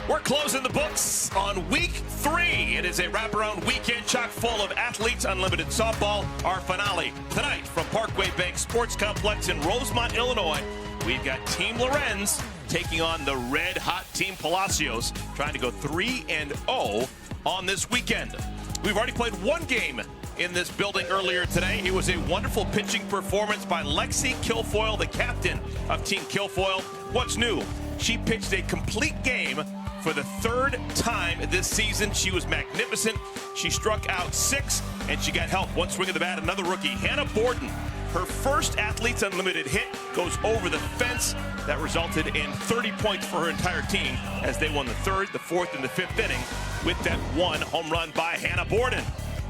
We're closing the books on week 3. It is a wraparound weekend chock full of athletes, unlimited softball. Our finale tonight from Parkway Bank Sports Complex in Rosemont, Illinois. We've got Team Lorenz taking on the red-hot Team Palacios, trying to go 3-0 on this weekend. We've already played one game in this building earlier today. It was a wonderful pitching performance by Lexi Kilfoyle, the captain of Team Kilfoyle. What's new? She pitched a complete game for the 3rd time this season. She was magnificent. She struck out 6, and she got help. One swing of the bat, another rookie, Hannah Borden. Her first Athletes Unlimited hit goes over the fence. That resulted in 30 points for her entire team as they won the 3rd, the 4th, and the 5th inning with that one home run by Hannah Borden.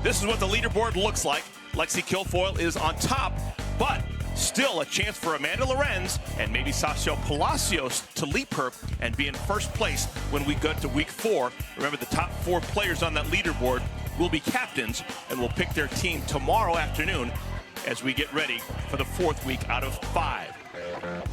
This is what the leaderboard looks like. Lexi Kilfoyle is on top, but still a chance for Amanda Lorenz and maybe Sasha Palacios to leap her and be in first place when we go to week 4. Remember, the top 4 players on that leaderboard will be captains and will pick their team tomorrow afternoon as we get ready for the 4th week out of 5.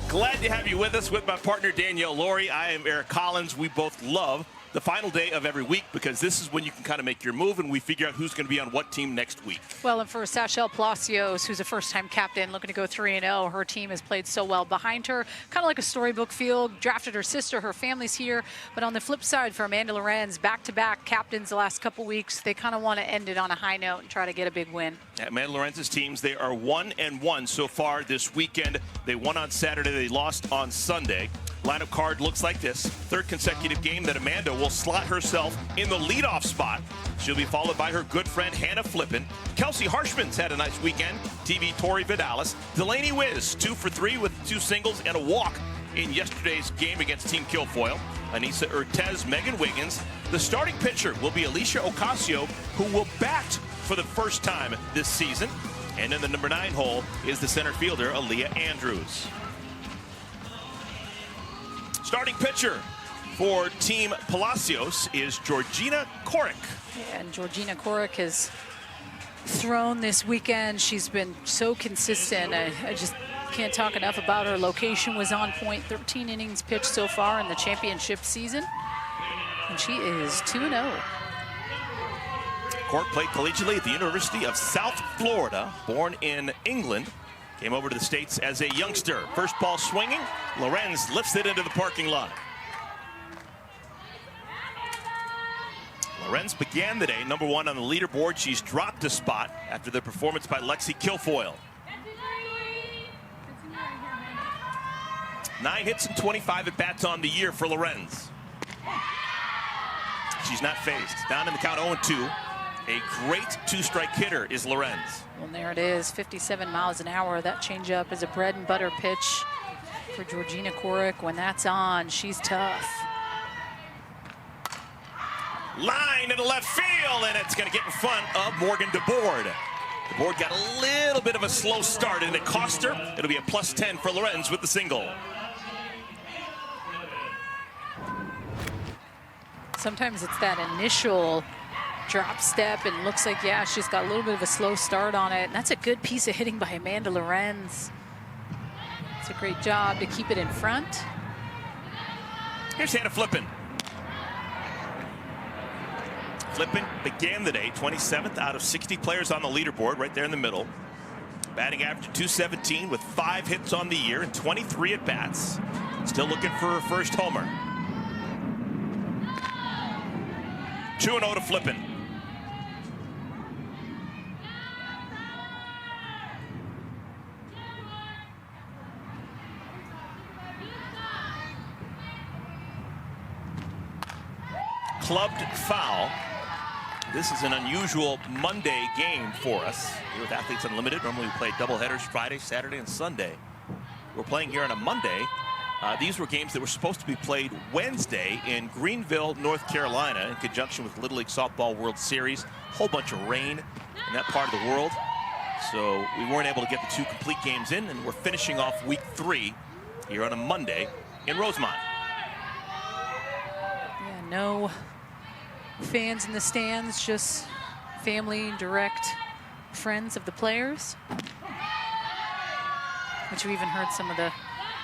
Glad to have you with us with my partner Danielle Laurie. I am Eric Collins. We both love the final day of every week because this is when you can kind of make your move and we figure out who's going to be on what team next week. Well, and for Sashel Palacios, who's a first-time captain looking to go 3-0, her team has played so well behind her, kind of like a storybook feel, drafted her sister, her family's here. But on the flip side, for Amanda Lorenz, back-to-back captains the last couple weeks, they kind of want to end it on a high note and try to get a big win. Amanda Lorenz's teams, they are 1-1 so far this weekend. They won on Saturday, they lost on Sunday. Lineup card looks like this. 3rd consecutive game that Amanda will slot herself in the leadoff spot. She'll be followed by her good friend Hannah Flippin. Kelsey Harshman's had a nice weekend. TV Tori Vidalis. Delaney Wiz, 2 for 3 with 2 singles and a walk in yesterday's game against Team Kilfoyle. Anissa Urtez, Megan Wiggins. The starting pitcher will be Alicia Ocasio, who will bat for the first time this season. And in the number 9 hole is the center fielder, Aaliyah Andrews. Starting pitcher for Team Palacios is Georgina Korek. And Georgina Korek has thrown this weekend. She's been so consistent. I just can't talk enough about her. Location was on point. 13 innings pitched so far in the championship season. And she is 2-0. Korek played collegiately at the University of South Florida, born in England. Came over to the States as a youngster. First ball swinging. Lorenz lifts it into the parking lot. Lorenz began the day number 1 on the leaderboard. She's dropped a spot after the performance by Lexi Kilfoyle. 9 hits and 25 at bats on the year for Lorenz. She's not phased. Down in the count 0-2. A great 2-strike hitter is Lorenz. Well, there it is, 57 miles an hour. That changeup is a bread and butter pitch for Georgina Korek. When that's on, she's tough. Line into left field, and it's going to get in front of Morgan DeBoard. DeBoard got a little bit of a slow start, and it cost her. It'll be a +10 for Lorenz with the single. Sometimes it's that initial drop step and looks like, yeah, she's got a little bit of a slow start on it. And that's a good piece of hitting by Amanda Lorenz. It's a great job to keep it in front. Here's Hannah Flippin. Flippin began the day 27th out of 60 players on the leaderboard, right there in the middle. Batting average of .217 with 5 hits on the year and 23 at bats. Still looking for her first homer. 2-0 to Flippin. Clubbed foul. This is an unusual Monday game for us here with Athletes Unlimited. Normally we play doubleheaders Friday, Saturday, and Sunday. We're playing here on a Monday. These were games that were supposed to be played Wednesday in Greenville, North Carolina, in conjunction with Little League Softball World Series. A whole bunch of rain in that part of the world. So we weren't able to get the 2 complete games in, and we're finishing off week 3 here on a Monday in Rosemont. Yeah, no fans in the stands, just family, direct friends of the players. Which we even heard some of the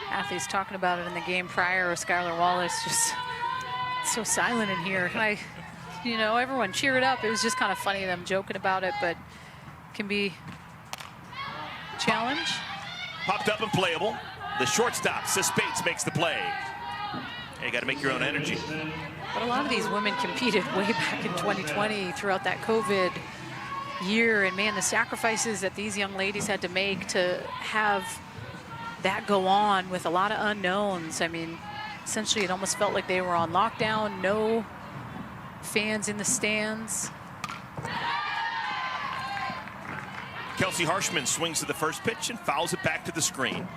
athletes talking about it in the game prior. Skylar Wallace just So silent in here. Everyone cheer it up. It was just kind of funny them joking about it, but can be a challenge. Popped up and playable. The shortstop, Sis Bates, makes the play. You got to make your own energy. But a lot of these women competed way back in 2020 throughout that COVID year, and man, the sacrifices that these young ladies had to make to have that go on with a lot of unknowns. I mean, essentially it almost felt like they were on lockdown, no fans in the stands. Kelsey Harshman swings to the first pitch and fouls it back to the screen.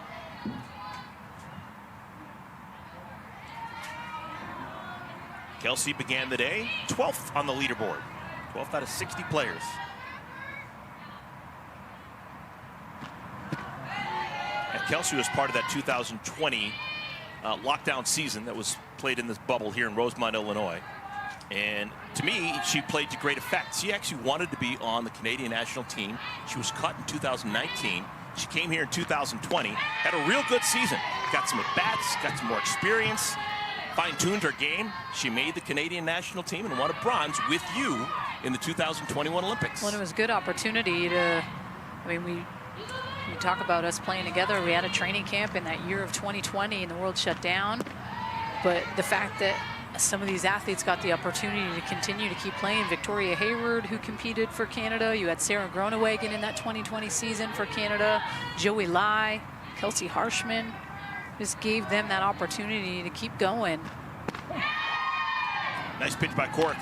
Kelsey began the day 12th on the leaderboard, 12th out of 60 players. And Kelsey was part of that 2020 lockdown season that was played in this bubble here in Rosemont, Illinois. And to me, she played to great effect. She actually wanted to be on the Canadian national team. She was cut in 2019. She came here in 2020, had a real good season. Got some at-bats, got some more experience, fine-tuned her game. She made the Canadian national team and won a bronze with you in the 2021 Olympics. Well, it was a good opportunity to, we talk about us playing together. We had a training camp in that year of 2020 and the world shut down. But the fact that some of these athletes got the opportunity to continue to keep playing. Victoria Hayward, who competed for Canada. You had Sarah Groenewegen in that 2020 season for Canada. Joey Lai, Kelsey Harshman. Just gave them that opportunity to keep going. Nice pitch by Cork.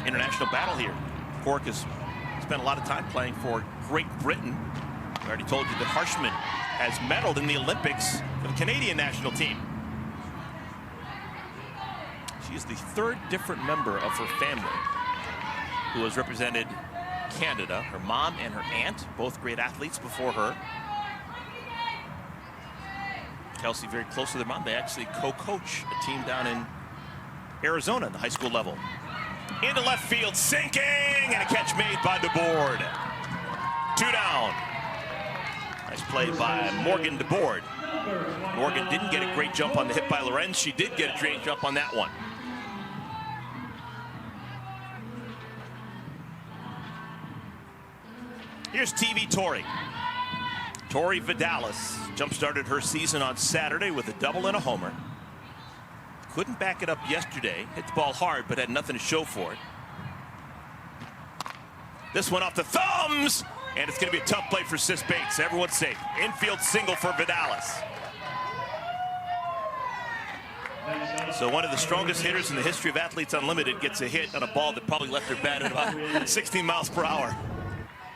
International battle here. Cork has spent a lot of time playing for Great Britain. I already told you that Harshman has medaled in the Olympics for the Canadian national team. She is the third different member of her family who has represented Canada. Her mom and her aunt, both great athletes before her. Kelsey very close to their mom. They actually co-coach a team down in Arizona in the high school level. Into left field, sinking, and a catch made by DeBoard. 2 down. Nice play by Morgan DeBoard. Morgan didn't get a great jump on the hit by Lorenz. She did get a great jump on that one. Here's TV Tori. Tori Vidalis jump-started her season on Saturday with a double and a homer. Couldn't back it up yesterday. Hit the ball hard, but had nothing to show for it. This one off the thumbs, and it's going to be a tough play for Sis Bates. Everyone's safe. Infield single for Vidalis. So one of the strongest hitters in the history of Athletes Unlimited gets a hit on a ball that probably left her bat at about 16 miles per hour.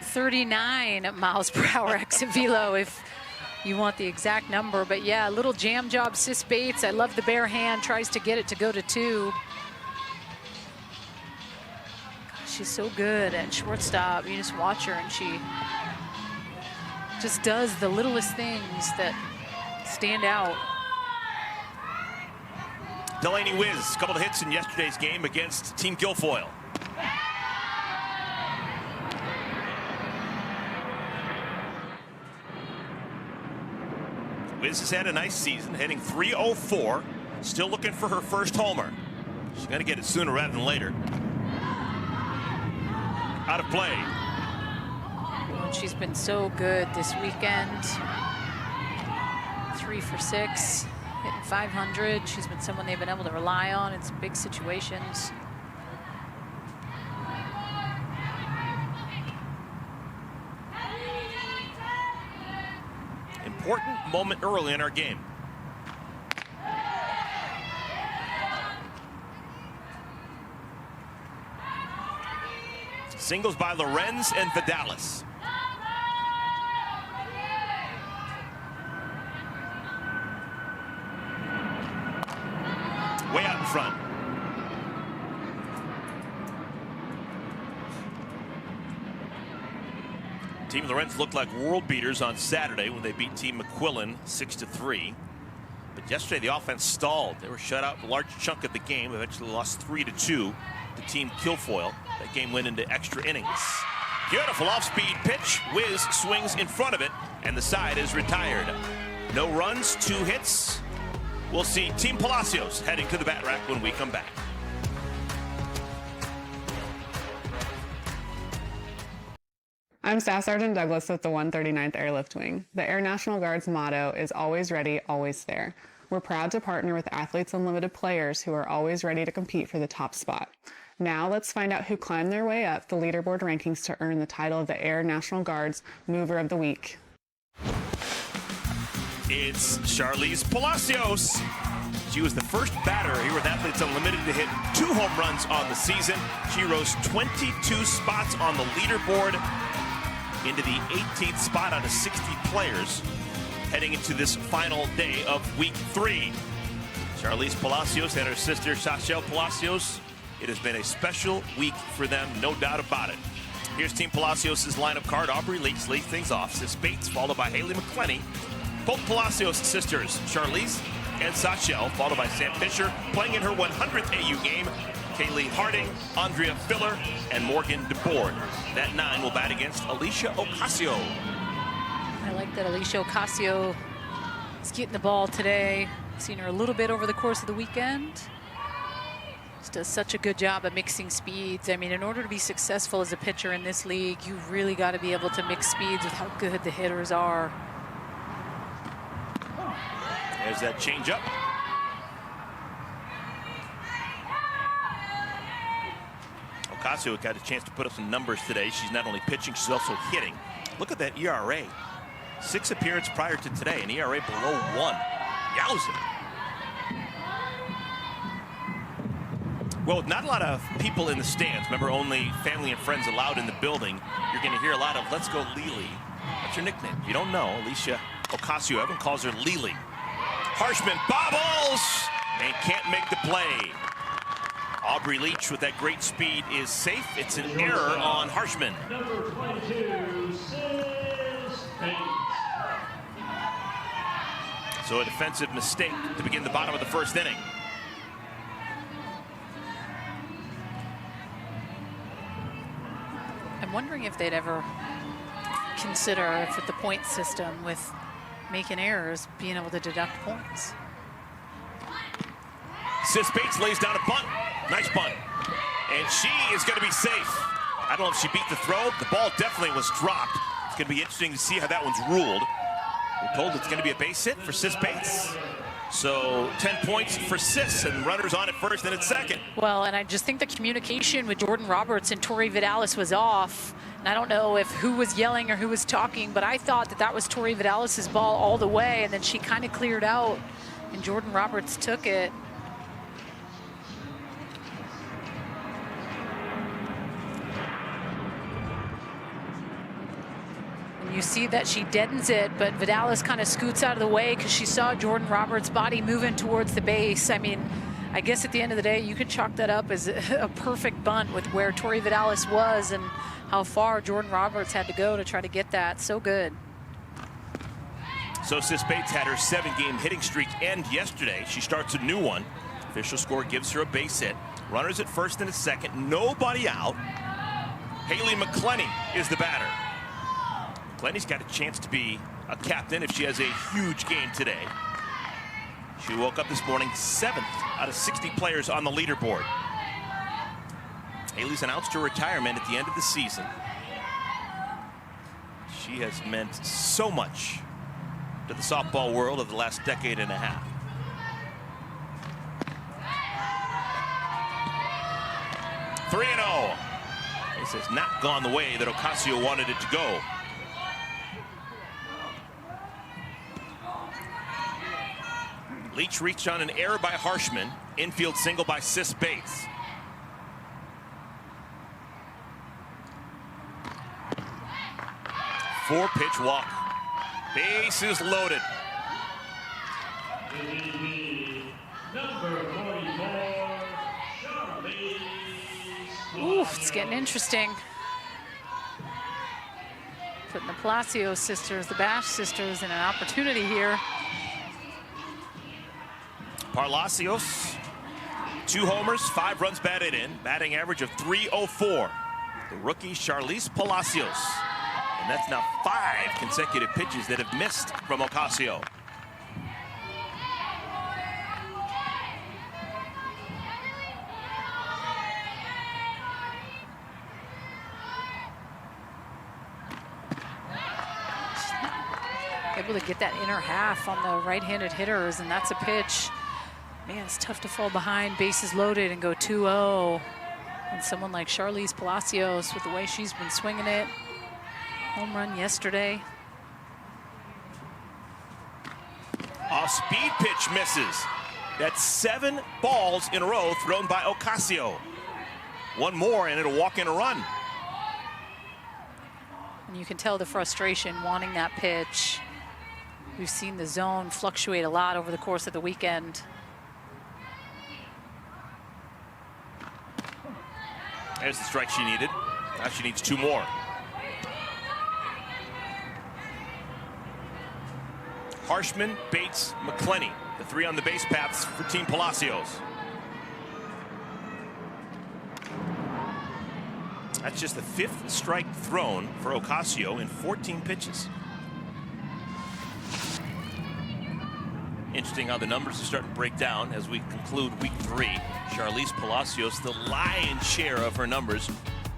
39 miles per hour exit velo if you want the exact number. But yeah, a little jam job, Sis Bates. I love the bare hand, tries to get it to go to 2. She's so good at shortstop. You just watch her and she just does the littlest things that stand out. Delaney Wiz, a couple of hits in yesterday's game against Team Guilfoyle. Wiz has had a nice season, hitting .304, still looking for her first homer. She's going to get it sooner rather than later. Out of play. She's been so good this weekend. 3 for 6, hitting .500. She's been someone they've been able to rely on in some big situations. Important moment early in our game. Singles by Lorenz and Vidalis. Way out in front. Team Lorenz looked like world beaters on Saturday when they beat Team McQuillan 6-3. But yesterday the offense stalled. They were shut out a large chunk of the game. Eventually lost 3-2 to Team Guilfoyle. That game went into extra innings. Beautiful off-speed pitch. Wiz swings in front of it, and the side is retired. No runs, 2 hits. We'll see Team Palacios heading to the bat rack when we come back. I'm Staff Sergeant Douglas with the 139th Airlift Wing. The Air National Guard's motto is always ready, always there. We're proud to partner with Athletes Unlimited players who are always ready to compete for the top spot. Now let's find out who climbed their way up the leaderboard rankings to earn the title of the Air National Guard's Mover of the Week. It's Charlize Palacios. She was the first batter here with Athletes Unlimited to hit 2 home runs on the season. She rose 22 spots on the leaderboard into the 18th spot out of 60 players heading into this final day of week 3. Charlize Palacios and her sister Sachelle Palacios. It has been a special week for them, no doubt about it. Here's Team Palacios' lineup card. Aubrey Leach leads things off. Sis Bates, followed by Haley McClenny. Both Palacios sisters, Charlize and Sachelle, followed by Sam Fisher, playing in her 100th AU game. Kaylee Harding, Andrea Filler, and Morgan DeBoer. That 9 will bat against Alicia Ocasio. I like that Alicia Ocasio is getting the ball today. Seen her a little bit over the course of the weekend. She does such a good job of mixing speeds. I mean, in order to be successful as a pitcher in this league, you really got to be able to mix speeds with how good the hitters are. There's that changeup. Ocasio got a chance to put up some numbers today. She's not only pitching, she's also hitting. Look at that ERA. 6 appearances prior to today, an ERA below 1. Yowza. Well, with not a lot of people in the stands, remember only family and friends allowed in the building, you're going to hear a lot of "Let's go Lily." That's her nickname. If you don't know, Alicia Ocasio, everyone calls her Lily. Harshman bobbles and can't make the play. Aubrey Leach with that great speed is safe. It's an error on Harshman. Number 22, Sis Bates. So a defensive mistake to begin the bottom of the first inning. I'm wondering if they'd ever consider, if with the point system, with making errors, being able to deduct points. Sis Bates lays down a bunt. Nice bunt. And she is going to be safe. I don't know if she beat the throw. The ball definitely was dropped. It's going to be interesting to see how that one's ruled. We're told it's going to be a base hit for Sis Bates. So 10 points for Sis, and runners on at first and at second. Well, and I just think the communication with Jordan Roberts and Tori Vidalis was off. And I don't know if who was yelling or who was talking, but I thought that was Tori Vidalis' ball all the way, and then she kind of cleared out, and Jordan Roberts took it. You see that she deadens it, but Vidalis kind of scoots out of the way because she saw Jordan Roberts' body moving towards the base. I mean, I guess at the end of the day, you could chalk that up as a perfect bunt with where Tori Vidalis was and how far Jordan Roberts had to go to try to get that. So good. So Sis Bates had her 7-game hitting streak end yesterday. She starts a new one. Official score gives her a base hit. Runners at first and at second. Nobody out. Haley McClenny is the batter. McClenny's got a chance to be a captain if she has a huge game today. She woke up this morning 7th out of 60 players on the leaderboard. Haley's announced her retirement at the end of the season. She has meant so much to the softball world of the last decade and a half. (3-0). This has not gone the way that Ocasio wanted it to go. Leach reached on an error by Harshman. Infield single by Sis Bates. Four-pitch walk. Bases loaded. Number 44, Charlize. Ooh, it's getting interesting. Putting the Palacios sisters, the Bash sisters, in an opportunity here. Palacios, 2 homers, 5 runs batted in, batting average of .304. the rookie Charlize Palacios. And that's now 5 consecutive pitches that have missed from Ocasio. Able to get that inner half on the right-handed hitters, and that's a pitch. Man, it's tough to fall behind, bases loaded, and go 2-0. And someone like Charlize Palacios, with the way she's been swinging it. Home run yesterday. Off-speed pitch misses. That's 7 balls in a row thrown by Ocasio. One more and it'll walk in a run. And you can tell the frustration wanting that pitch. We've seen the zone fluctuate a lot over the course of the weekend. There's the strike she needed. Now she needs 2 more. Harshman, Bates, McClenny, the 3 on the base paths for Team Palacios. That's just the 5th strike thrown for Ocasio in 14 pitches. Interesting how the numbers are starting to break down as we conclude week 3. Charlize Palacios, the lion's share of her numbers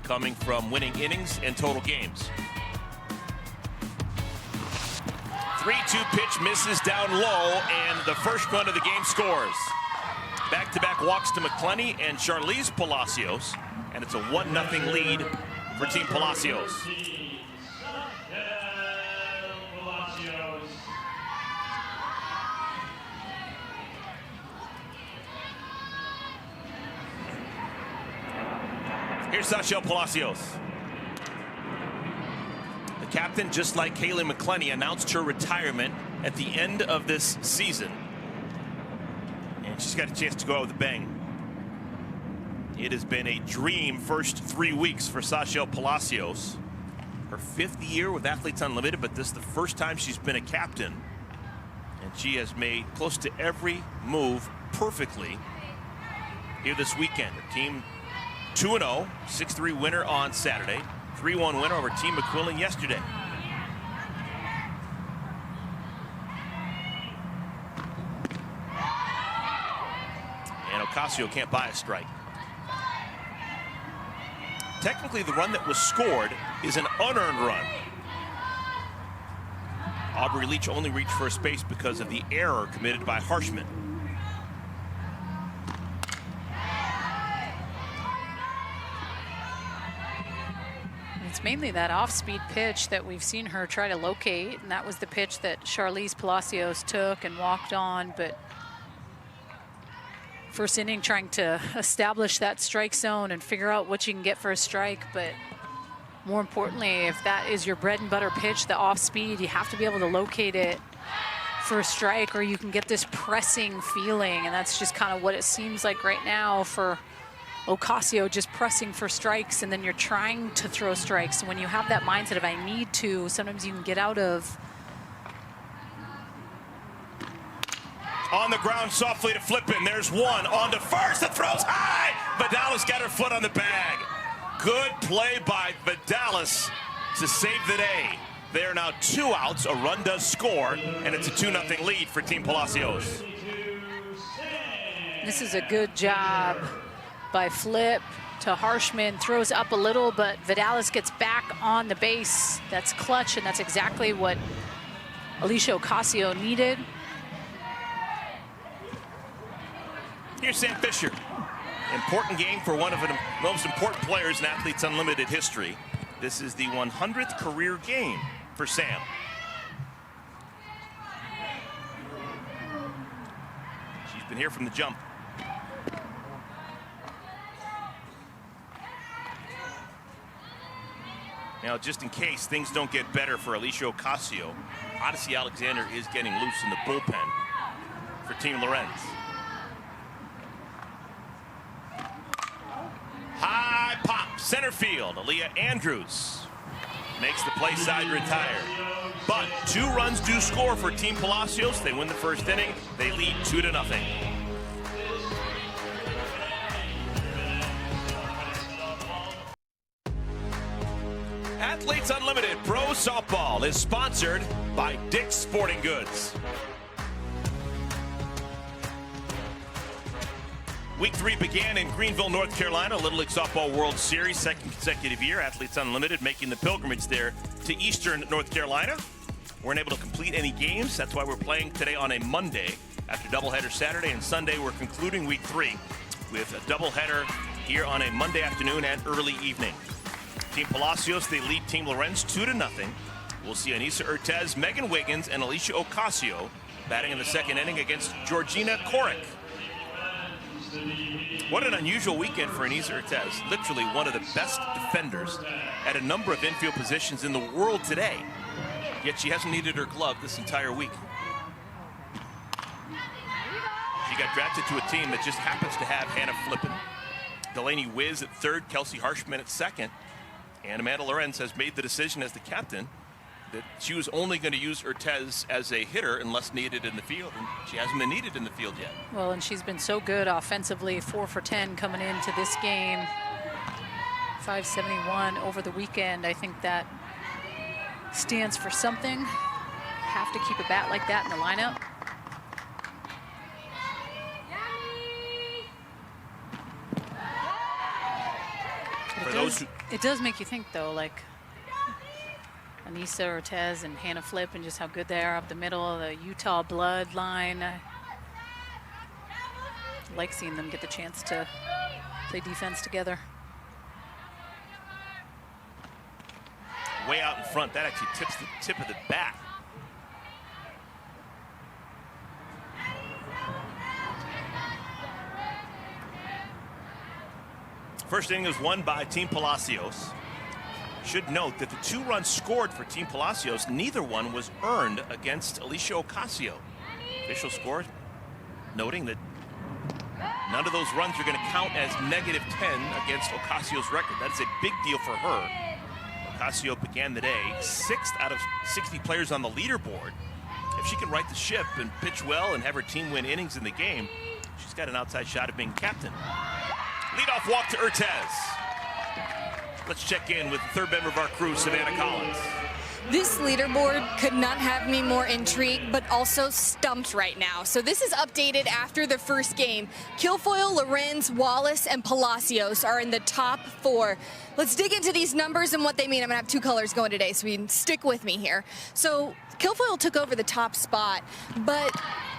coming from winning innings and total games. 3-2 pitch misses down low, and the first run of the game scores. Back-to-back walks to McClenny and Charlize Palacios, and it's a 1-0 lead for Team Palacios. Here's Sachelle Palacios. The captain, just like Kaylee McClenny, announced her retirement at the end of this season. And she's got a chance to go out with a bang. It has been a dream first 3 weeks for Sachelle Palacios. Her 5th year with Athletes Unlimited, but this is the first time she's been a captain. And she has made close to every move perfectly here this weekend. Her team 2-0, 6-3 winner on Saturday, 3-1 winner over Team McQuillan yesterday. And Ocasio can't buy a strike. Technically, the run that was scored is an unearned run. Aubrey Leach only reached first base because of the error committed by Harshman. It's mainly that off-speed pitch that we've seen her try to locate, and that was the pitch that Charlize Palacios took and walked on. But first inning trying to establish that strike zone and figure out what you can get for a strike. But more importantly, if that is your bread and butter pitch, the off-speed, you have to be able to locate it for a strike, or you can get this pressing feeling, and that's just kind of what it seems like right now for Ocasio, just pressing for strikes, and then you're trying to throw strikes. When you have that mindset of I need to, sometimes you can get out of. On the ground softly to Flippin. There's one on to first. That throws high. Vidalis got her foot on the bag. Good play by Vidalis to save the day. They are now 2 outs. A run does score, and it's a 2-0 lead for Team Palacios. This is a good job by Flip to Harshman, throws up a little, but Vidalis gets back on the base. That's clutch, and that's exactly what Alicia Ocasio needed. Here's Sam Fisher. Important game for one of the most important players in Athletes Unlimited history. This is the 100th career game for Sam. She's been here from the jump. Now, just in case things don't get better for Alicia Ocasio, Odyssey Alexander is getting loose in the bullpen for Team Lorenz. High pop, center field. Aaliyah Andrews makes the play side retire. But 2 runs do score for Team Palacios. They win the first inning. They lead 2-0. Athletes Unlimited Pro Softball is sponsored by Dick's Sporting Goods. Week 3 began in Greenville, North Carolina, Little League Softball World Series, second consecutive year. Athletes Unlimited making the pilgrimage there to Eastern North Carolina. Weren't able to complete any games. That's why we're playing today on a Monday. After doubleheader Saturday and Sunday, we're concluding Week 3 with a doubleheader here on a Monday afternoon and early evening. Team Palacios, they lead Team Lorenz 2-0. We'll see Anissa Urtez, Megan Wiggins, and Alicia Ocasio batting in the second inning against Georgina Korick. What an unusual weekend for Anissa Urtez. Literally one of the best defenders at a number of infield positions in the world today. Yet she hasn't needed her glove this entire week. She got drafted to a team that just happens to have Hannah Flippen, Delaney Wiz at third, Kelsey Harshman at second. And Amanda Lorenz has made the decision as the captain that she was only going to use Urtez as a hitter unless needed in the field, and she hasn't been needed in the field yet. Well, and she's been so good offensively, 4 for 10 coming into this game. 571 over the weekend. I think that stands for something. Have to keep a bat like that in the lineup. It does make you think, though, like Anissa Urtez and Hannah Flipp and just how good they are up the middle, the Utah bloodline. I like seeing them get the chance to play defense together. Way out in front, that actually tips the tip of the bat. First inning was won by Team Palacios. Should note that the 2 runs scored for Team Palacios, neither one was earned against Alicia Ocasio. Official score noting that none of those runs are going to count as -10 against Ocasio's record. That is a big deal for her. Ocasio began the day 6th out of 60 players on the leaderboard. If she can right the ship and pitch well and have her team win innings in the game, she's got an outside shot at being captain. Leadoff walk to Urtez. Let's check in with the third member of our crew, Savannah Collins. This leaderboard could not have me more intrigued, but also stumped right now. So this is updated after the first game. Kilfoyle, Lorenz, Wallace, and Palacios are in the top 4. Let's dig into these numbers and what they mean. I'm gonna have 2 colors going today, so you can stick with me here. So Kilfoyle took over the top spot, but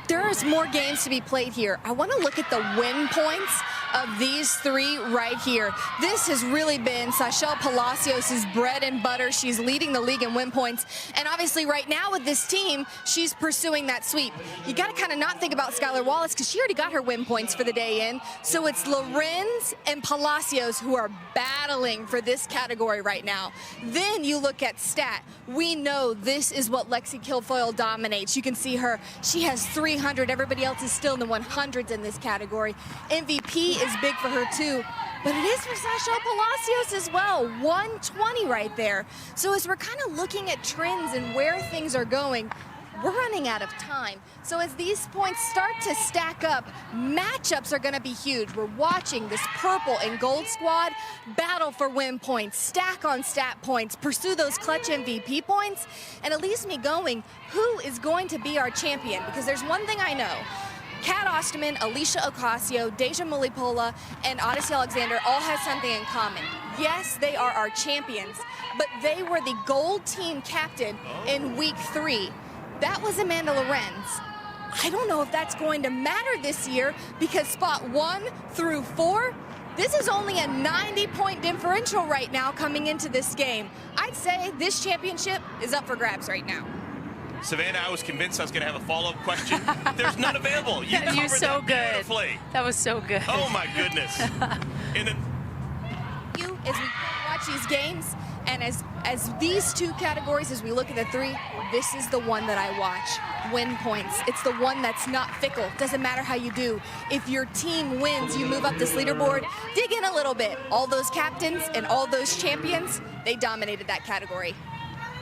there is more games to be played here. I want to look at the win points of these 3 right here. This has really been Sachelle Palacios' bread and butter. She's leading the league in win points. And obviously right now with this team, she's pursuing that sweep. You got to kind of not think about Skylar Wallace because she already got her win points for the day in. So it's Lorenz and Palacios who are battling for this category right now. Then you look at stat. We know this is what Lexi Kilfoyle dominates. You can see her. She has 300. Everybody else is still in the 100s in this category. MVP is big for her too, but it is for Sachelle Palacios as well. 120 right there. So as we're kind of looking at trends and where things are going, we're running out of time. So as these points start to stack up, matchups are going to be huge. We're watching this purple and gold squad battle for win points, stack on stat points, pursue those clutch MVP points, and it leaves me going, who is going to be our champion? Because there's one thing I know. Kat Osterman, Alicia Ocasio, Deja Mulipola, and Odyssey Alexander all have something in common. Yes, they are our champions, but they were the gold team captain in week 3. That was Amanda Lorenz. I don't know if that's going to matter this year because spot 1 through 4, this is only a 90-point differential right now coming into this game. I'd say this championship is up for grabs right now. Savannah, I was convinced I was going to have a follow-up question. There's none available. You covered so that good. beautifully. That was so good. Oh my goodness. As we watch these games, and as these 2 categories, as we look at the 3, this is the one that I watch. Win points. It's the one that's not fickle. Doesn't matter how you do. If your team wins, you move up this leaderboard. Dig in a little bit. All those captains and all those champions, they dominated that category.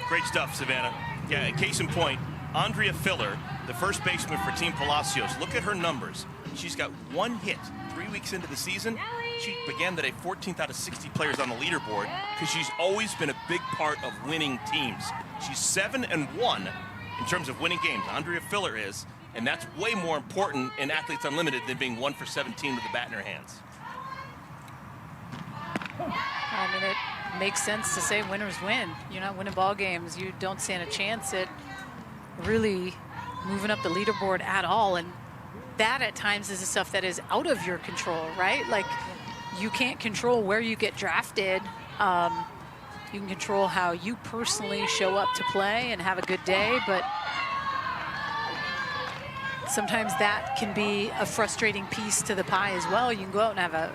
Great stuff, Savannah. Yeah, case in point, Andrea Filler, the first baseman for Team Palacios. Look at her numbers. She's got 1 hit 3 weeks into the season. She began the day 14th out of 60 players on the leaderboard because she's always been a big part of winning teams. She's 7-1 in terms of winning games. Andrea Filler is, and that's way more important in Athletes Unlimited than being 1 for 17 with the bat in her hands. I mean, it makes sense to say winners win. You're not winning ball games. You don't stand a chance at really moving up the leaderboard at all. And that at times is the stuff that is out of your control, right? Like, you can't control where you get drafted. You can control how you personally show up to play and have a good day, but sometimes that can be a frustrating piece to the pie as well. You can go out and have a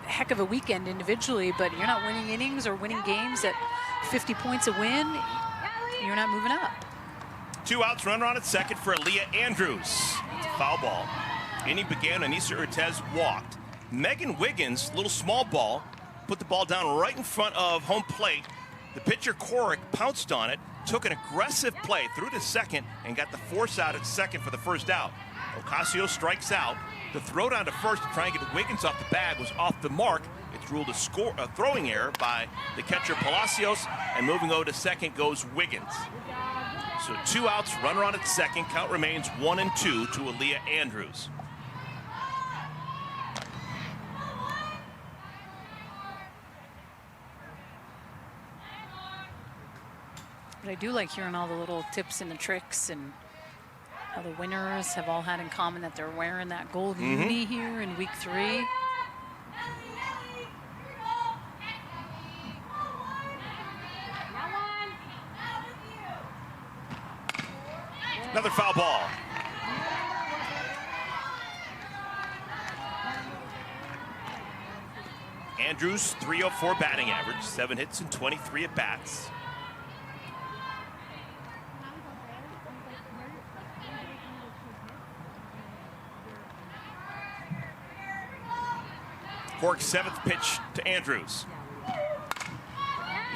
heck of a weekend individually, but you're not winning innings or winning games at 50 points a win, you're not moving up. 2 outs, runner on at second for Aaliyah Andrews. It's a foul ball. Inning began, Anissa Urtez walked. Megan Wiggins, little small ball, put the ball down right in front of home plate. The pitcher, Corrick, pounced on it, took an aggressive play, threw to second, and got the force out at second for the first out. Ocasio strikes out. The throw down to first to try and get Wiggins off the bag was off the mark. It's ruled a throwing error by the catcher, Palacios, and moving over to second goes Wiggins. So 2 outs, runner on at second. Count remains 1-2 to Aaliyah Andrews. But I do like hearing all the little tips and the tricks and how the winners have all had in common that they're wearing that gold uni here in week 3. Another foul ball. Andrews, .304 batting average, 7 hits and 23 at bats. Cork's 7th pitch to Andrews.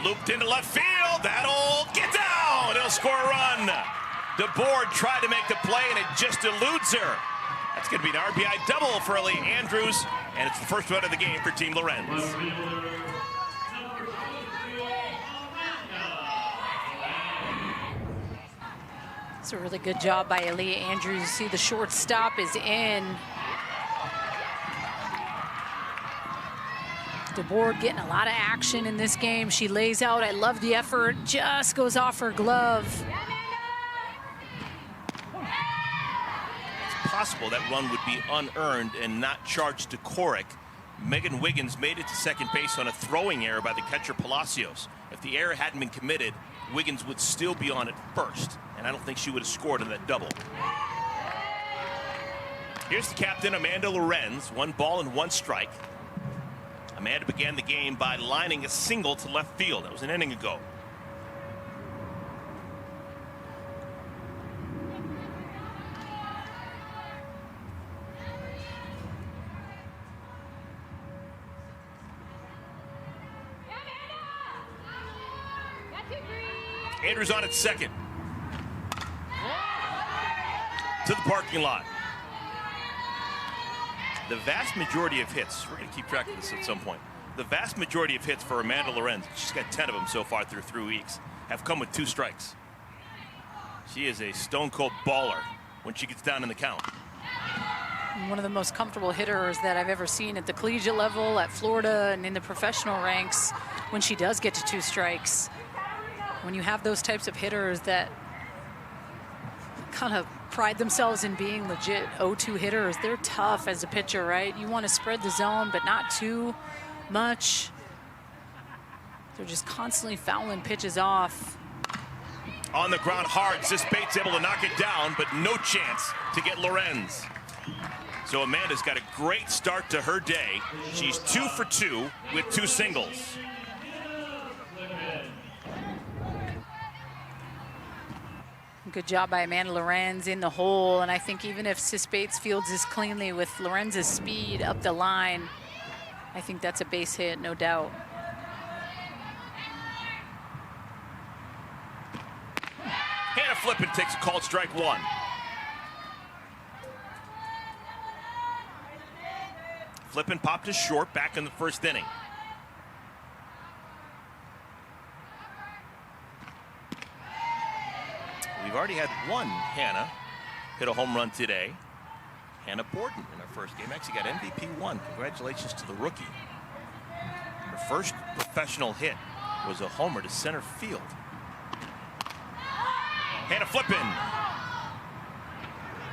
Looped into left field. That'll get down. It'll score a run. DeBoard tried to make the play, and it just eludes her. That's going to be an RBI double for Aaliyah Andrews, and it's the first run of the game for Team Lorenz. It's a really good job by Aaliyah Andrews. You see the shortstop is in. DeBoard getting a lot of action in this game. She lays out. I love the effort. Just goes off her glove. It's possible that run would be unearned and not charged to Corrick. Megan Wiggins made it to second base on a throwing error by the catcher Palacios. If the error hadn't been committed, Wiggins would still be on at first, and I don't think she would have scored on that double. Here's the captain, Amanda Lorenz. 1 ball and 1 strike. Amanda began the game by lining a single to left field. That was an inning ago. Andrews on at second. To the parking lot. The vast majority of hits, we're going to keep track of this at some point, the vast majority of hits for Amanda Lorenz, she's got 10 of them so far through 3 weeks, have come with 2 strikes. She is a stone-cold baller when she gets down in the count. One of the most comfortable hitters that I've ever seen at the collegiate level, at Florida, and in the professional ranks when she does get to 2 strikes. When you have those types of hitters that kind of pride themselves in being legit 0-2 hitters, they're tough as a pitcher, right? You want to spread the zone, but not too much. They're just constantly fouling pitches off. On the ground hard, Sis Bates able to knock it down, but no chance to get Lorenz. So Amanda's got a great start to her day. She's 2 for 2 with 2 singles. Good job by Amanda Lorenz in the hole, and I think even if Sis Bates fields this cleanly with Lorenz's speed up the line, I think that's a base hit, no doubt. Hannah Flippin takes a called strike 1. Flippin popped to short back in the first inning. We've already had one Hannah hit a home run today. Hannah Borden in her first game actually got MVP 1. Congratulations to the rookie. Her first professional hit was a homer to center field. Hannah Flippin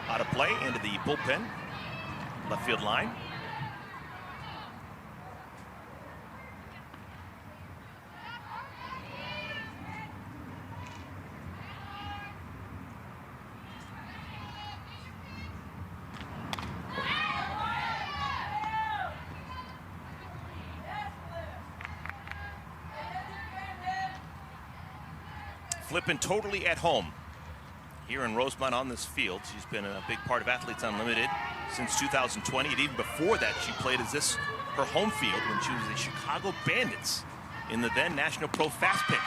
out of play into the bullpen, left field line. Flippin totally at home here in Rosemont on this field. She's been a big part of Athletes Unlimited since 2020, and even before that she played as this her home field when she was the Chicago Bandits in the then National Pro Fast Pitch.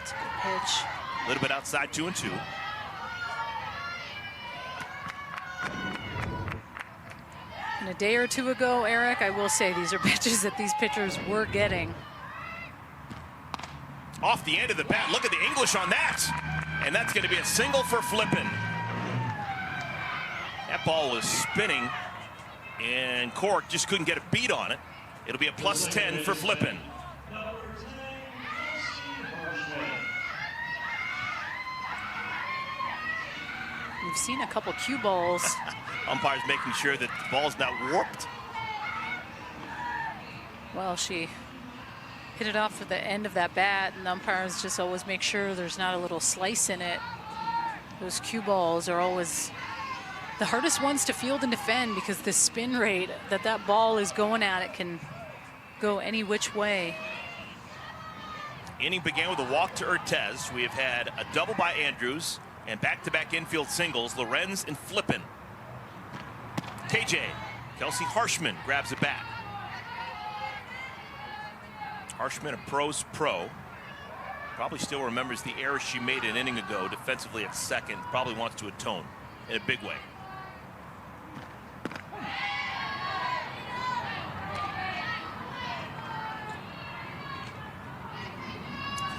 It's a good pitch. A little bit outside, 2-2. And a day or two ago, Eric, I will say these are pitches that these pitchers were getting. Off the end of the bat. Look at the English on that. And that's going to be a single for Flippin. That ball was spinning, and Cork just couldn't get a beat on it. It'll be a +10 for Flippin. We've seen a couple cue balls. Umpires making sure that the ball's not warped. Well, she hit it off at the end of that bat, and umpires just always make sure there's not a little slice in it. Those cue balls are always the hardest ones to field and defend because the spin rate that ball is going at, it can go any which way. Inning began with a walk to Urtez. We have had a double by Andrews and back-to-back infield singles, Lorenz and Flippin. KJ, Kelsey Harshman grabs a bat. Harshman, a pro's pro. Probably still remembers the error she made an inning ago defensively at second. Probably wants to atone in a big way.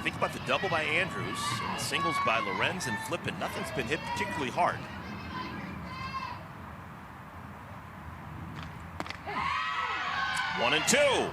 Think about the double by Andrews and the singles by Lorenz and Flippin. Nothing's been hit particularly hard. One and two.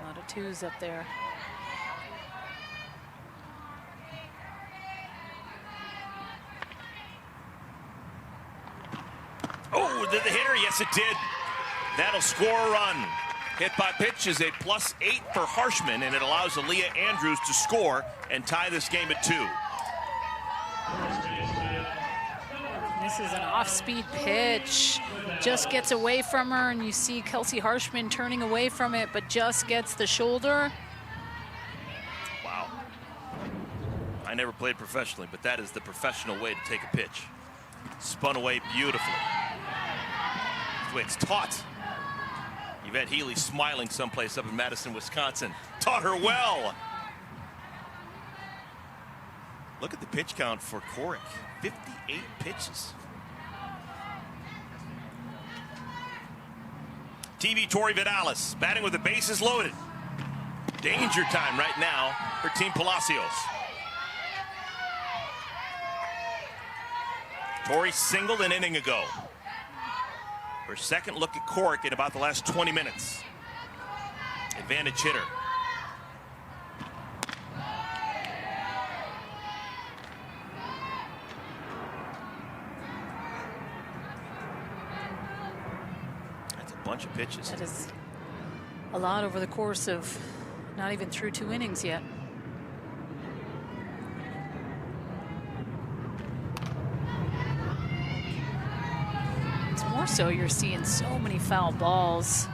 A lot of twos up there. Oh, did the hitter? Yes, it did. That'll score a run. Hit by pitch is a +8 for Harshman, and it allows Aaliyah Andrews to score and tie this game at 2. This is an off-speed pitch. Just gets away from her, and you see Kelsey Harshman turning away from it, but just gets the shoulder. Wow. I never played professionally, but that is the professional way to take a pitch. Spun away beautifully. That's the way it's taught. Yvette Healy smiling someplace up in Madison, Wisconsin. Taught her well. Look at the pitch count for Corrick. 58 pitches. TV Tori Vidalis batting with the bases loaded. Danger time right now for Team Palacios. Tori singled an inning ago. Her second look at Cork in about the last 20 minutes. Advantage hitter. That's a bunch of pitches. That is a lot over the course of not even through 2 innings yet. It's more so you're seeing so many foul balls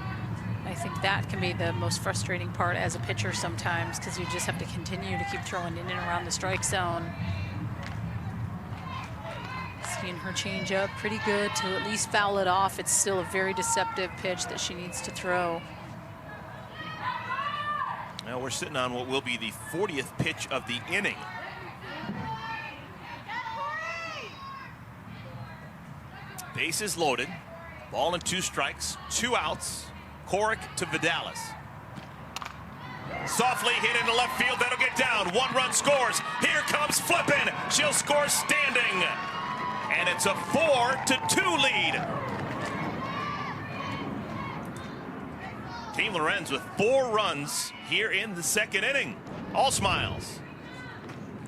I think that can be the most frustrating part as a pitcher sometimes, because you just have to continue to keep throwing in and around the strike zone. Seeing her change up pretty good to at least foul it off. It's still a very deceptive pitch that she needs to throw. Now we're sitting on what will be the 40th pitch of the inning. Bases loaded. Ball and 2 strikes, 2 outs. Coric to Vidalis. Softly hit into left field. That'll get down. 1 run scores. Here comes Flippin. She'll score standing. And it's a 4-2 lead. Team Lorenz with 4 runs here in the 2nd inning. All smiles.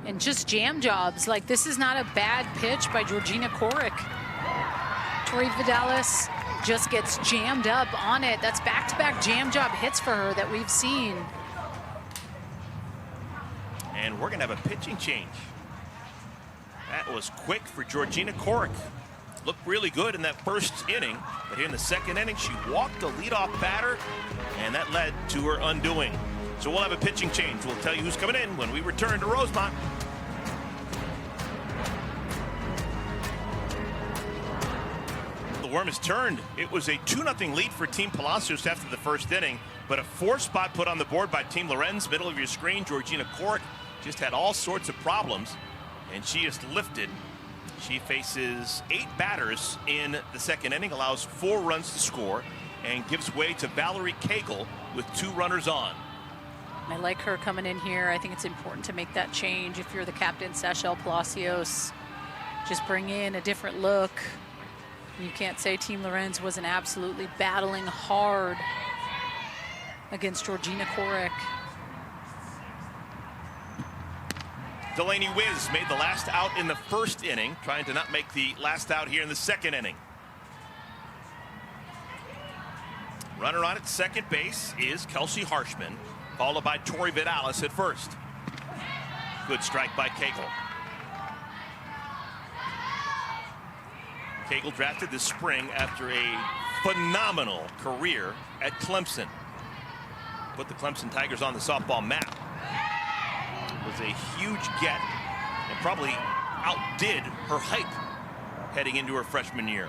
And just jam jobs. Like, this is not a bad pitch by Georgina Coric. Tori Vidalis just gets jammed up on it. That's back-to-back jam job hits for her that we've seen. And we're going to have a pitching change. That was quick for Georgina Coric. Looked really good in that 1st inning, but here in the 2nd inning, she walked the leadoff batter, and that led to her undoing. So we'll have a pitching change. We'll tell you who's coming in when we return to Rosemont. The worm has turned. It was a 2-0 lead for Team Palacios after the 1st inning, but a 4 spot put on the board by Team Lorenz. Middle of your screen, Georgina Coric just had all sorts of problems, and she is lifted. She faces 8 batters in the 2nd inning, allows 4 runs to score, and gives way to Valerie Cagle with 2 runners on. I like her coming in here. I think it's important to make that change if you're the captain, Sachelle Palacios. Just bring in a different look. You can't say Team Lorenz wasn't absolutely battling hard against Georgina Coric. Delaney Wiz made the last out in the 1st inning, trying to not make the last out here in the 2nd inning. Runner on at 2nd base is Kelsey Harshman, followed by Tori Vidalis at 1st. Good strike by Cagle. Cagle drafted this spring after a phenomenal career at Clemson. Put the Clemson Tigers on the softball map. Was a huge get and probably outdid her height heading into her freshman year.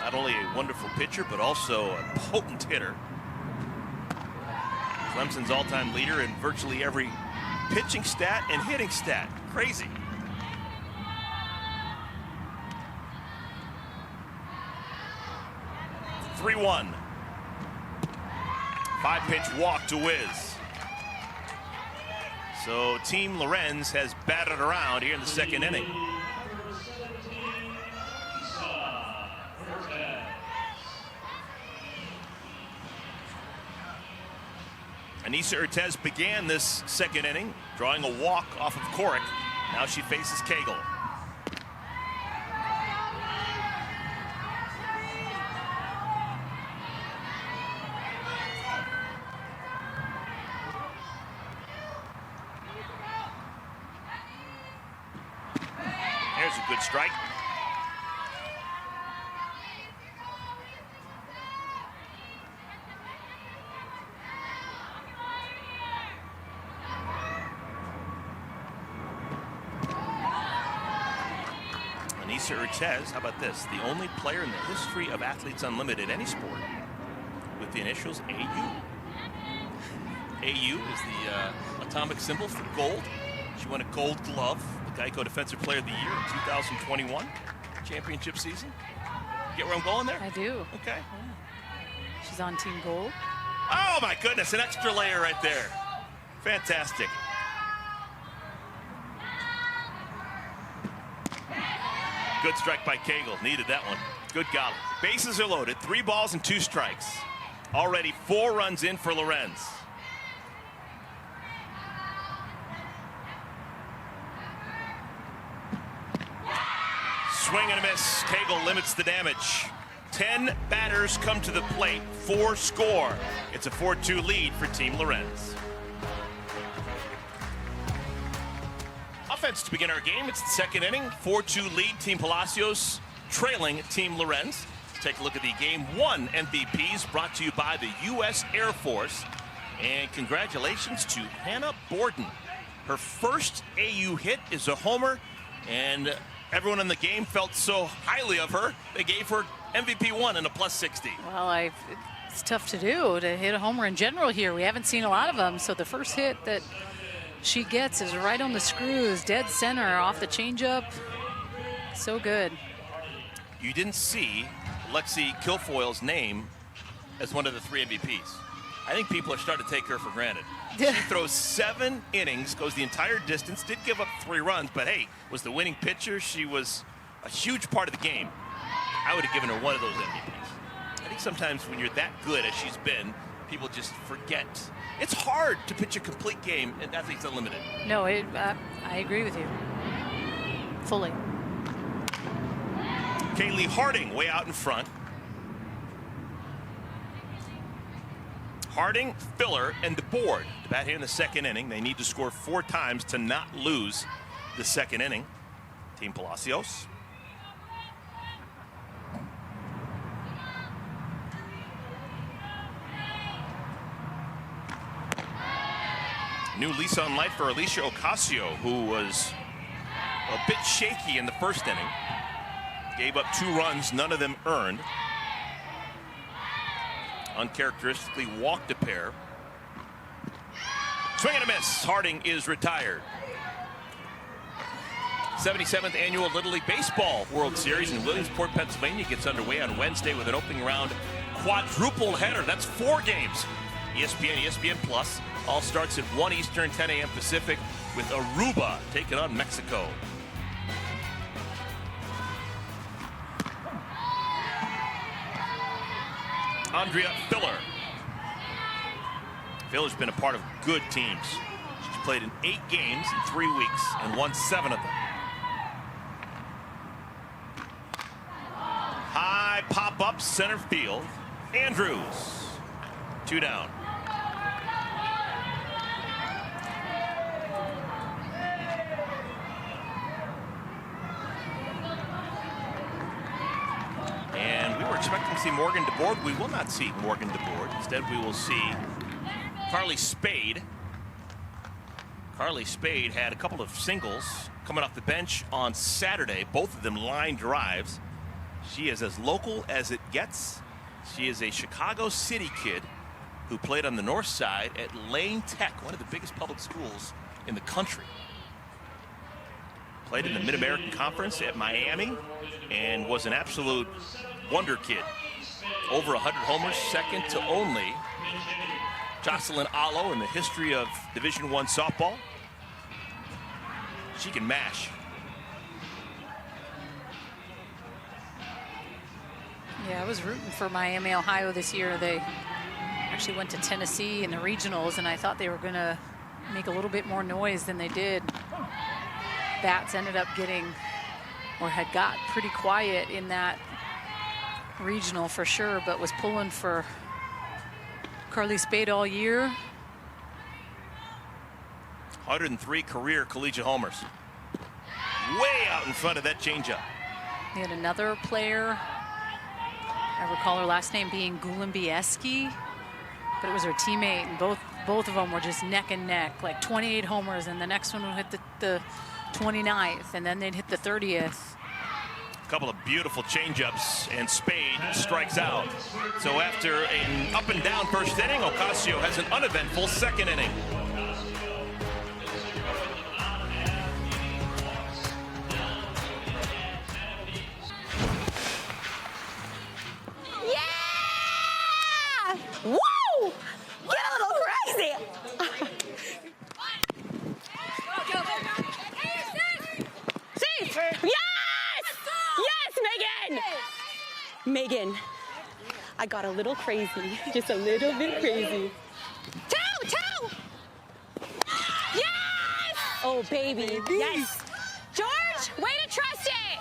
Not only a wonderful pitcher, but also a potent hitter. Clemson's all-time leader in virtually every pitching stat and hitting stat. Crazy. (3-1). 5-pitch walk to Wiz. So Team Lorenz has batted around here in the 2nd inning. Anissa Urtez began this 2nd inning, drawing a walk off of Coric. Now she faces Cagle. There's a good strike. Anissa Urtez, how about this? The only player in the history of Athletes Unlimited, any sport, with the initials AU. AU is the atomic symbol for gold. She won a Gold Glove, the Geico Defensive Player of the Year in 2021 championship season. Get where I'm going there? I do. Okay. Yeah. She's on Team Gold. Oh my goodness, an extra layer right there. Fantastic. Good strike by Cagle. Needed that one. Good golly. Bases are loaded. 3 balls and 2 strikes. Already 4 runs in for Lorenz. Swing and a miss. Cagle limits the damage. 10 batters come to the plate. 4 score. It's a 4-2 lead for Team Lorenz. Offense to begin our game. It's the 2nd inning. 4-2 lead. Team Palacios trailing Team Lorenz. Take a look at the Game 1 MVPs brought to you by the U.S. Air Force. And congratulations to Hannah Borden. Her first AU hit is a homer, and everyone in the game felt so highly of her, they gave her MVP 1 and a plus 60. Well, it's tough to do, to hit a homer in general here. We haven't seen a lot of them, so the first hit that she gets is right on the screws, dead center, off the changeup. So good. You didn't see Lexi Kilfoyle's name as one of the 3 MVPs. I think people are starting to take her for granted. She throws 7 innings, goes the entire distance, did give up 3 runs, but hey, was the winning pitcher. She was a huge part of the game. I would have given her one of those MVPs. I think sometimes when you're that good as she's been, people just forget. It's hard to pitch a complete game in Athletes Unlimited. No, I agree with you. Fully. Kaylee Harding way out in front. Harding, Filler, and the board to bat here in the second inning. They need to score 4 times to not lose the second inning. Team Palacios. New lease on life for Alicia Ocasio, who was a bit shaky in the first inning. Gave up 2 runs, none of them earned. Uncharacteristically walked a pair. Swing and a miss. Harding is retired. 77th Annual Little League Baseball World Series in Williamsport, Pennsylvania gets underway on Wednesday with an opening round quadruple header. That's 4 games. ESPN, ESPN Plus. All starts at 1 Eastern, 10 a.m. Pacific, with Aruba taking on Mexico. Andrea Filler. Filler's been a part of good teams. She's played in 8 games in 3 weeks and won 7 of them. High pop-up center field. Andrews. 2 down. And we were expecting to see Morgan DeBoard. We will not see Morgan DeBoard. Instead, we will see Carly Spade. Carly Spade had a couple of singles coming off the bench on Saturday, both of them line drives. She is as local as it gets. She is a Chicago City kid who played on the north side at Lane Tech, one of the biggest public schools in the country. Played in the Mid-American Conference at Miami and was an absolute wonder kid. Over 100 homers, second to only Jocelyn Allo in the history of Division I softball. She can mash. Yeah, I was rooting for Miami, Ohio this year. They actually went to Tennessee in the regionals, and I thought they were going to make a little bit more noise than they did. Bats ended up getting, or had got pretty quiet in that regional for sure, but was pulling for Carly Spade all year. 103 career collegiate homers. Way out in front of that changeup. They had another player, I recall her last name being Gulambieski, but it was her teammate, and both of them were just neck and neck, like 28 homers, and the next one would hit the 29th, and then they'd hit the 30th. A couple of beautiful changeups, and Spade strikes out. So after an up and down first inning, Ocasio has an uneventful second inning. Yeah! Woo! Get a little crazy! Yes! Yes, Megan! Megan, I got a little crazy, just a little bit crazy. Two! Yes! Oh, baby, yes! George, way to trust it!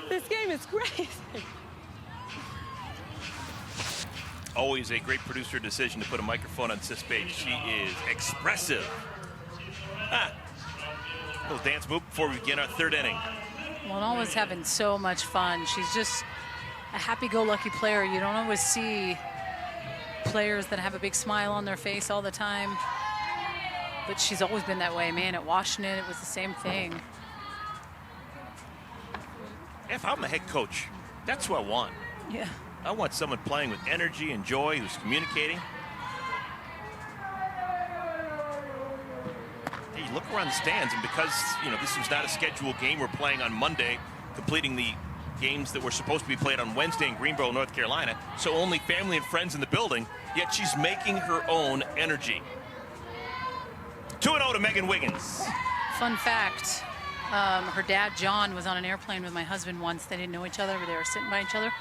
This game is crazy. Always a great producer decision to put a microphone on Sis Spade. She is expressive. Little dance move before we begin our third inning. Well, always having so much fun. She's just a happy-go-lucky player. You don't always see players that have a big smile on their face all the time. But she's always been that way, man. At Washington, it was the same thing. If I'm a head coach, that's what I want. Yeah. I want someone playing with energy and joy, who's communicating. Hey, you look around the stands, and because, you know, this was not a scheduled game, we're playing on Monday, completing the games that were supposed to be played on Wednesday in Greenville, North Carolina, so only family and friends in the building, yet she's making her own energy. 2-0 to Megan Wiggins. Fun fact, her dad, John, was on an airplane with my husband once. They didn't know each other, but they were sitting by each other.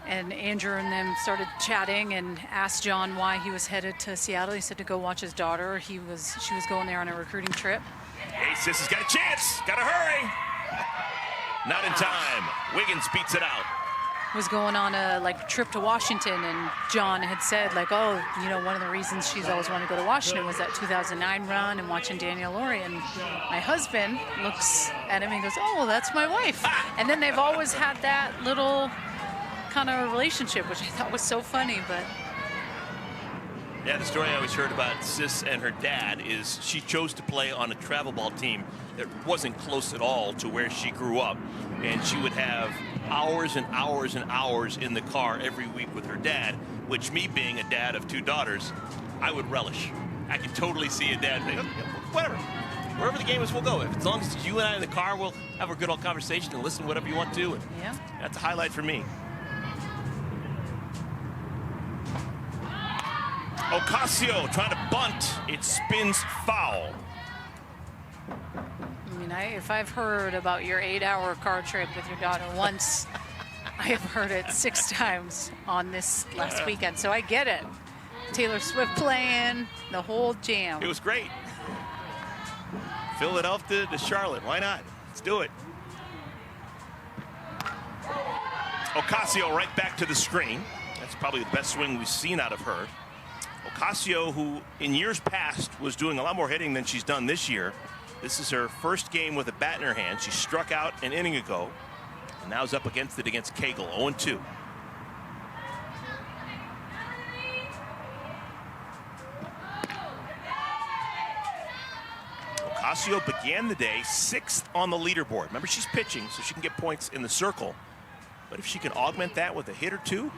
And Andrew and them started chatting and asked John why he was headed to Seattle. He said to go watch his daughter. She was going there on a recruiting trip. Hey, sis has got a chance. Got to hurry. Not in time. Wiggins beats it out. Was going on a trip to Washington, and John had said oh, you know, one of the reasons she's always wanted to go to Washington was that 2009 run and watching Danielle Laurie. And my husband looks at him and goes, oh, well, that's my wife. And then they've always had that little kind of relationship, which I thought was so funny. But yeah, the story I always heard about Sis and her dad is she chose to play on a travel ball team that wasn't close at all to where she grew up, and she would have hours and hours and hours in the car every week with her dad, which, me being a dad of 2 daughters, I would relish. I can totally see a dad saying, okay, whatever, wherever the game is, we'll go. As long as it's you and I in the car, we'll have a good old conversation and listen to whatever you want to. And yeah, that's a highlight for me. Ocasio trying to bunt. It spins foul. I mean, if I've heard about your 8-hour car trip with your daughter once, I have heard it 6 times on this last weekend, so I get it. Taylor Swift playing, the whole jam. It was great. Philadelphia to Charlotte. Why not? Let's do it. Ocasio right back to the screen. That's probably the best swing we've seen out of her. Ocasio, who in years past was doing a lot more hitting than she's done this year. This is her first game with a bat in her hand. She struck out an inning ago, and now is up against it against Cagle, 0-2. Ocasio began the day 6th on the leaderboard. Remember, she's pitching, so she can get points in the circle. But if she can augment that with a hit or 2,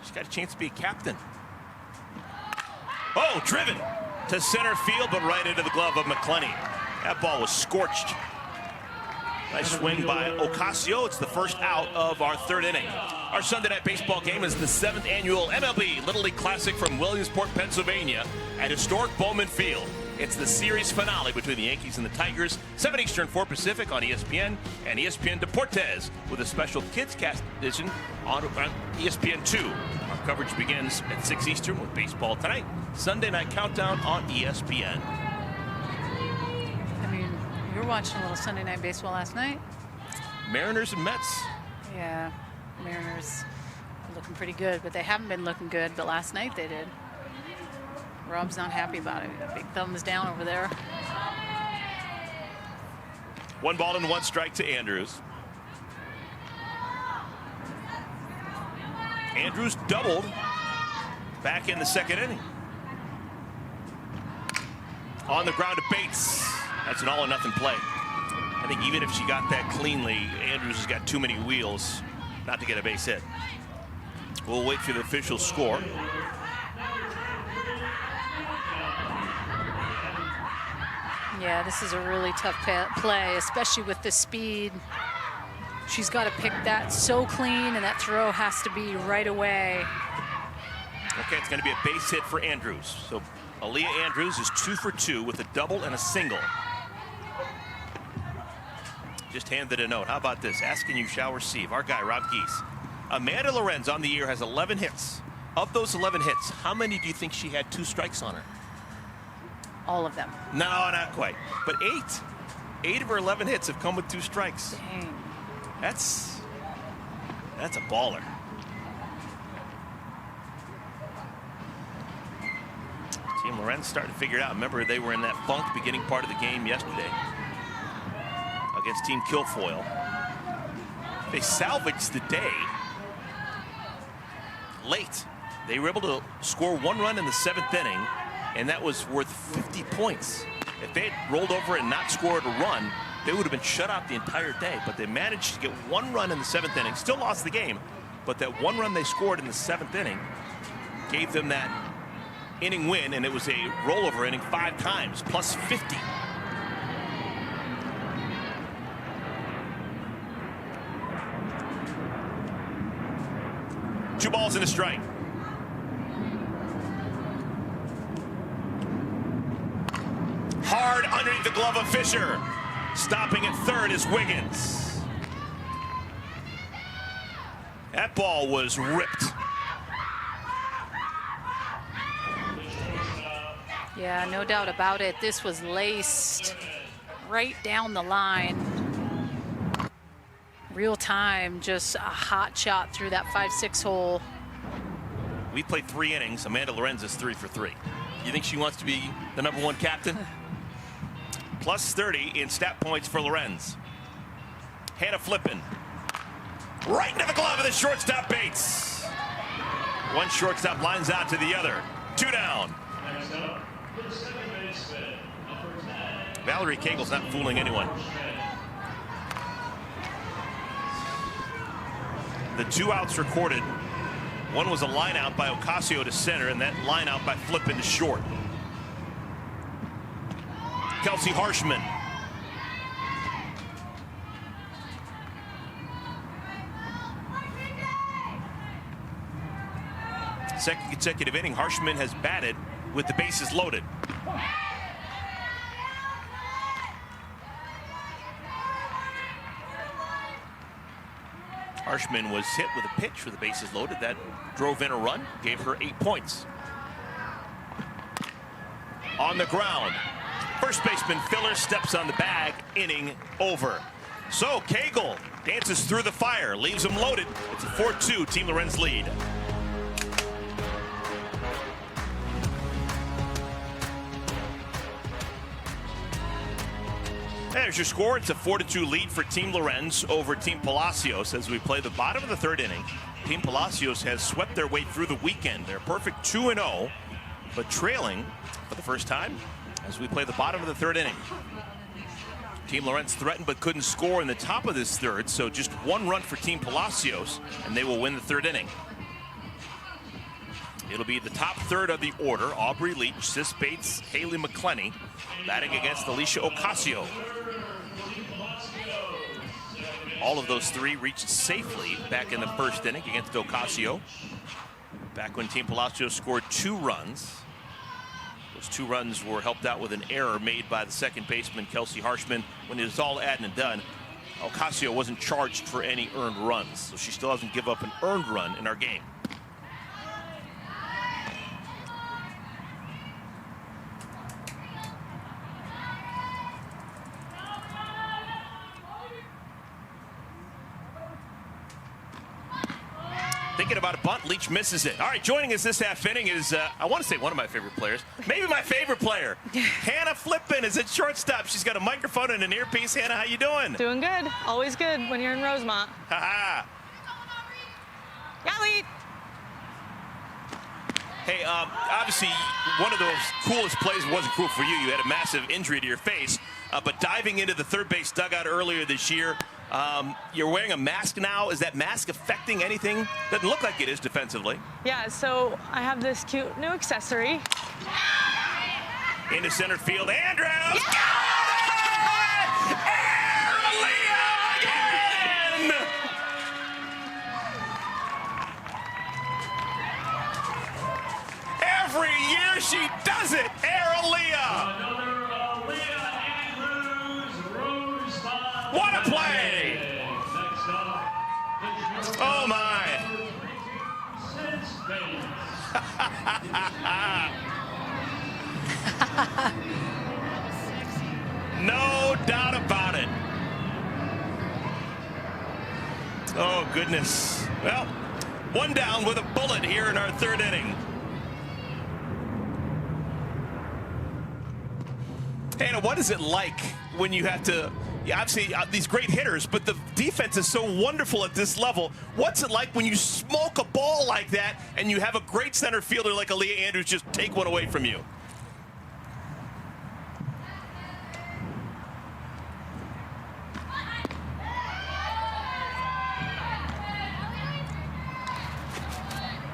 she's got a chance to be a captain. Oh, driven to center field, but right into the glove of McClenny. That ball was scorched. Nice swing by Ocasio. It's the first out of our 3rd inning. Our Sunday night baseball game is the 7th annual MLB Little League Classic from Williamsport, Pennsylvania at historic Bowman Field. It's the series finale between the Yankees and the Tigers, 7 Eastern, 4 Pacific on ESPN and ESPN Deportes with a special Kids Cast edition on ESPN2. Our coverage begins at 6 Eastern with baseball tonight. Sunday night countdown on ESPN. I mean, you were watching a little Sunday night baseball last night. Mariners and Mets. Yeah, Mariners are looking pretty good, but they haven't been looking good, but last night they did. Rob's not happy about it. Big thumbs down over there. 1 ball and 1 strike to Andrews. Andrews doubled back in the 2nd inning. On the ground to Bates. That's an all or nothing play. I think even if she got that cleanly, Andrews has got too many wheels not to get a base hit. We'll wait for the official score. Yeah, this is a really tough play, especially with the speed. She's got to pick that so clean, and that throw has to be right away. Okay, it's going to be a base hit for Andrews. So Aaliyah Andrews is 2 for 2 with a double and a single. Just handed a note. How about this? Asking you shall receive. Our guy, Rob Geese. Amanda Lorenz on the year has 11 hits. Of those 11 hits, how many do you think she had 2 strikes on her? All of them. No, not quite. But 8. 8 of her 11 hits have come with 2 strikes. Dang. That's a baller. Team Lorenz starting to figure it out. Remember, they were in that funk beginning part of the game yesterday against Team Kilfoyle. They salvaged the day late. They were able to score 1 run in the 7th inning, and that was worth 50 points. If they had rolled over and not scored a run, they would have been shut out the entire day. But they managed to get 1 run in the 7th inning, still lost the game, but that 1 run they scored in the 7th inning gave them that inning win, and it was a rollover inning 5 times, plus 50. Two balls and a strike. Hard underneath the glove of Fisher. Stopping at third is Wiggins. That ball was ripped. Yeah, no doubt about it. This was laced right down the line. Real time, just a hot shot through that 5-6 hole. We played 3 innings. Amanda Lorenz is 3 for 3. You think she wants to be the #1 captain? Plus 30 in stat points for Lorenz. Hannah Flippin. Right into the glove of the shortstop Bates. One shortstop lines out to the other. 2 down. Next up, the second baseman, number 10. Valerie Kegel's not fooling anyone. The 2 outs recorded. One was a line out by Ocasio to center, and that line out by Flippin to short. Kelsey Harshman. Second consecutive inning, Harshman has batted with the bases loaded. Harshman was hit with a pitch with the bases loaded. That drove in a run, gave her 8 points. On the ground, first baseman Filler steps on the bag, inning over. So Kegel dances through the fire, leaves him loaded. It's a 4-2 Team Lorenz lead. There's your score. It's a 4-2 lead for Team Lorenz over Team Palacios as we play the bottom of the 3rd inning. Team Palacios has swept their way through the weekend. They're perfect 2-0, but trailing for the first time as we play the bottom of the 3rd inning. Team Lorenz threatened but couldn't score in the top of this 3rd, so just 1 run for Team Palacios, and they will win the 3rd inning. It'll be the top 3rd of the order. Aubrey Leach, Sis Bates, Haley McClenny batting against Alicia Ocasio. All of those 3 reached safely back in the 1st inning against Ocasio. Back when Team Palacios scored 2 runs. Those 2 runs were helped out with an error made by the second baseman, Kelsey Harshman. When it was all added and done, Ocasio wasn't charged for any earned runs, so she still doesn't give up an earned run in our game. Thinking about a bunt, Leach misses it. All right, joining us this half inning is, I want to say one of my favorite players, maybe my favorite player. Hannah Flippin is at shortstop. She's got a microphone and an earpiece. Hannah, how you doing? Doing good. Always good when you're in Rosemont. Ha-ha. Yali! Hey, obviously, one of those coolest plays wasn't cool for you. You had a massive injury to your face. But diving into the third base dugout earlier this year, you're wearing a mask now. Is that mask affecting anything? Doesn't look like it is defensively. Yeah, so I have this cute new accessory. Into center field, Andrews! Yeah! again! Every year she does it, Aralia! Another Aaliyah Andrews Rosemont. What a play! Next up, the Oh my! Sis Bates. No doubt about it. Oh, goodness. Well, one down with a bullet here in our third inning. Hannah, what is it like when you have to Yeah, obviously these great hitters, but the defense is so wonderful at this level. What's it like when you smoke a ball like that and you have a great center fielder like Aaliyah Andrews just take one away from you?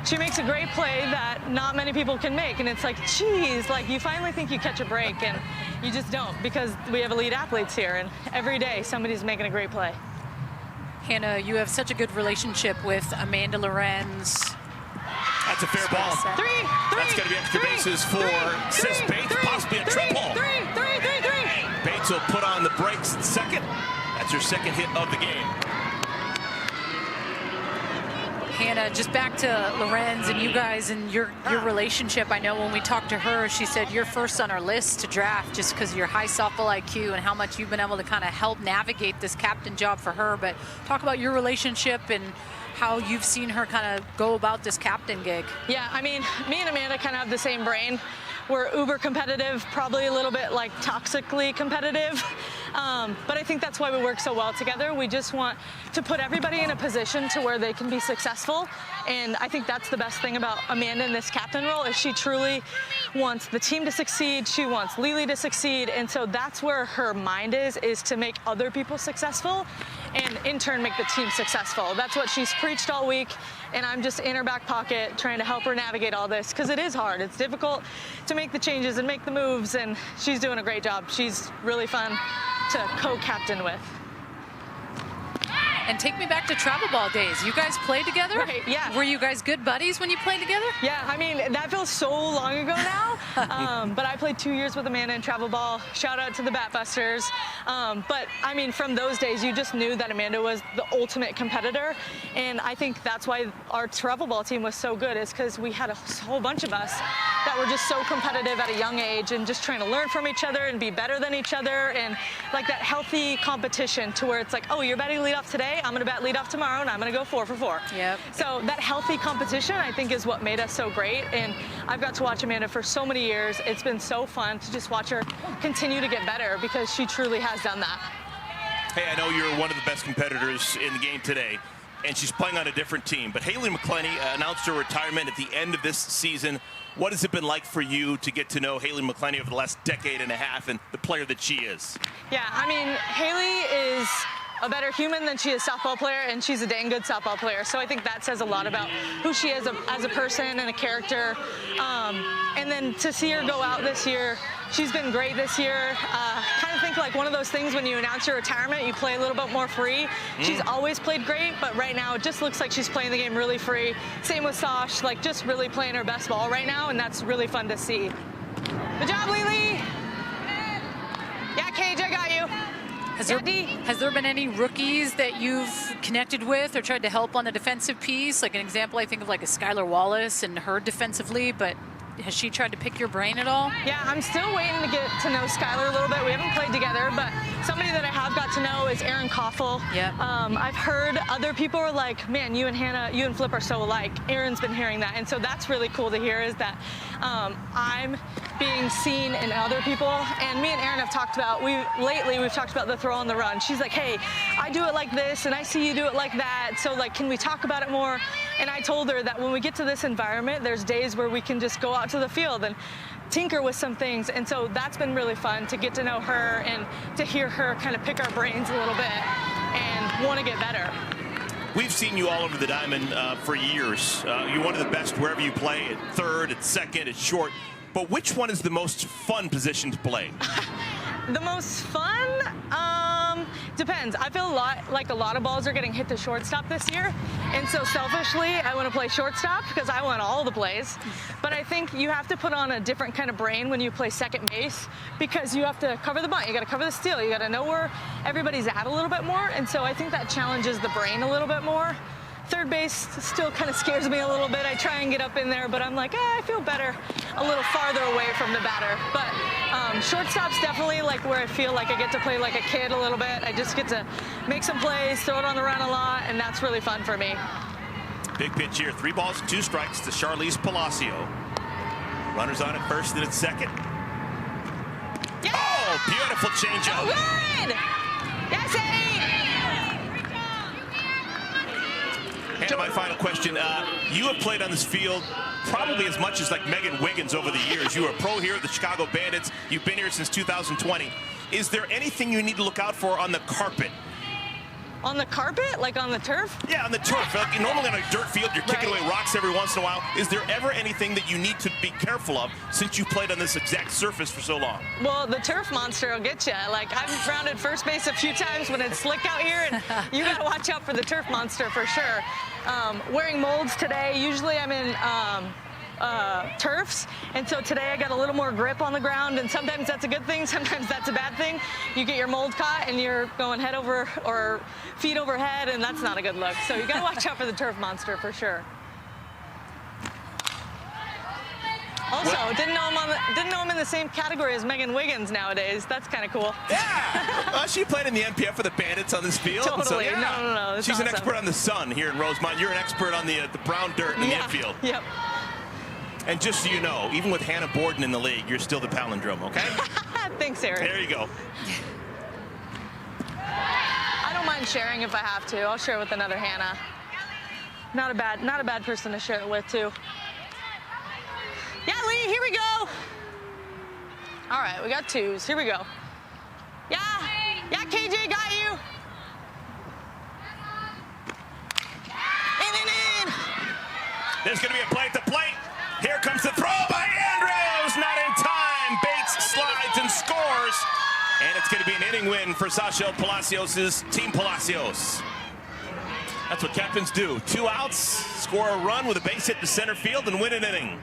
She makes a great play that not many people can make, and it's like, geez, like you finally think you catch a break, and you just don't, because we have elite athletes here, and every day somebody's making a great play. Hannah, you have such a good relationship with Amanda Lorenz. That's a fair ball. Three. That's going to be extra bases for Sis Bates, possibly a triple. Three. Bates will put on the brakes in second. That's her second hit of the game. Hannah, just back to Lorenz and you guys and your relationship. I know when we talked to her, she said you're first on her list to draft just because of your high softball IQ and how much you've been able to kind of help navigate this captain job for her. But talk about your relationship and how you've seen her kind of go about this captain gig. Yeah, I mean, me and Amanda kind of have the same brain. We're uber competitive, probably a little bit like toxically competitive. But I think that's why we work so well together. We just want to put everybody in a position to where they can be successful. And I think that's the best thing about Amanda in this captain role is she truly wants the team to succeed. She wants Lily to succeed. And so that's where her mind is to make other people successful and in turn make the team successful. That's what she's preached all week. And I'm just in her back pocket trying to help her navigate all this because it is hard. It's difficult to make the changes and make the moves, and she's doing a great job. She's really fun to co-captain with. And take me back to travel ball days. You guys played together? Right, yeah. Were you guys good buddies when you played together? Yeah, I mean, that feels so long ago now. But I played 2 years with Amanda in travel ball. Shout out to the Batbusters. But I mean, from those days, you just knew that Amanda was the ultimate competitor. And I think that's why our travel ball team was so good, is because we had a whole bunch of us that were just so competitive at a young age and just trying to learn from each other and be better than each other, and like that healthy competition to where it's like, oh, you're batting leadoff today, I'm going to bat leadoff tomorrow, and I'm going to go 4 for 4. Yep. So that healthy competition, I think, is what made us so great. And I've got to watch Amanda for so many years. It's been so fun to just watch her continue to get better because she truly has done that. Hey, I know you're one of the best competitors in the game today, and she's playing on a different team. But Haley McClenny announced her retirement at the end of this season. What has it been like for you to get to know Haley McClenny over the last decade and a half and the player that she is? Yeah, I mean, Haley is a better human than she is softball player, and she's a dang good softball player. So I think that says a lot about who she is as a person and a character. And then to see her go out this year, she's been great this year. Kind of think like one of those things when you announce your retirement, you play a little bit more free. She's always played great, but right now it just looks like she's playing the game really free. Same with Sash, like just really playing her best ball right now, and that's really fun to see. Good job, Lily. Yeah, Cage, I got you. Has there been any rookies that you've connected with or tried to help on the defensive piece? Like an example, I think of like a Skylar Wallace and her defensively, but has she tried to pick your brain at all? Yeah, I'm still waiting to get to know Skylar a little bit. We haven't played together, but somebody that I have got to know is Erin Koffel. Yep. I've heard other people are like, man, you and Hannah, you and Flip are so alike. Erin's been hearing that, and so that's really cool to hear, is that I'm being seen in other people. And me and Erin have talked about, lately we've talked about the throw on the run. She's like, hey, I do it like this, and I see you do it like that, so like, can we talk about it more? And I told her that when we get to this environment, there's days where we can just go out to the field and tinker with some things. And so that's been really fun to get to know her and to hear her kind of pick our brains a little bit and want to get better. We've seen you all over the diamond for years. You're one of the best wherever you play, at third, at second, at short. But which one is the most fun position to play? The most fun? Depends. I feel like a lot of balls are getting hit to shortstop this year. And so selfishly, I want to play shortstop because I want all the plays. But I think you have to put on a different kind of brain when you play second base because you have to cover the bunt. You got to cover the steal. You got to know where everybody's at a little bit more. And so I think that challenges the brain a little bit more. Third base still kind of scares me a little bit. I try and get up in there, but I'm like, I feel better a little farther away from the batter. But shortstop's definitely like where I feel like I get to play like a kid a little bit. I just get to make some plays, throw it on the run a lot, and that's really fun for me. Big pitch here. 3 balls, 2 strikes to Charlize Palacio. Runners on at first and at second. Yeah! Oh, beautiful changeup. Good! Yes, 8. And my final question, you have played on this field probably as much as like Megan Wiggins over the years. You were a pro here at the Chicago Bandits. You've been here since 2020. Is there anything you need to look out for on the carpet? On the carpet? Like on the turf? Yeah, on the turf. Like normally on a dirt field, you're kicking away rocks every once in a while. Is there ever anything that you need to be careful of since you played on this exact surface for so long? Well, the turf monster will get you. Like, I've rounded first base a few times when it's slick out here, and you got to watch out for the turf monster for sure. Wearing molds today, usually I'm in turfs, and so today I got a little more grip on the ground, and sometimes that's a good thing, sometimes that's a bad thing. You get your mold caught and you're going head over or feet over head, and that's not a good look. So you got to watch out for the turf monster for sure. Also, didn't know him in the same category as Megan Wiggins nowadays. That's kind of cool. Yeah, she played in the NPF for the Bandits on this field. Totally. So, yeah. No. She's awesome. an expert on the sun here in Rosemont. You're an expert on the brown dirt in the infield. Yep. And just so you know, even with Hannah Borden in the league, you're still the palindrome, okay? Thanks, Eric. There you go. I don't mind sharing if I have to. I'll share with another Hannah. Not a bad person to share it with too. Yeah, Lee, here we go. All right, we got 2s. Here we go. Yeah, KJ, got you. In. There's going to be a play at the plate. Here comes the throw by Andrews. Not in time. Bates slides and scores. And it's going to be an inning win for Sachel Palacios' Team Palacios. That's what captains do. 2 outs, score a run with a base hit to center field, and win an inning.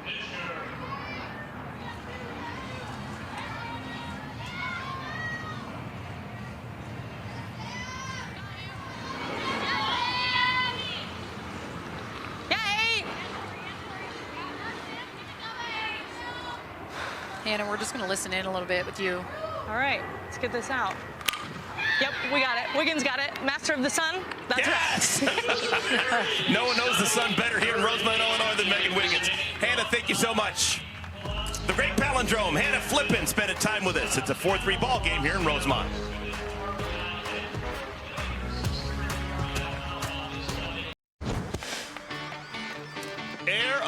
Hannah, we're just going to listen in a little bit with you. All right, let's get this out. Yep, we got it. Wiggins got it. Master of the sun. That's yes! right. No one knows the sun better here in Rosemont, Illinois than Megan Wiggins. Hannah, thank you so much. The great palindrome, Hannah Flippin, spending time with us. It's a 4-3 ball game here in Rosemont.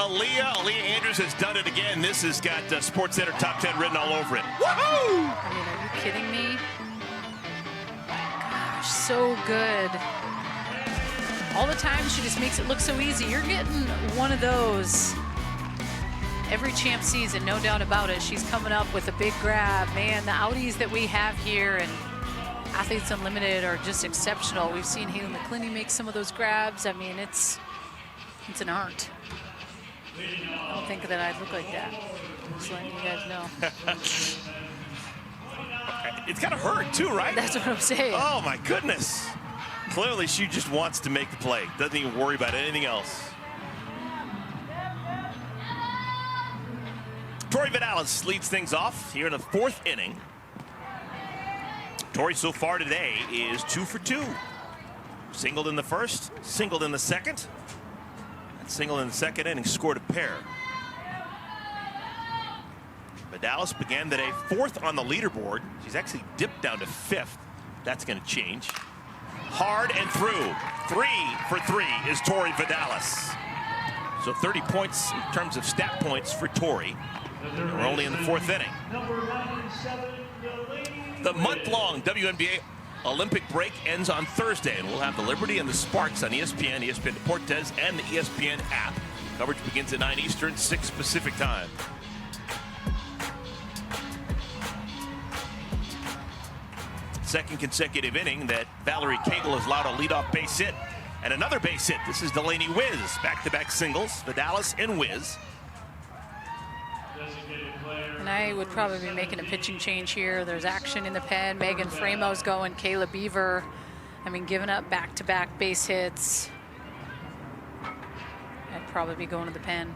Aaliyah Andrews has done it again. This has got SportsCenter Top 10 written all over it. Woohoo! I mean, are you kidding me? Gosh, so good. All the time, she just makes it look so easy. You're getting one of those every champ season, no doubt about it. She's coming up with a big grab. Man, the outies that we have here and Athletes Unlimited are just exceptional. We've seen Haley McClinney make some of those grabs. I mean, it's an art. I don't think that I'd look like that. Just letting you guys know. It's got to hurt too, right? That's what I'm saying. Oh my goodness. Clearly she just wants to make the play. Doesn't even worry about anything else. Tori Vidalis leads things off here in the 4th inning. Tori so far today is 2 for 2. Singled in the first, singled in the second. Single in the second inning, scored a pair. Vidalis began the day 4th on the leaderboard. She's actually dipped down to 5th. That's going to change. Hard and through. 3 for 3 is Tori Vidalis. So 30 points in terms of stat points for Tori. And we're only in the 4th inning. The month-long WNBA Olympic break ends on Thursday, and we'll have the Liberty and the Sparks on ESPN, ESPN Deportes, and the ESPN app. Coverage begins at 9 Eastern, 6 Pacific time. Second consecutive inning that Valerie Cagle has allowed a leadoff base hit. And another base hit. This is Delaney Wiz. Back-to-back singles, Vidalis and Wiz. And I would probably be making a pitching change here. There's action in the pen. Megan Framo's going. Kayla Beaver, I mean, giving up back-to-back base hits. I'd probably be going to the pen.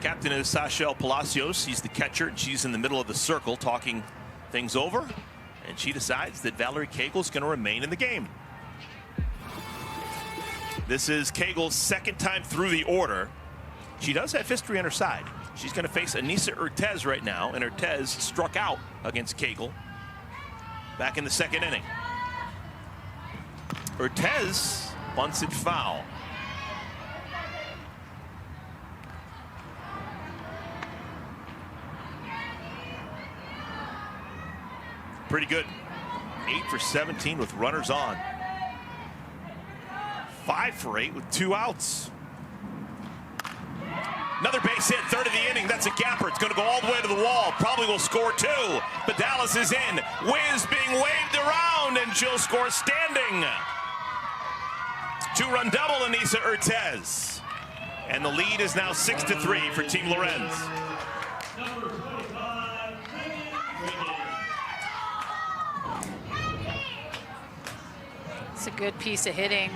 Captain is Sachel Palacios. He's the catcher, and she's in the middle of the circle talking things over. And she decides that Valerie Cagle's going to remain in the game. This is Cagle's 2nd time through the order. She does have history on her side. She's going to face Anissa Urtez right now, and Urtez struck out against Cagle back in the second inning. Urtez bunts it foul. Pretty good. 8 for 17 with runners on. 5 for 8 with 2 outs. Another base hit, third of the inning. That's a gapper. It's going to go all the way to the wall. Probably will score 2. But Dallas is in. Wiz being waved around, and she'll score standing. 2-run double, Anissa Urtez. And the lead is now 6-3 for Team Lorenz. Number 25, Megan Wiggins. It's a good piece of hitting.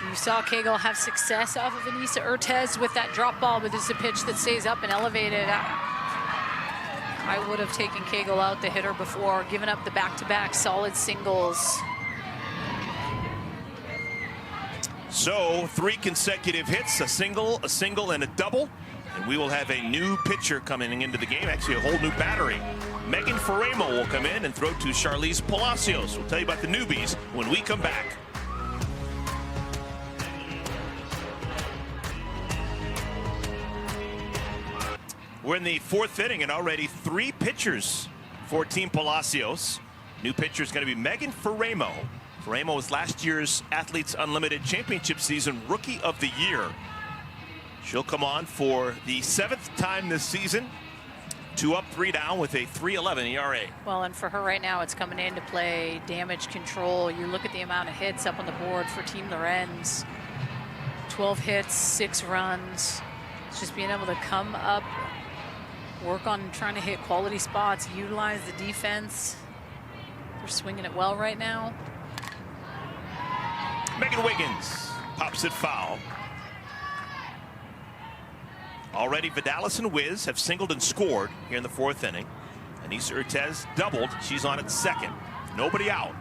You saw Cagle have success off of Anissa Urtez with that drop ball, but this is a pitch that stays up and elevated. I would have taken Cagle out, the hitter, before, given up the back-to-back solid singles. So 3 consecutive hits, a single, and a double. And we will have a new pitcher coming into the game, actually a whole new battery. Megan Faremo will come in and throw to Charlize Palacios. We'll tell you about the newbies when we come back. We're in the 4th inning and already 3 pitchers for Team Palacios. New pitcher is going to be Megan Faremo. Faremo was last year's Athletes Unlimited Championship Season Rookie of the Year. She'll come on for the 7th time this season. 2 up, 3 down with a 3.11 ERA. Well, and for her right now, it's coming in to play damage control. You look at the amount of hits up on the board for Team Lorenz. 12 hits, 6 runs. It's just being able to come up, work on trying to hit quality spots, utilize the defense. They're swinging it well right now. Megan Wiggins pops it foul. Already Vidalis and Wiz have singled and scored here in the 4th inning. Anissa Urtez doubled. She's on at second. Nobody out.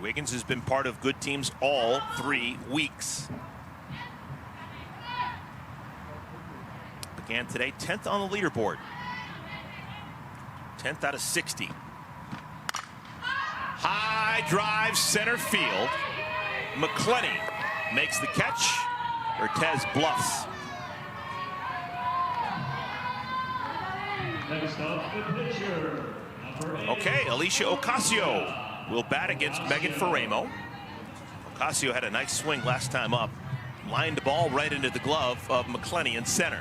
Wiggins has been part of good teams all 3 weeks. Began today 10th on the leaderboard. 10th out of 60. High drive center field. McClenny makes the catch. Urtez bluffs. Next up, the pitcher, number 8. Okay, Alicia Ocasio will bat against Megan Faremo. Ocasio had a nice swing last time up. Lined the ball right into the glove of McClenny in center.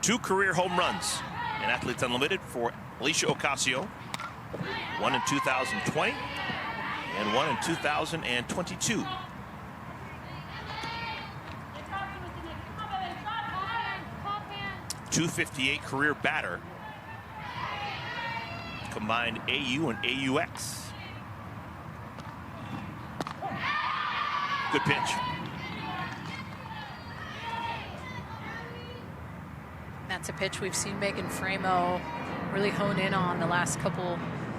Two career home runs in Athletes Unlimited for Alicia Ocasio. One in 2020 and one in 2022. .258 career batter. Combined AU and AUX. Good pitch. That's a pitch we've seen Megan Faremo really hone in on the last couple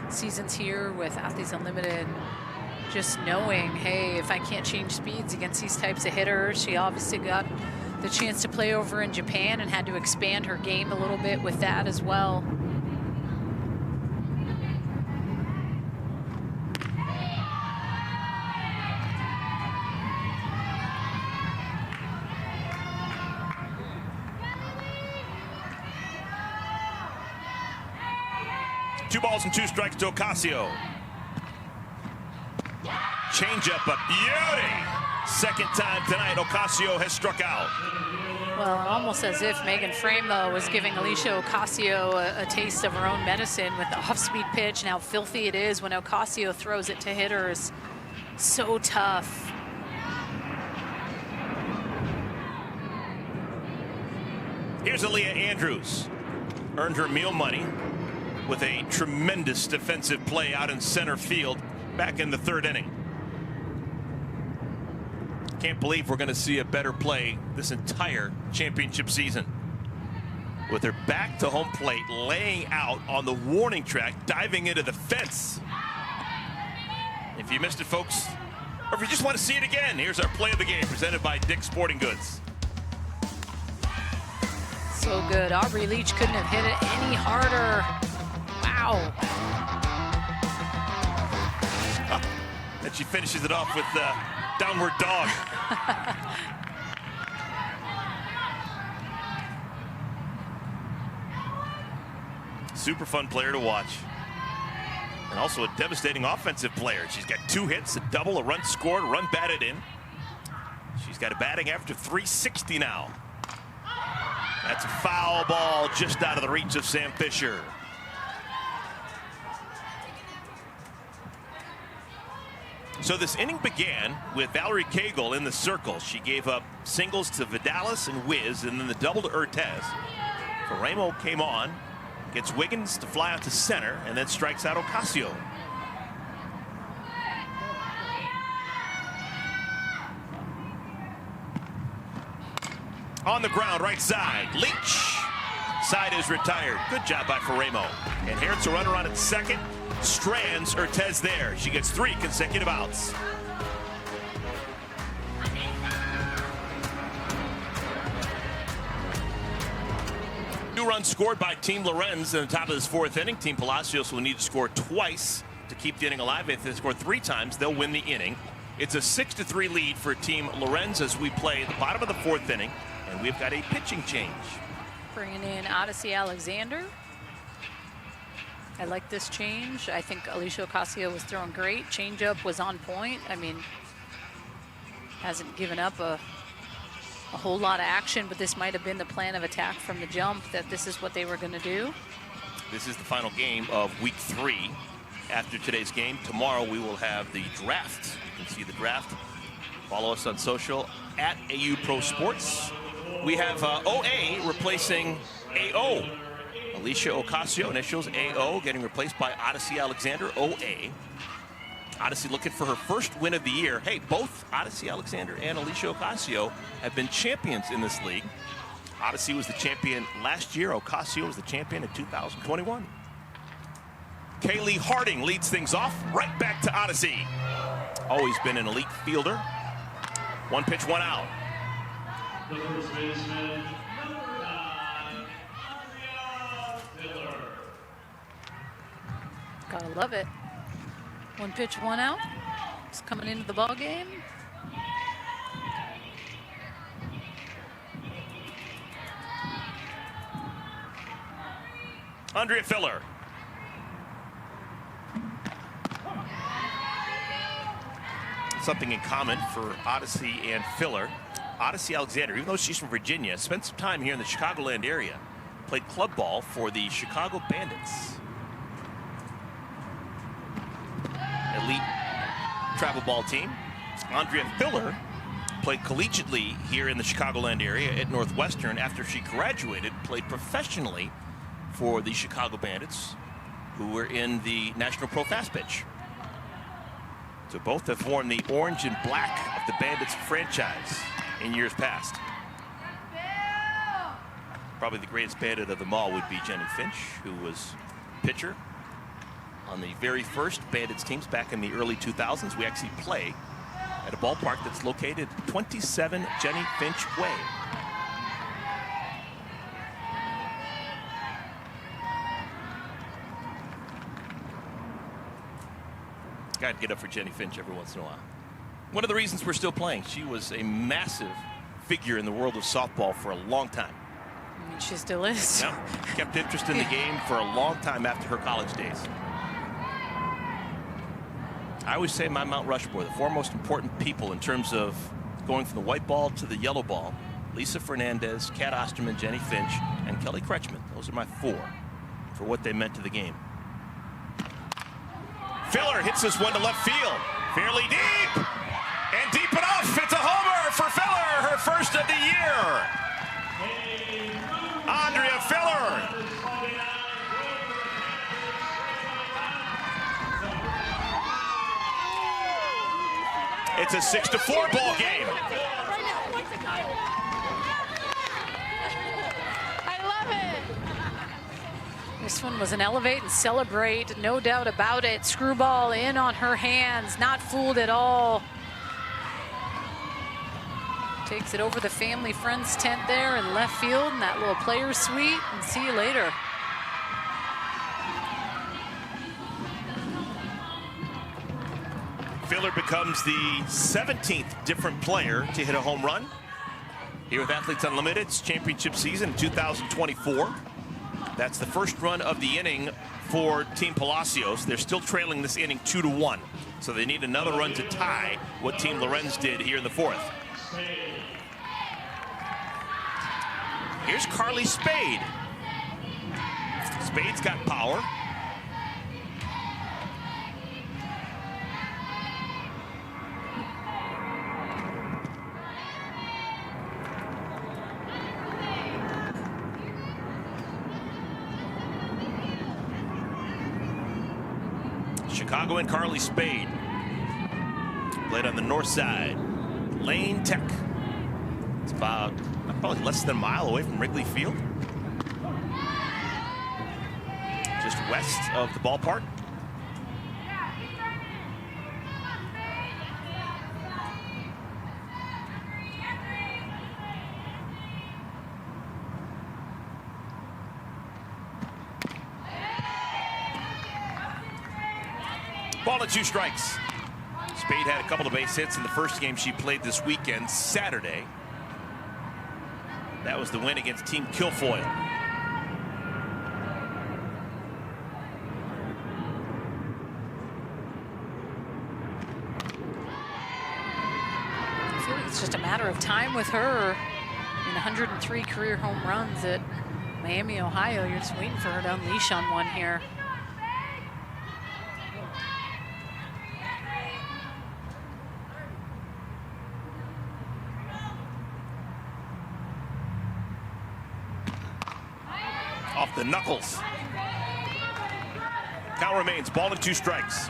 seasons here with Athletes Unlimited. Just knowing, hey, if I can't change speeds against these types of hitters, she obviously got the chance to play over in Japan and had to expand her game a little bit with that as well. Two balls and 2 strikes to Ocasio. Changeup, a beauty. Second time tonight, Ocasio has struck out. Well, almost as if Megan Faremo was giving Alicia Ocasio a taste of her own medicine with the off-speed pitch and how filthy it is when Ocasio throws it to hitters. So tough. Here's Aaliyah Andrews. Earned her meal money with a tremendous defensive play out in center field back in the 3rd inning. Can't believe we're going to see a better play this entire championship season. With her back to home plate, laying out on the warning track, diving into the fence. If you missed it, folks, or if you just want to see it again, here's our play of the game presented by Dick's Sporting Goods. So good. Aubrey Leach couldn't have hit it any harder. Wow. And she finishes it off with the downward dog. Super fun player to watch. And also a devastating offensive player. She's got 2 hits, a double, a run scored, a run batted in. She's got a batting average of .360 now. That's a foul ball just out of the reach of Sam Fisher. So this inning began with Valerie Cagle in the circle. She gave up singles to Vidalis and Wiz, and then the double to Urtez. Faremo came on, gets Wiggins to fly out to center, and then strikes out Ocasio. On the ground, right side, Leach. Side is retired. Good job by Faremo. And Hertz a runner on at second. Strands Urtez there. She gets 3 consecutive outs. Two runs scored by Team Lorenz in the top of this 4th inning. Team Palacios will need to score twice to keep the inning alive. If they score 3 times, they'll win the inning. It's a 6-3 lead for Team Lorenz as we play the bottom of the 4th inning, and we've got a pitching change. Bringing in Odyssey Alexander. I like this change. I think Alicia Ocasio was throwing great. Changeup was on point. I mean, hasn't given up a whole lot of action, but this might have been the plan of attack from the jump, that this is what they were going to do. This is the final game of week 3. After today's game, tomorrow we will have the draft. You can see the draft. Follow us on social at AU Pro Sports. We have OA replacing AO. Alicia Ocasio, initials AO, getting replaced by Odyssey Alexander, OA. Odyssey looking for her first win of the year. Hey, both Odyssey Alexander and Alicia Ocasio have been champions in this league. Odyssey was the champion last year. Ocasio was the champion in 2021. Kaylee Harding leads things off. Right back to Odyssey. Always been an elite fielder. 1 pitch, 1 out. The first baseman, number 9, Andrea Filler. Gotta love it. 1 pitch, 1 out. It's coming into the ball game. Andrea Filler. Something in common for Odyssey and Filler. Odyssey Alexander, even though she's from Virginia, spent some time here in the Chicagoland area. Played club ball for the Chicago Bandits. Elite travel ball team. Andrea Filler played collegiately here in the Chicagoland area at Northwestern. After she graduated, played professionally for the Chicago Bandits, who were in the National Pro Fast Pitch. So both have worn the orange and black of the Bandits franchise in years past. Probably the greatest Bandit of them all would be Jenny Finch, who was pitcher on the very first Bandits teams back in the early 2000s. We actually play at a ballpark that's located 27 Jenny Finch Way. Got to get up for Jenny Finch every once in a while. One of the reasons we're still playing, she was a massive figure in the world of softball for a long time. I mean, she still is. Yep. Kept interest in the game for a long time after her college days. I always say my Mount Rushmore, the 4 most important people in terms of going from the white ball to the yellow ball: Lisa Fernandez, Kat Osterman, Jenny Finch, and Kelly Kretschmann. Those are my 4 for what they meant to the game. Filler hits this one to left field. Fairly deep. And deep enough. It's a homer for Filler, her first of the year. Andrea Filler. It's a 6-4 ball game. I love it. This one was an elevate and celebrate, no doubt about it. Screwball in on her hands, not fooled at all. Takes it over the family friends tent there in left field in that little players suite, and see you later. Fielder becomes the 17th different player to hit a home run here with Athletes Unlimited's championship season in 2024. That's the first run of the inning for Team Palacios. They're still trailing this inning 2-1, so they need another run to tie what Team Lorenz did here in the fourth. Here's Carly Spade. Spade's got power. Chicagoan Carly Spade played on the north side. Lane Tech. It's about probably less than a mile away from Wrigley Field. Just west of the ballpark. Ball and 2 strikes. Spade had a couple of base hits in the first game she played this weekend, Saturday. That was the win against Team Kilfoyle. I feel like it's just a matter of time with her. In 103 career home runs at Miami, Ohio. You're just waiting for her to unleash on one here. Off the knuckles. Count remains, ball and 2 strikes.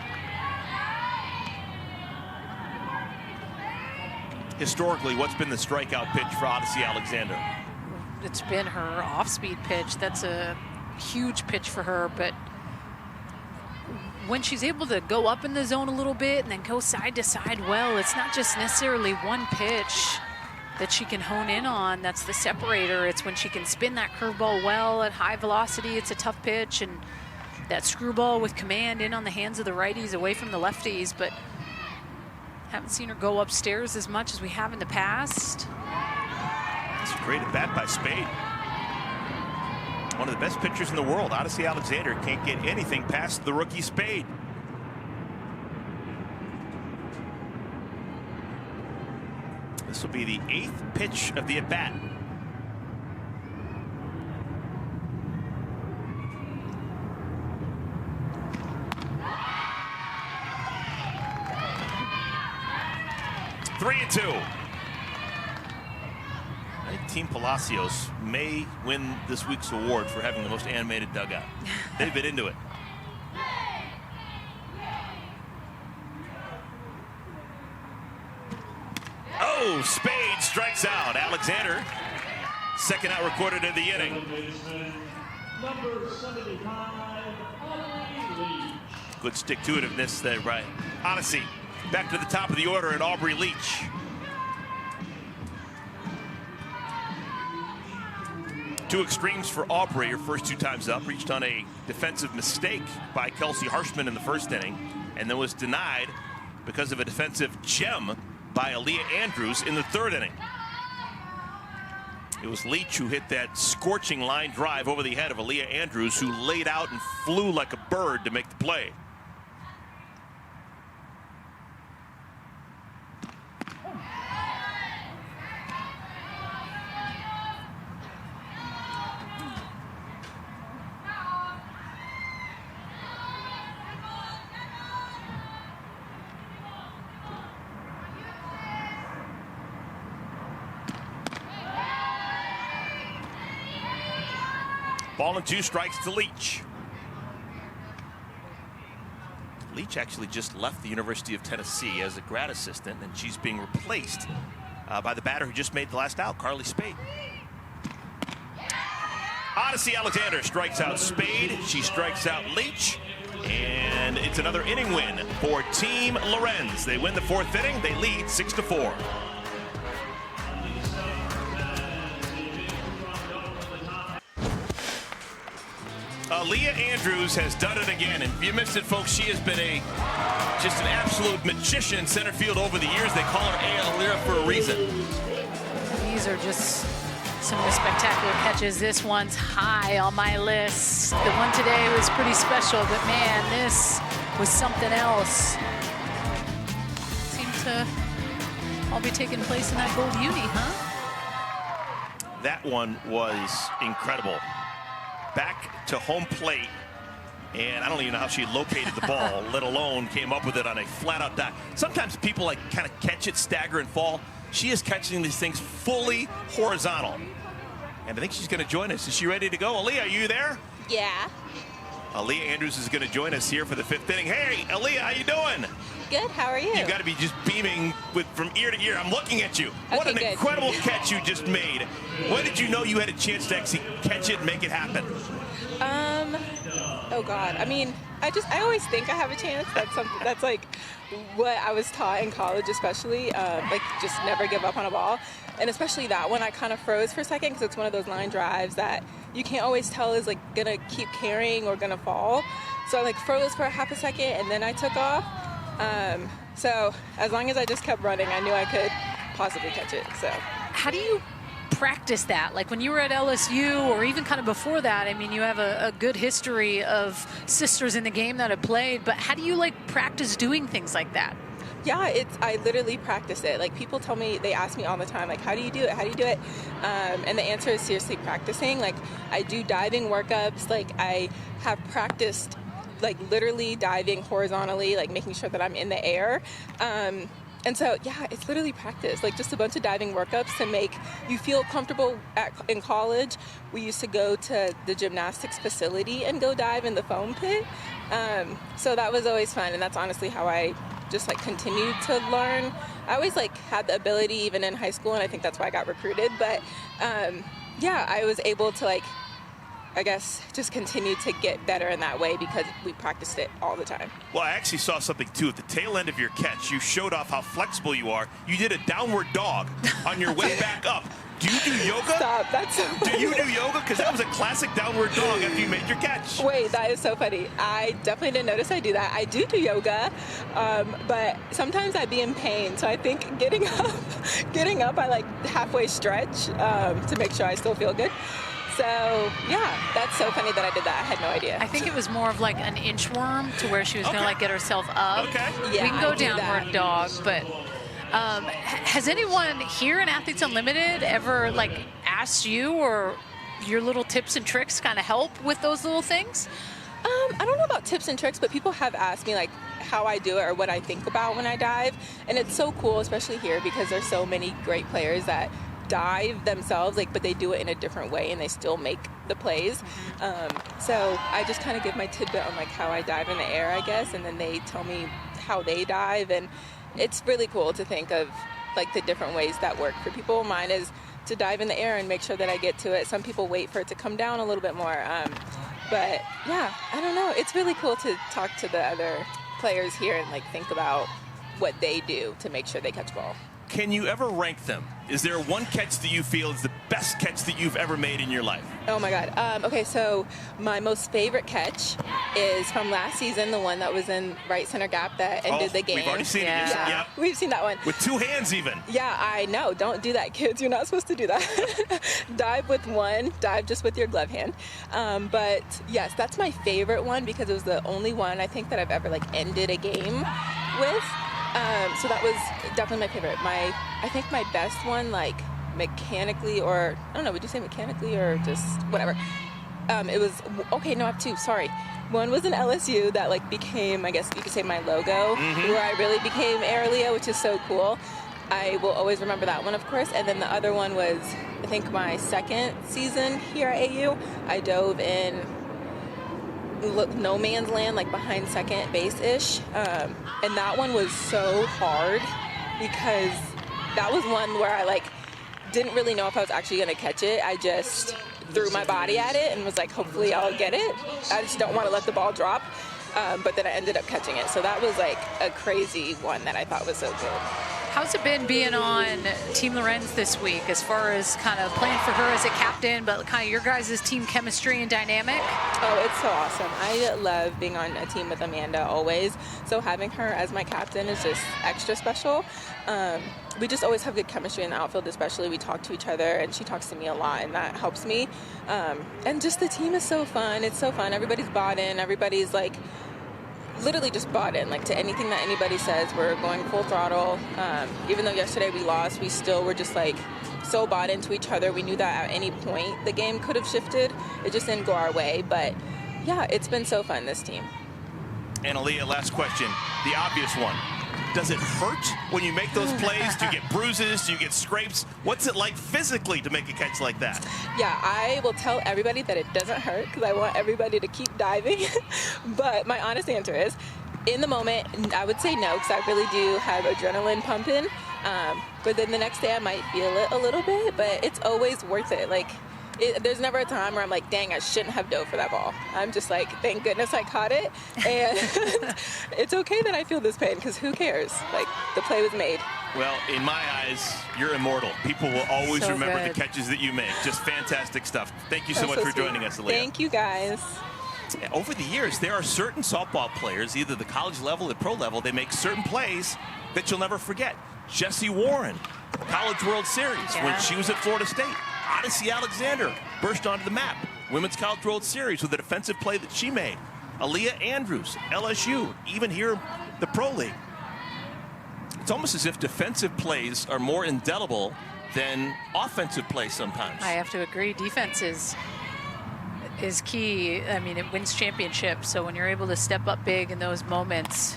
Historically, what's been the strikeout pitch for Odyssey Alexander? It's been her off-speed pitch. That's a huge pitch for her, but when she's able to go up in the zone a little bit and then go side to side well, it's not just necessarily one pitch that she can hone in on. That's the separator. It's when she can spin that curveball well at high velocity. It's a tough pitch, and that screwball with command in on the hands of the righties away from the lefties, but haven't seen her go upstairs as much as we have in the past. That's a great at bat by Spade. One of the best pitchers in the world. Odyssey Alexander can't get anything past the rookie Spade. This will be the 8th pitch of the at-bat. Three and 2. I think Team Palacios may win this week's award for having the most animated dugout. They've been into it. Oh, Spade strikes out. Alexander, second out recorded in the inning. Number 75, Aubrey Leach. Good stick-to-itiveness there, right? Odyssey back to the top of the order at Aubrey Leach. Two extremes for Aubrey. Her first 2 times up, reached on a defensive mistake by Kelsey Harshman in the first inning, and then was denied because of a defensive gem by Aaliyah Andrews in the 3rd inning. It was Leach who hit that scorching line drive over the head of Aaliyah Andrews, who laid out and flew like a bird to make the play. Ball and 2 strikes to Leach. Leach actually just left the University of Tennessee as a grad assistant, and she's being replaced by the batter who just made the last out, Carly Spade. Odyssey Alexander strikes out Spade. She strikes out Leach. And it's another inning win for Team Lorenz. They win the 4th inning. They lead 6-4. Aaliyah Andrews has done it again. And if you missed it, folks, she has been just an absolute magician in center field over the years. They call her Aaliyah for a reason. These are just some of the spectacular catches. This one's high on my list. The one today was pretty special, but man, this was something else. Seemed to all be taking place in that gold uni, huh? That one was incredible. Back to home plate, and I don't even know how she located the ball, let alone came up with it on a flat-out dive. Sometimes people like kind of catch it, stagger, and fall. She is catching these things fully horizontal. And I think she's going to join us. Is she ready to go? Aaliyah, are you there? Yeah. Aaliyah Andrews is going to join us here for the 5th inning. Hey, Aaliyah, how you doing? Good. How are you? You've got to be just beaming from ear to ear. I'm looking at you. What an incredible catch you just made. When did you know you had a chance to actually catch it and make it happen? Oh God. I mean, I always think I have a chance. That's like what I was taught in college, especially. Like just never give up on a ball. And especially that one, I kind of froze for a second because it's one of those line drives that you can't always tell is like gonna keep carrying or gonna fall. So I like froze for a half a second and then I took off. So as long as I just kept running, I knew I could possibly catch it. So how do you practice that? Like when you were at LSU or even kind of before that, I mean, you have a good history of sisters in the game that have played, but how do you like practice doing things like that? Yeah, I literally practice it. Like people tell me, they ask me all the time, like, how do you do it? How do you do it? And the answer is seriously practicing. Like I do diving workups. Like I have practiced like literally diving horizontally, like making sure that I'm in the air. And so, yeah, it's literally practice, like just a bunch of diving workups to make you feel comfortable. In college, we used to go to the gymnastics facility and go dive in the foam pit. So that was always fun, and that's honestly how I just like continued to learn. I always like had the ability even in high school, and I think that's why I got recruited. But yeah, I was able to like, I guess, just continue to get better in that way because we practiced it all the time. Well, I actually saw something too. At the tail end of your catch, you showed off how flexible you are. You did a downward dog on your way back up. Do you do yoga? Stop, that's so funny. Do you do yoga? Because that was a classic downward dog after you made your catch. Wait, that is so funny. I definitely didn't notice I do that. I do yoga, but sometimes I'd be in pain. So I think getting up, I like halfway stretch to make sure I still feel good. So, yeah, that's so funny that I did that. I had no idea. I think it was more of like an inchworm to where she was going to like get herself up. Okay. Yeah, we can go I do downward that. dog, but has anyone here in Athletes Unlimited ever like asked you or your little tips and tricks kind of help with those little things? I don't know about tips and tricks, but people have asked me like how I do it or what I think about when I dive. And it's so cool, especially here, because there's so many great players that dive themselves, like, but they do it in a different way and they still make the plays. So I just kind of give my tidbit on like how I dive in the air, I guess, and then they tell me how they dive, and it's really cool to think of like the different ways that work for people. Mine is to dive in the air and make sure that I get to it. Some people wait for it to come down a little bit more, but yeah, I don't know. It's really cool to talk to the other players here and like think about what they do to make sure they catch ball. Can you ever rank them? Is there one catch that you feel is the best catch that you've ever made in your life? Oh my God. Okay, so my most favorite catch is from last season, the one that was in right center gap that ended the game. We've already seen it. Yeah. Yeah. We've seen that one. With two hands even. Yeah, I know. Don't do that, kids. You're not supposed to do that. Dive with one. Dive just with your glove hand. But yes, that's my favorite one because it was the only one I think that I've ever like ended a game with. So that was definitely my favorite. I think my best one, like mechanically, or I don't know, would you say mechanically or just whatever? It was, okay, no, I have two, sorry. One was an LSU that like became, I guess you could say, my logo, where I really became Aaliyah, which is so cool. I will always remember that one, of course. And then the other one was, I think, my second season here at AU. I dove in no man's land, like behind second base-ish. And that one was so hard because that was one where I like didn't really know if I was actually going to catch it. I just threw my body at it and was like, hopefully I'll get it. I just don't want to let the ball drop. But then I ended up catching it. So that was like a crazy one that I thought was so good. How's it been being on Team Lorenz this week as far as kind of playing for her as a captain, but kind of your guys' team chemistry and dynamic? Oh, it's so awesome. I love being on a team with Amanda always. So having her as my captain is just extra special. We just always have good chemistry in the outfield, especially. We talk to each other and she talks to me a lot and that helps me. And just the team is so fun. It's so fun. Everybody's bought in. Everybody's like literally just bought in, like to anything that anybody says. We're going full throttle. Even though yesterday we lost, we still were just like so bought into each other. We knew that at any point the game could have shifted. It just didn't go our way. But yeah, it's been so fun, this team. And Aaliyah, last question, the obvious one. Does it hurt when you make those plays? Do you get bruises? Do you get scrapes? What's it like physically to make a catch like that? Yeah, I will tell everybody that it doesn't hurt because I want everybody to keep diving. But my honest answer is, in the moment, I would say no because I really do have adrenaline pumping. But then the next day I might feel it a little bit, but it's always worth it. Like, there's never a time where I'm like, dang, I shouldn't have dove for that ball. I'm just like, thank goodness I caught it. And it's okay that I feel this pain because who cares? Like, the play was made. Well, in my eyes, you're immortal. People will always So remember good. the catches that you make. Just fantastic stuff. Thank you so much So for sweet. joining us, Aaliyah. Thank you, guys. Over the years, there are certain softball players, either the college level or pro level, they make certain plays that you'll never forget. Jessie Warren, College World Series, when she was at Florida State. Odyssey Alexander burst onto the map. Women's College World Series with a defensive play that she made. Aaliyah Andrews, LSU, even here, the Pro League. It's almost as if defensive plays are more indelible than offensive plays sometimes. I have to agree. Defense is key. I mean, it wins championships. So when you're able to step up big in those moments,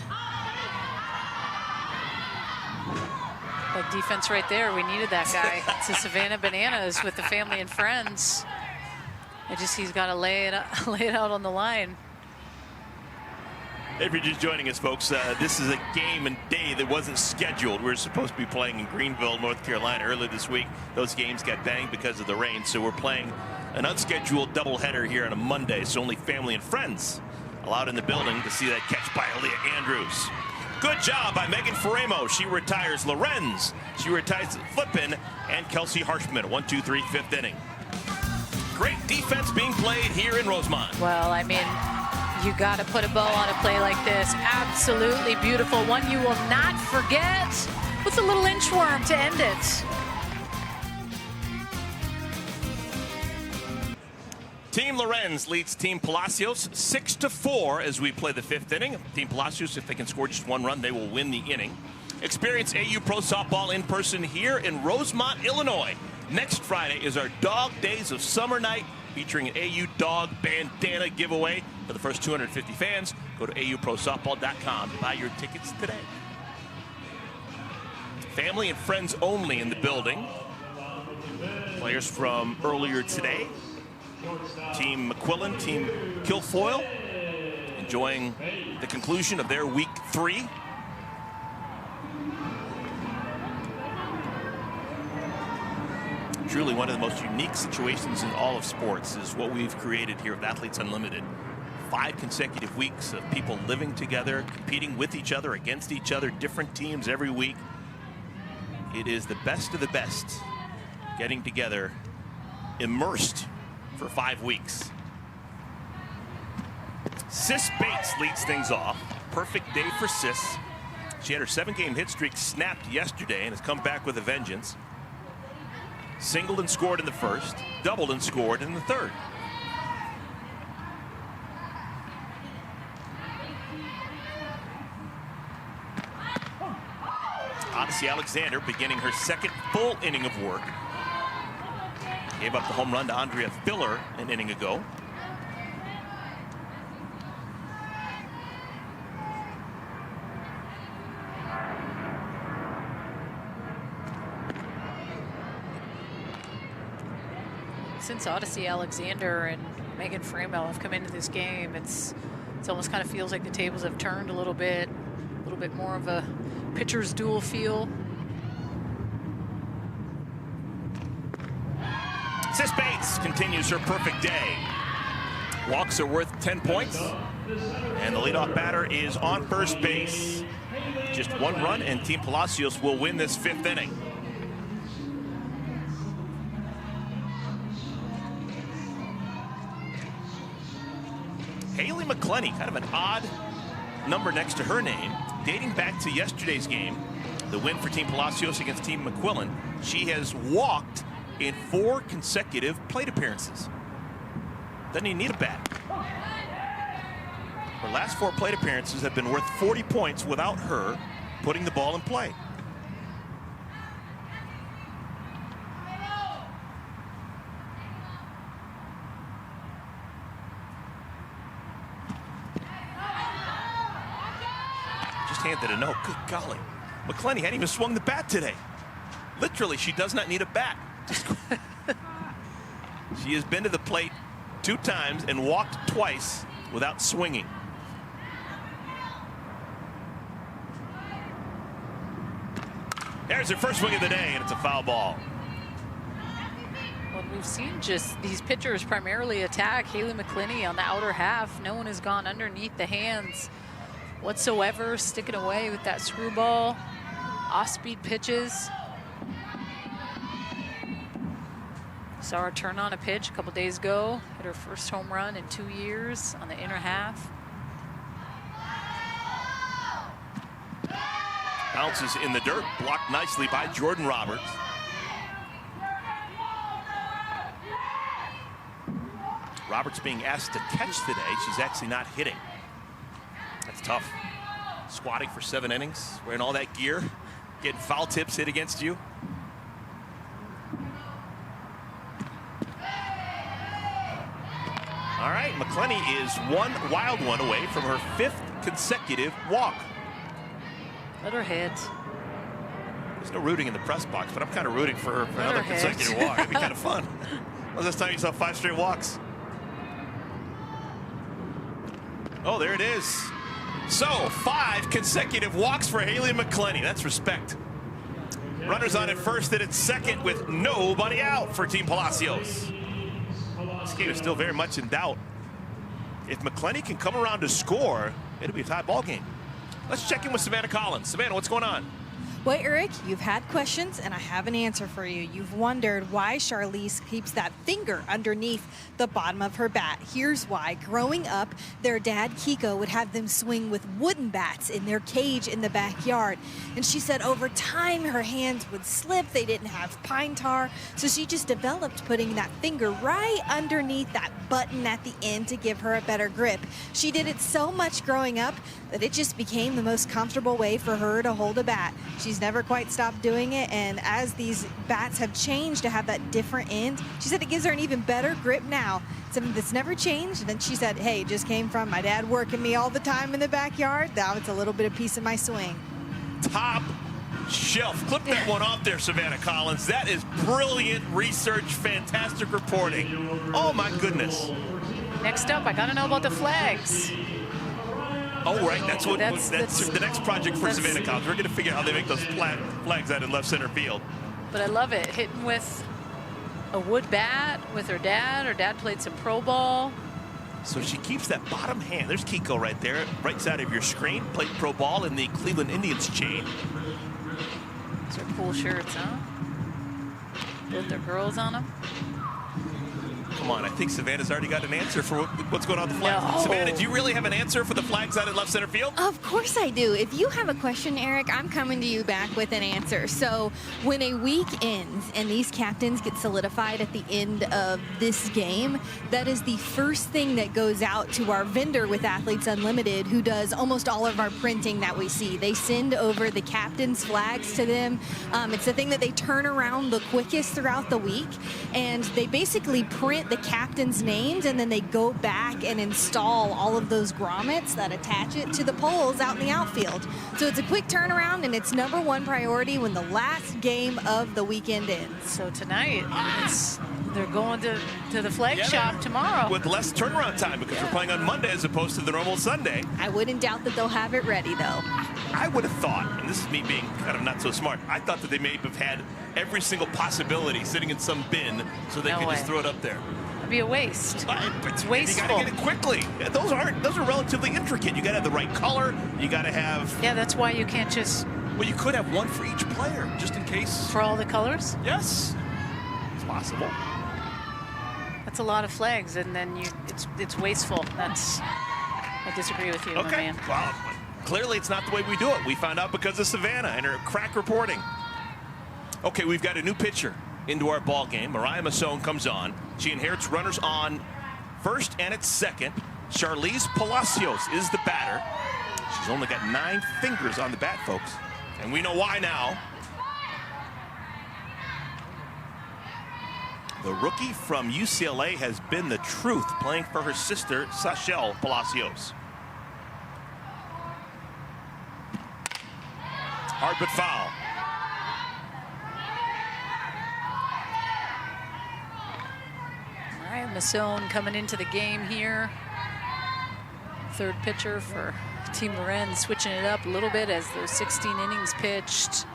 like defense right there, we needed that guy. It's the Savannah Bananas with the family and friends. He's got to lay it out on the line. If you're just joining us, folks, this is a game and day that wasn't scheduled. We were supposed to be playing in Greenville, North Carolina earlier this week. Those games got banged because of the rain, so we're playing an unscheduled doubleheader here on a Monday, so only family and friends allowed in the building to see that catch by Aaliyah Andrews. Good job by Megan Faremo. She retires Lorenz. She retires Flippin and Kelsey Harshman. 1-2-3, fifth inning. Great defense being played here in Rosemont. Well, I mean, you got to put a bow on a play like this. Absolutely beautiful. One you will not forget with a little inchworm to end it. Team Lorenz leads Team Palacios 6-4 as we play the fifth inning. Team Palacios, if they can score just one run, they will win the inning. Experience AU Pro Softball in person here in Rosemont, Illinois. Next Friday is our Dog Days of Summer Night, featuring an AU Dog Bandana giveaway for the first 250 fans. Go to auprosoftball.com to buy your tickets today. Family and friends only in the building. Players from earlier today. Team McQuillan, Team Kilfoyle, enjoying the conclusion of their week 3. Truly one of the most unique situations in all of sports is what we've created here at Athletes Unlimited. 5 consecutive weeks of people living together, competing with each other, against each other, different teams every week. It is the best of the best getting together, immersed for 5 weeks. Sis Bates leads things off. Perfect day for Sis. She had her 7-game hit streak snapped yesterday and has come back with a vengeance. Singled and scored in the first, doubled and scored in the third. Odyssey Alexander beginning her second full inning of work. Gave up the home run to Andrea Filler an inning ago. since Odyssey Alexander and Megan Fremel have come into this game, it's almost kind of feels like the tables have turned a little bit more of a pitcher's duel feel. Sis Bates continues her perfect day. Walks are worth 10 points. And the leadoff batter is on first base. Just one run, and Team Palacios will win this 5th inning. Haley McClenny, kind of an odd number next to her name, dating back to yesterday's game, the win for Team Palacios against Team McQuillan. She has walked in 4 consecutive plate appearances. Doesn't even need a bat. Her last 4 plate appearances have been worth 40 points without her putting the ball in play. Just handed a note. Good golly. McClenny hadn't even swung the bat today. Literally, she does not need a bat. She has been to the plate 2 times and walked twice without swinging. There's her first swing of the day, and it's a foul ball. Well, we've seen just these pitchers primarily attack Haley McClenny on the outer half. No one has gone underneath the hands whatsoever, sticking away with that screwball, off-speed pitches. Saw her turn on a pitch a couple days ago, hit her first home run in 2 years on the inner half. Bounces in the dirt, blocked nicely by Jordan Roberts. Roberts being asked to catch today. She's actually not hitting. That's tough. Squatting for 7 innings, wearing all that gear, getting foul tips hit against you. All right, McClenny is one wild one away from her 5th consecutive walk. Let her hit. There's no rooting in the press box, but I'm kind of rooting for her for another consecutive walk. It'd be kind of fun. Well, this time you saw 5 straight walks. Oh, there it is. So 5 consecutive walks for Haley McClenny. That's respect. Runners on at first and at second with nobody out for Team Palacios. This game is still very much in doubt. If McClenny can come around to score, it'll be a tie ball game. Let's check in with Savannah Collins. Savannah, what's going on? Well, Eric, you've had questions, and I have an answer for you. You've wondered why Charlize keeps that finger underneath the bottom of her bat. Here's why. Growing up, their dad, Kiko, would have them swing with wooden bats in their cage in the backyard. And she said over time, her hands would slip. They didn't have pine tar. So she just developed putting that finger right underneath that button at the end to give her a better grip. She did it so much growing up that it just became the most comfortable way for her to hold a bat. She's never quite stopped doing it, and as these bats have changed to have that different end, she said it gives her an even better grip now, something that's never changed. And then she said, hey, it just came from my dad working me all the time in the backyard. Now it's a little bit of piece of my swing. Top shelf. Clip that one off there, Savannah Collins. That is brilliant research, fantastic reporting. Oh my goodness. Next up, I gotta know about the flags. Oh, right. That's the next project for Savannah Collins. We're going to figure out how they make those flags out in left center field. But I love it. Hitting with a wood bat with her dad. Her dad played some pro ball. So she keeps that bottom hand. There's Kiko right there, right side of your screen. Played pro ball in the Cleveland Indians chain. Those are cool shirts, huh? Both their girls on them. Come on, I think Savannah's already got an answer for what's going on with the flags. No. Savannah, do you really have an answer for the flags out in left center field? Of course I do. If you have a question, Eric, I'm coming to you back with an answer. So when a week ends and these captains get solidified at the end of this game, that is the first thing that goes out to our vendor with Athletes Unlimited, who does almost all of our printing that we see. They send over the captains' flags to them. It's the thing that they turn around the quickest throughout the week, and they basically print the captain's names, and then they go back and install all of those grommets that attach it to the poles out in the outfield. So it's a quick turnaround, and it's #1 priority when the last game of the weekend ends. So tonight, it's They're going to the flag shop tomorrow. With less turnaround time because we're playing on Monday as opposed to the normal Sunday. I wouldn't doubt that they'll have it ready, though. I would have thought, and this is me being kind of not so smart, I thought that they may have had every single possibility sitting in some bin so they could just throw it up there. It'd be a waste. It's wasteful. You got to get it quickly. Those are relatively intricate. You got to have the right color. You got to have. Yeah, that's why you can't just. Well, you could have one for each player, just in case. For all the colors? Yes, it's possible. That's a lot of flags, and then it's wasteful. I disagree with you, my man. Well, clearly it's not the way we do it. We found out because of Savannah and her crack reporting. Okay, we've got a new pitcher into our ball game. Mariah Masson comes on. She inherits runners on first and at second. Charlize Palacios is the batter. She's only got 9 fingers on the bat, folks. And we know why now. The rookie from UCLA has been the truth, playing for her sister, Sachelle Palacios. Hard but foul. Mariah Masson coming into the game here. Third pitcher for Team Lorenz, switching it up a little bit as those 16 innings pitched.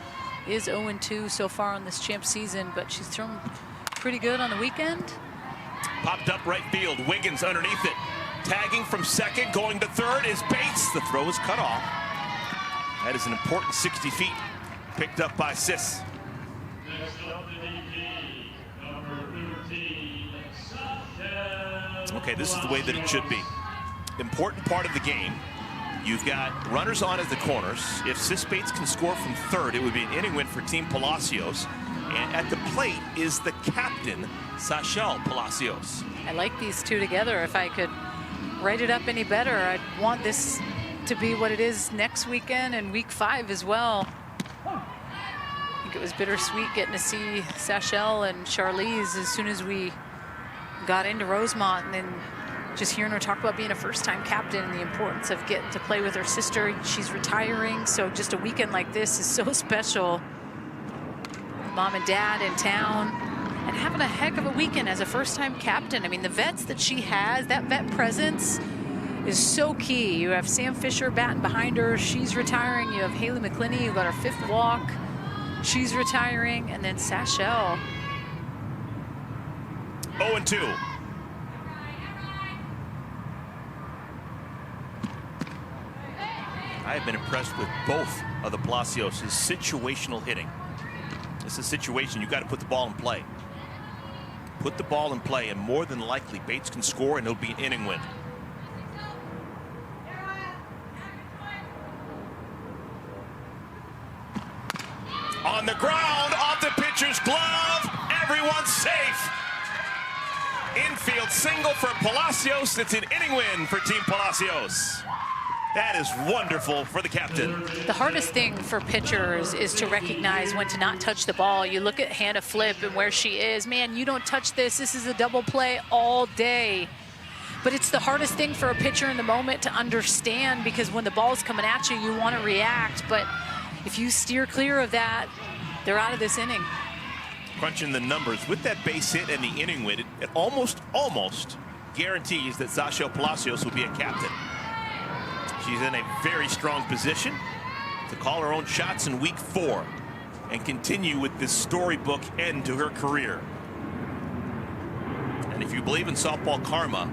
Is 0-2 so far on this champ season, but she's thrown pretty good on the weekend. Popped up right field. Wiggins underneath it. Tagging from second, going to third is Bates. The throw is cut off. That is an important 60 feet. Picked up by Sis. Okay, this is the way that it should be. Important part of the game. You've got runners on at the corners. If Sis Bates can score from third, it would be an inning win for Team Palacios. And at the plate is the captain, Sachelle Palacios. I like these two together. If I could write it up any better, I'd want this to be what it is next weekend and week 5 as well. I think it was bittersweet getting to see Sachelle and Charlize as soon as we got into Rosemont, and then just hearing her talk about being a first-time captain and the importance of getting to play with her sister. She's retiring, so just a weekend like this is so special. Mom and dad in town and having a heck of a weekend as a first-time captain. I mean, the vets that she has, that vet presence is so key. You have Sam Fisher batting behind her. She's retiring. You have Haley McClinney, who got her 5th walk. She's retiring. And then Sachelle. 0-2. I have been impressed with both of the Palacios' situational hitting. It's a situation you got to put the ball in play. Put the ball in play, and more than likely Bates can score, and it'll be an inning win. On the ground, off the pitcher's glove. Everyone's safe. Infield single for Palacios. It's an inning win for Team Palacios. That is wonderful for the captain. The hardest thing for pitchers is to recognize when to not touch the ball. You look at Hannah Flip and where she is. Man, you don't touch this. This is a double play all day. But it's the hardest thing for a pitcher in the moment to understand, because when the ball's coming at you, you want to react. But if you steer clear of that, they're out of this inning. Crunching the numbers with that base hit and the inning win, it almost guarantees that Sachelle Palacios will be a captain. She's in a very strong position to call her own shots in week 4 and continue with this storybook end to her career. And if you believe in softball karma,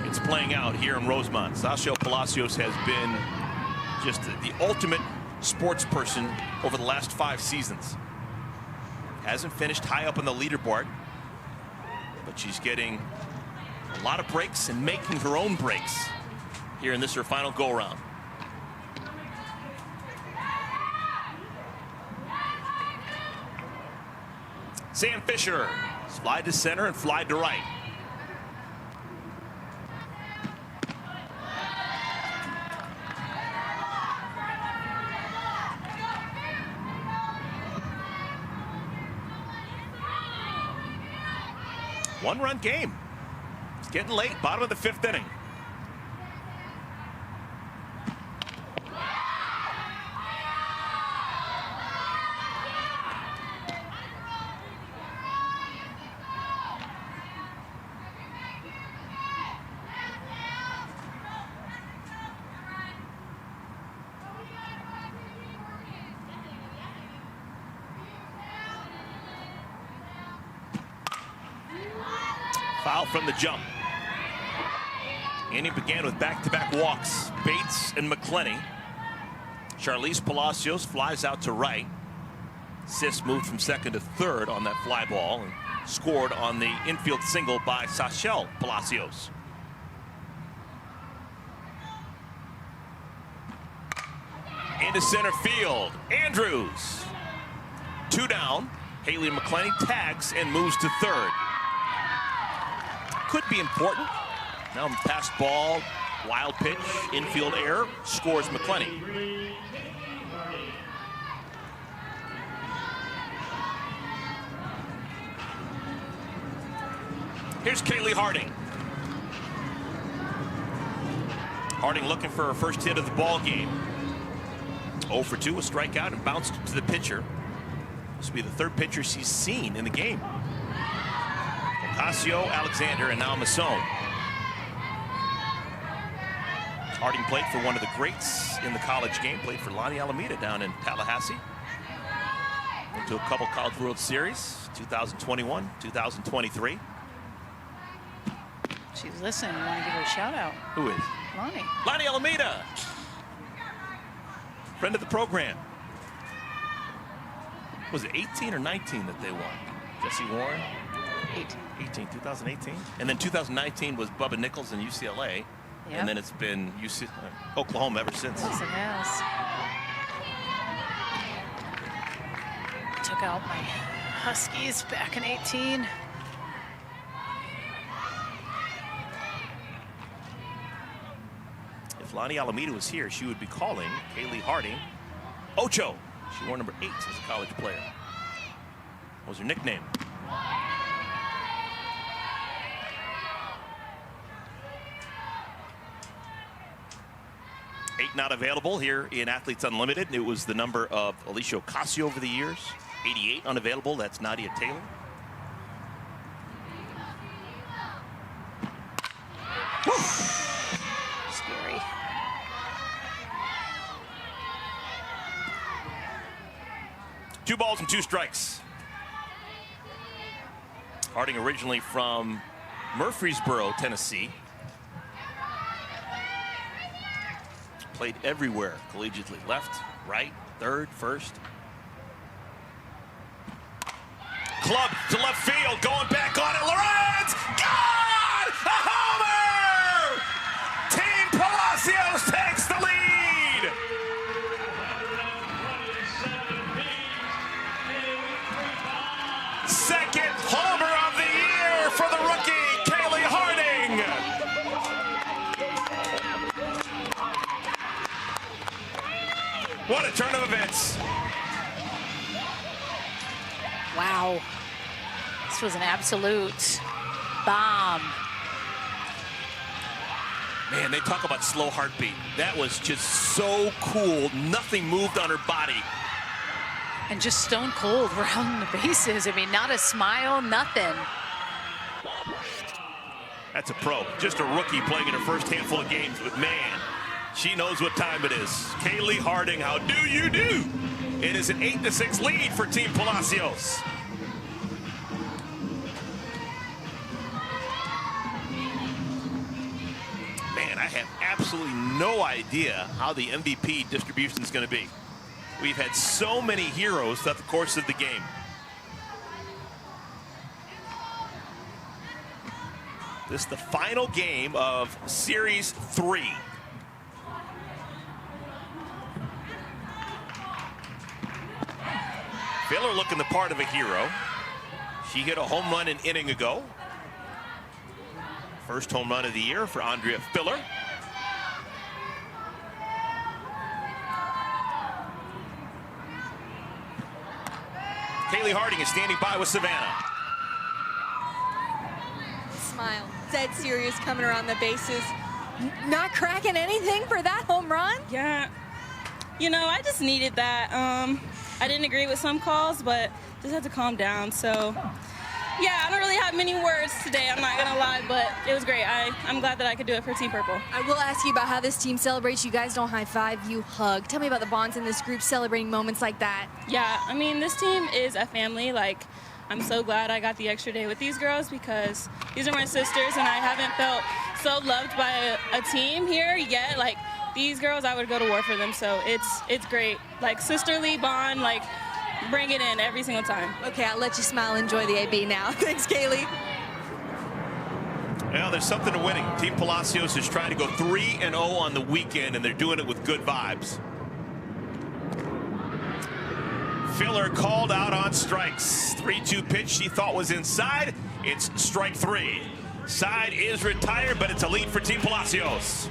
it's playing out here in Rosemont. Sachelle Palacios has been just the ultimate sports person over the last 5 seasons. Hasn't finished high up on the leaderboard, but she's getting a lot of breaks and making her own breaks here in this her final go-around. Sam Fisher, slide to center and fly to right. One-run game. It's getting late, bottom of the 5th inning. foul from the jump. Inning began with back-to-back walks. Bates and McClenny. Charlize Palacios flies out to right. Sis moved from second to third on that fly ball and scored on the infield single by Sachel Palacios. Into center field, Andrews. 2 down. Haley McClenny tags and moves to third. Could be important. Now pass ball, wild pitch, infield error, scores McClenny. Here's Kaylee Harding. Harding looking for her first hit of the ball game. 0 for 2, a strikeout, and bounced to the pitcher. This will be the third pitcher she's seen in the game. Ocasio, Alexander, and now Masson. Harding played for one of the greats in the college game, played for Lonnie Alameda down in Tallahassee. Went to a couple College World Series, 2021, 2023. She's listening. You want to give her a shout out? Who is? Lonnie. Lonnie Alameda. Friend of the program. Was it 18 or 19 that they won? Jesse Warren? 18, 2018. And then 2019 was Bubba Nichols and UCLA. Yep. And then it's been Oklahoma ever since. Yes, it has. Took out my Huskies back in 18. If Lonnie Alameda was here, she would be calling Kaylee Harding Ocho. She wore number 8 as a college player. What was her nickname? Eight not available here in Athletes Unlimited. It was the number of Alicia Ocasio over the years. 88 unavailable. That's Nadia Taylor. Woo. Scary. Two balls and 2 strikes. Harding originally from Murfreesboro, Tennessee. Played everywhere collegiately. Left, right, third, first. Club to left field, going back on it. Lorenz, gone! A homer! Team Palacios takes the lead. Second homer of the year for the rookie, Kaylee Harding. What a turn of events. Wow. This was an absolute bomb. Man, they talk about slow heartbeat. That was just so cool. Nothing moved on her body. And just stone cold rounding the bases. I mean, not a smile, nothing. That's a pro. Just a rookie playing in her first handful of games. But man, she knows what time it is. Kaylee Harding, how do you do? It is an 8-6 lead for Team Palacios. Man, I have absolutely no idea how the MVP distribution is going to be. We've had so many heroes throughout the course of the game. This is the final game of Series 3. Filler looking the part of a hero. She hit a home run an inning ago. First home run of the year for Andrea Filler. Kaylee Harding is standing by with Savannah. Smile, dead serious coming around the bases. Not cracking anything for that home run? Yeah, you know, I just needed that. I didn't agree with some calls, but just had to calm down. So, yeah, I don't really have many words today, I'm not going to lie, but it was great. I'm glad that I could do it for Team Purple. I will ask you about how this team celebrates. You guys don't high five, you hug. Tell me about the bonds in this group celebrating moments like that. Yeah, I mean, this team is a family. Like, I'm so glad I got the extra day with these girls because these are my sisters, and I haven't felt so loved by a team here yet. Like, these girls, I would go to war for them, so it's great. Like, sisterly bond, like, bring it in every single time. Okay, I'll let you smile and enjoy the AB now. Thanks, Kaylee. Well, there's something to winning. Team Palacios is trying to go 3-0 on the weekend, and they're doing it with good vibes. Filler called out on strikes. 3-2 pitch she thought was inside. It's strike 3. Side is retired, but it's a lead for Team Palacios.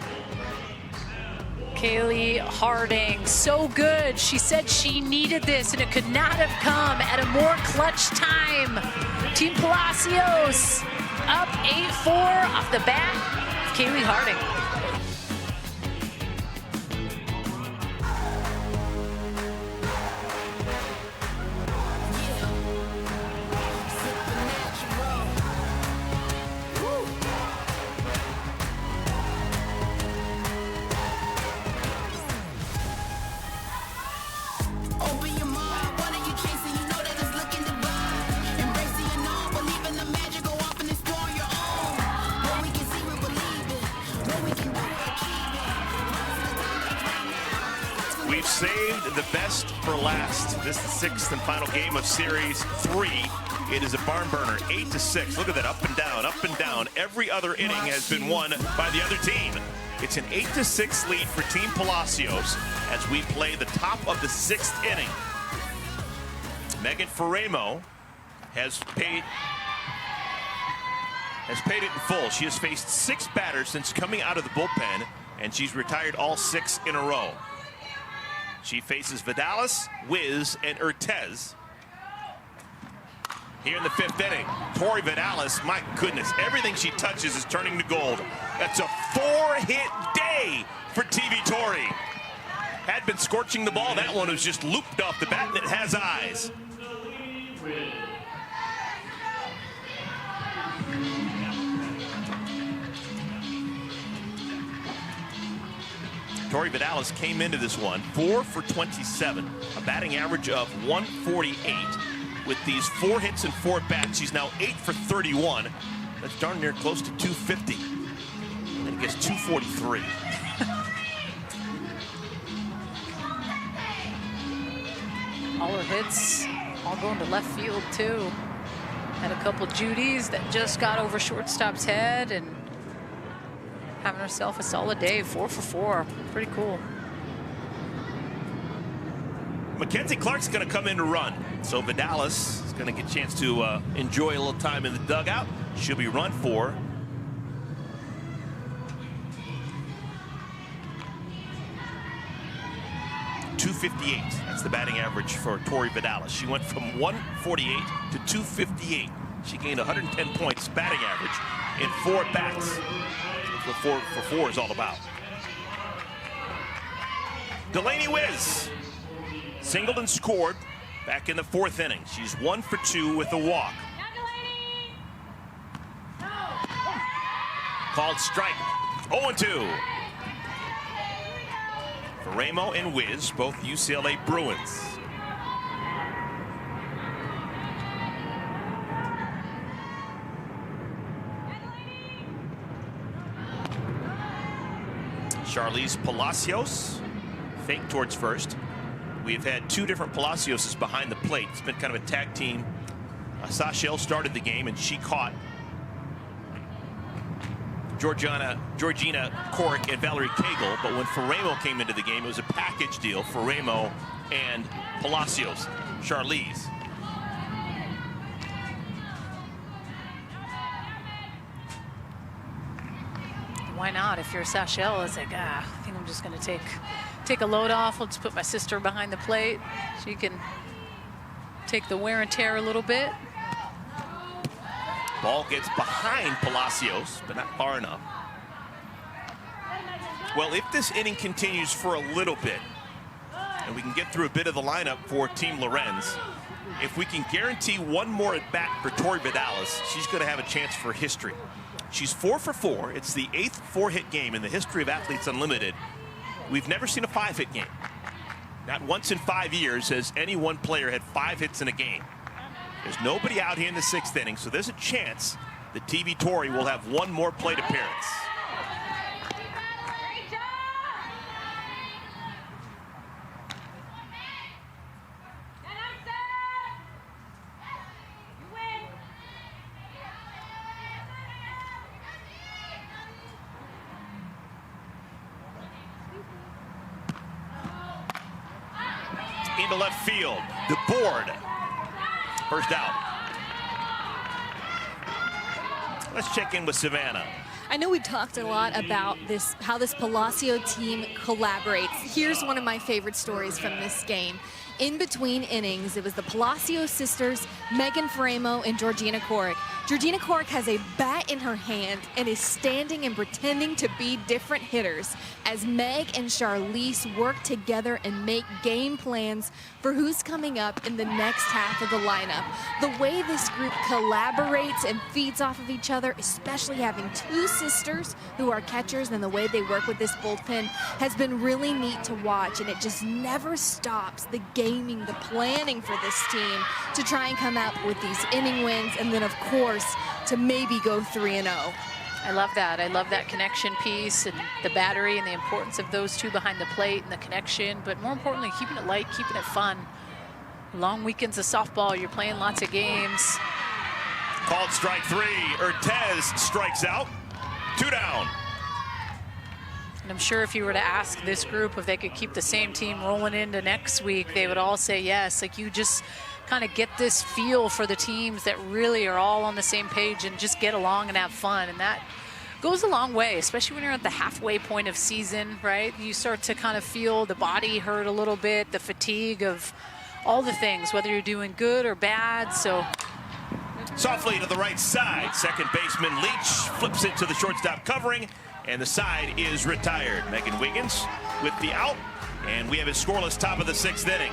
Kaylee Harding, so good. She said she needed this, and it could not have come at a more clutch time. Team Palacios up 8-4 off the bat. Kaylee Harding. We've saved the best for last. This is the 6th and final game of Series 3. It is a barn burner, 8-6. Look at that, up and down, up and down. Every other inning has been won by the other team. It's an 8-6 lead for Team Palacios as we play the top of the 6th inning. Megan Faremo has paid it in full. She has faced 6 batters since coming out of the bullpen, and she's retired all 6 in a row. She faces Vidalis, Wiz, and Urtez. Here in the 5th inning, Tori Vidalis, my goodness, everything she touches is turning to gold. That's a 4-hit day for TV Tori. Had been scorching the ball. That one was just looped off the bat, and it has eyes. Tori Vidalis came into this one 4 for 27, a batting average of 148. With these 4 hits and 4 bats, she's now 8 for 31. That's darn near close to 250. And it gets 243. All her hits all going to left field too. Had a couple Judys that just got over shortstop's head and having herself a solid day. 4 for 4. Pretty cool. Mackenzie Clark's going to come in to run. So Vidalis is going to get a chance to enjoy a little time in the dugout. She'll be run for. .258. That's the batting average for Tori Vidalis. She went from 148 to 258. She gained 110 points batting average in 4 bats. That's what 4 for 4 is all about. Delaney Wiz singled and scored back in the 4th inning. She's 1 for 2 with a walk. Called strike. 0-2. Faremo and Wiz, both UCLA Bruins. Charlize Palacios, fake towards first. We've had 2 different Palacioses behind the plate. It's been kind of a tag team. Sashel started the game, and she caught Georgina Korick and Valerie Cagle. But when Faremo came into the game, it was a package deal. Faremo and Palacios. Charlize. Why not? If you're Sashel, it's like, I think I'm just going to take a load off. Let's put my sister behind the plate. She can take the wear and tear a little bit. Ball gets behind Palacios, but not far enough. Well, if this inning continues for a little bit, and we can get through a bit of the lineup for Team Lorenz, if we can guarantee one more at bat for Tori Vidalis, she's going to have a chance for history. She's 4 for 4. It's the 8th 4-hit game in the history of Athletes Unlimited. We've never seen a 5-hit game. Not once in 5 years has any one player had 5 hits in a game. There's nobody out here in the 6th inning, so there's a chance that TV Torrey will have one more plate appearance. Into left field, DeBoard. First out. Let's check in with Savannah. I know we talked a lot about this, how this Palacio team collaborates. Here's one of my favorite stories from this game. In between innings, it was the Palacio sisters, Megan Faremo and Georgina Korek. Georgina Korek has a bat in her hand and is standing and pretending to be different hitters as Meg and Charlize work together and make game plans for who's coming up in the next half of the lineup. The way this group collaborates and feeds off of each other, especially having two sisters who are catchers, and the way they work with this bullpen has been really neat to watch, and it just never stops the gaming, the planning for this team to try and come out with these inning wins, and then of course to maybe go 3-0. I love that. I love that connection piece and the battery and the importance of those two behind the plate and the connection, but more importantly, keeping it light, keeping it fun. Long weekends of softball, you're playing lots of games. Called strike 3. Urtez strikes out. 2 down. And I'm sure if you were to ask this group if they could keep the same team rolling into next week, they would all say yes. Like, you just kind of get this feel for the teams that really are all on the same page and just get along and have fun. And that goes a long way, especially when you're at the halfway point of season, right? You start to kind of feel the body hurt a little bit, the fatigue of all the things, whether you're doing good or bad. So softly to the right side, second baseman Leach flips it to the shortstop covering, and the side is retired. Megan Wiggins with the out, and we have a scoreless top of the 6th inning.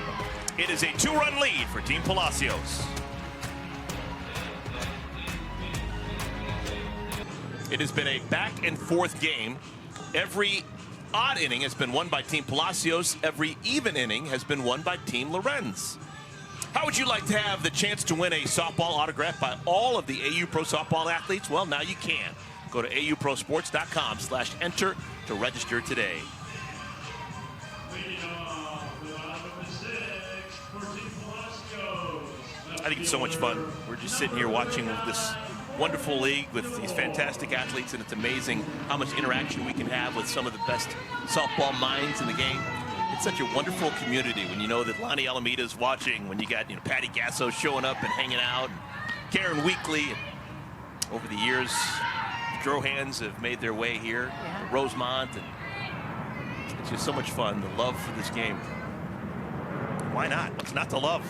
It is a 2-run lead for Team Palacios. It has been a back and forth game. Every odd inning has been won by Team Palacios. Every even inning has been won by Team Lorenz. How would you like to have the chance to win a softball autographed by all of the AU Pro Softball athletes? Well, now you can. Go to auprosports.com/enter to register today. I think it's so much fun. We're just sitting here watching this wonderful league with these fantastic athletes, and it's amazing how much interaction we can have with some of the best softball minds in the game. It's such a wonderful community when you know that Lonnie Alameda is watching, when you got Patty Gasso showing up and hanging out, Karen Weekly. Over the years, the Drohans have made their way here, to Rosemont, and it's just so much fun. The love for this game. Why not? What's not to love?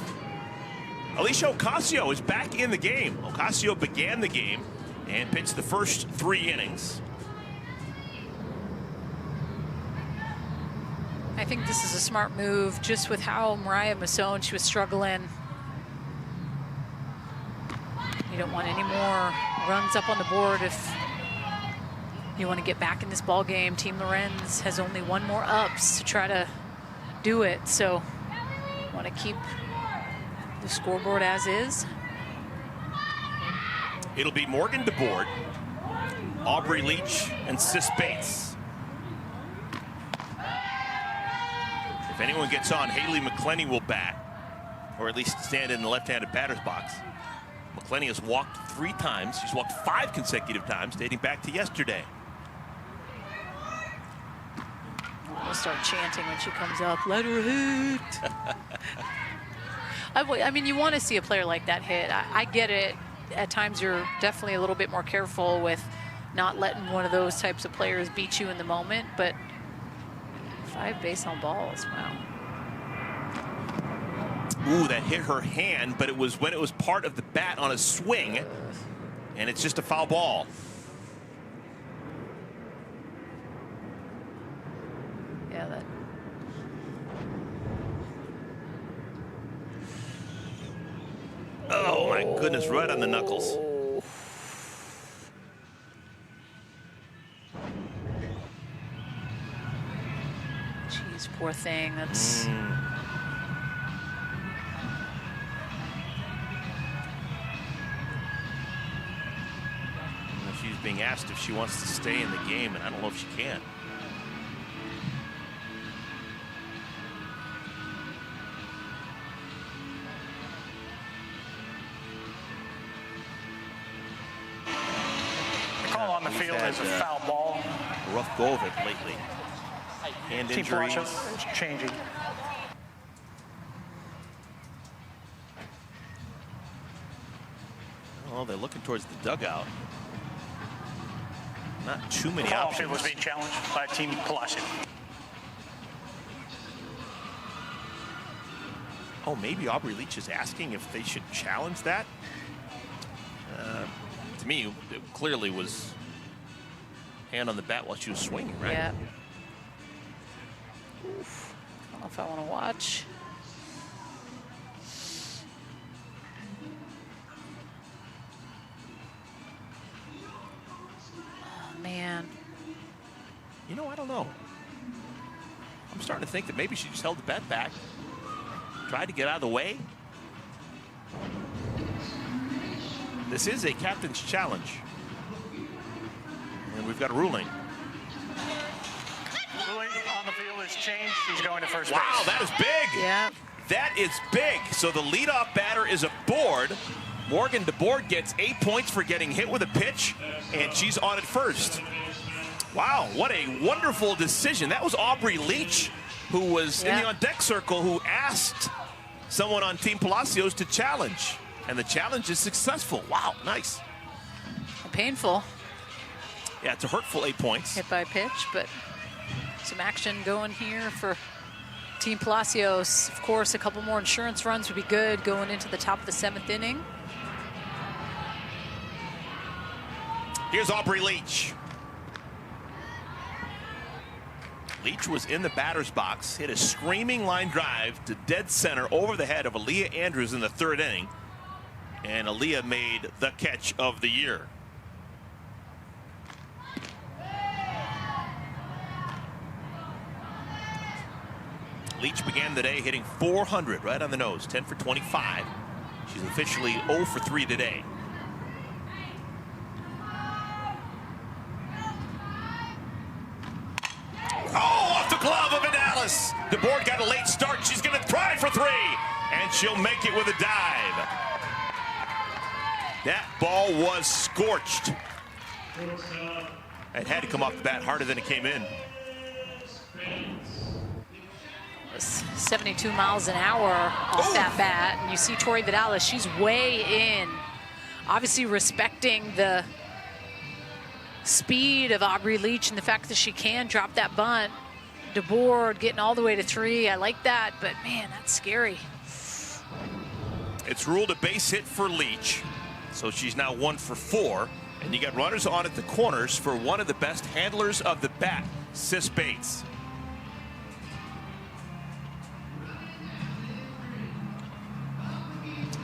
Alicia Ocasio is back in the game. Ocasio began the game and pitched the first 3 innings. I think this is a smart move, just with how Mariah Masson, she was struggling. You don't want any more runs up on the board if you want to get back in this ball game. Team Lorenz has only 1 more ups to try to do it, so want to keep the scoreboard as is. It'll be Morgan DeBoard, Aubrey Leach, and Sis Bates. If anyone gets on, Haley McClenny will bat, or at least stand in the left-handed batter's box. McClenny has walked 3 times. She's walked 5 consecutive times, dating back to yesterday. We'll start chanting when she comes up. Let her hit. I mean, you want to see a player like that hit. I get it. At times, you're definitely a little bit more careful with not letting one of those types of players beat you in the moment, but 5 base on balls, wow. Ooh, that hit her hand, but it was when it was part of the bat on a swing, and it's just a foul ball. Yeah, that. Oh my goodness, right on the knuckles. Jeez, poor thing. That's. asked if she wants to stay in the game, and I don't know if she can. The call on the field is a foul ball. A rough go of it lately. Hand Team injuries. Palacio is changing. Well, they're looking towards the dugout. Not too many Ball options. field was being challenged by Team Palacio. Oh, maybe Aubrey Leach is asking if they should challenge that. To me, it clearly was hand on the bat while she was swinging, right? Yeah. Oof. I don't know if I want to watch. Oh, man. You know, I don't know. I'm starting to think that maybe she just held the bat back, tried to get out of the way. This is a captain's challenge. And we've got a ruling. Ruling on the field is changed. He's going to first Wow, base. that is big. Yeah. That is big. So the leadoff batter is aboard. Morgan DeBoard gets 8 points for getting hit with a pitch, and she's on at first. Wow, what a wonderful decision. That was Aubrey Leach, who was in the on-deck circle, who asked someone on Team Palacios to challenge. And the challenge is successful. Wow, nice. Painful. Yeah, it's a hurtful 8 points. Hit by pitch, but some action going here for Team Palacios. Of course, a couple more insurance runs would be good going into the top of the 7th inning. Here's Aubrey Leach. Leach was in the batter's box, hit a screaming line drive to dead center over the head of Aaliyah Andrews in the 3rd inning. And Aaliyah made the catch of the year. Leach began the day hitting .400 right on the nose, 10 for 25. She's officially 0 for 3 today. Oh, off the glove of Vidales. DeBoard got a late start. She's going to try for 3, and she'll make it with a dive. That ball was scorched. It had to come off the bat harder than it came in. It was 72 miles an hour off that bat. And you see Tori Vidales, she's way in. Obviously respecting the speed of Aubrey Leach and the fact that she can drop that bunt. DeBoard getting all the way to 3. I like that, but man, that's scary. It's ruled a base hit for Leach. So she's now 1 for 4. And you got runners on at the corners for one of the best handlers of the bat, Sis Bates.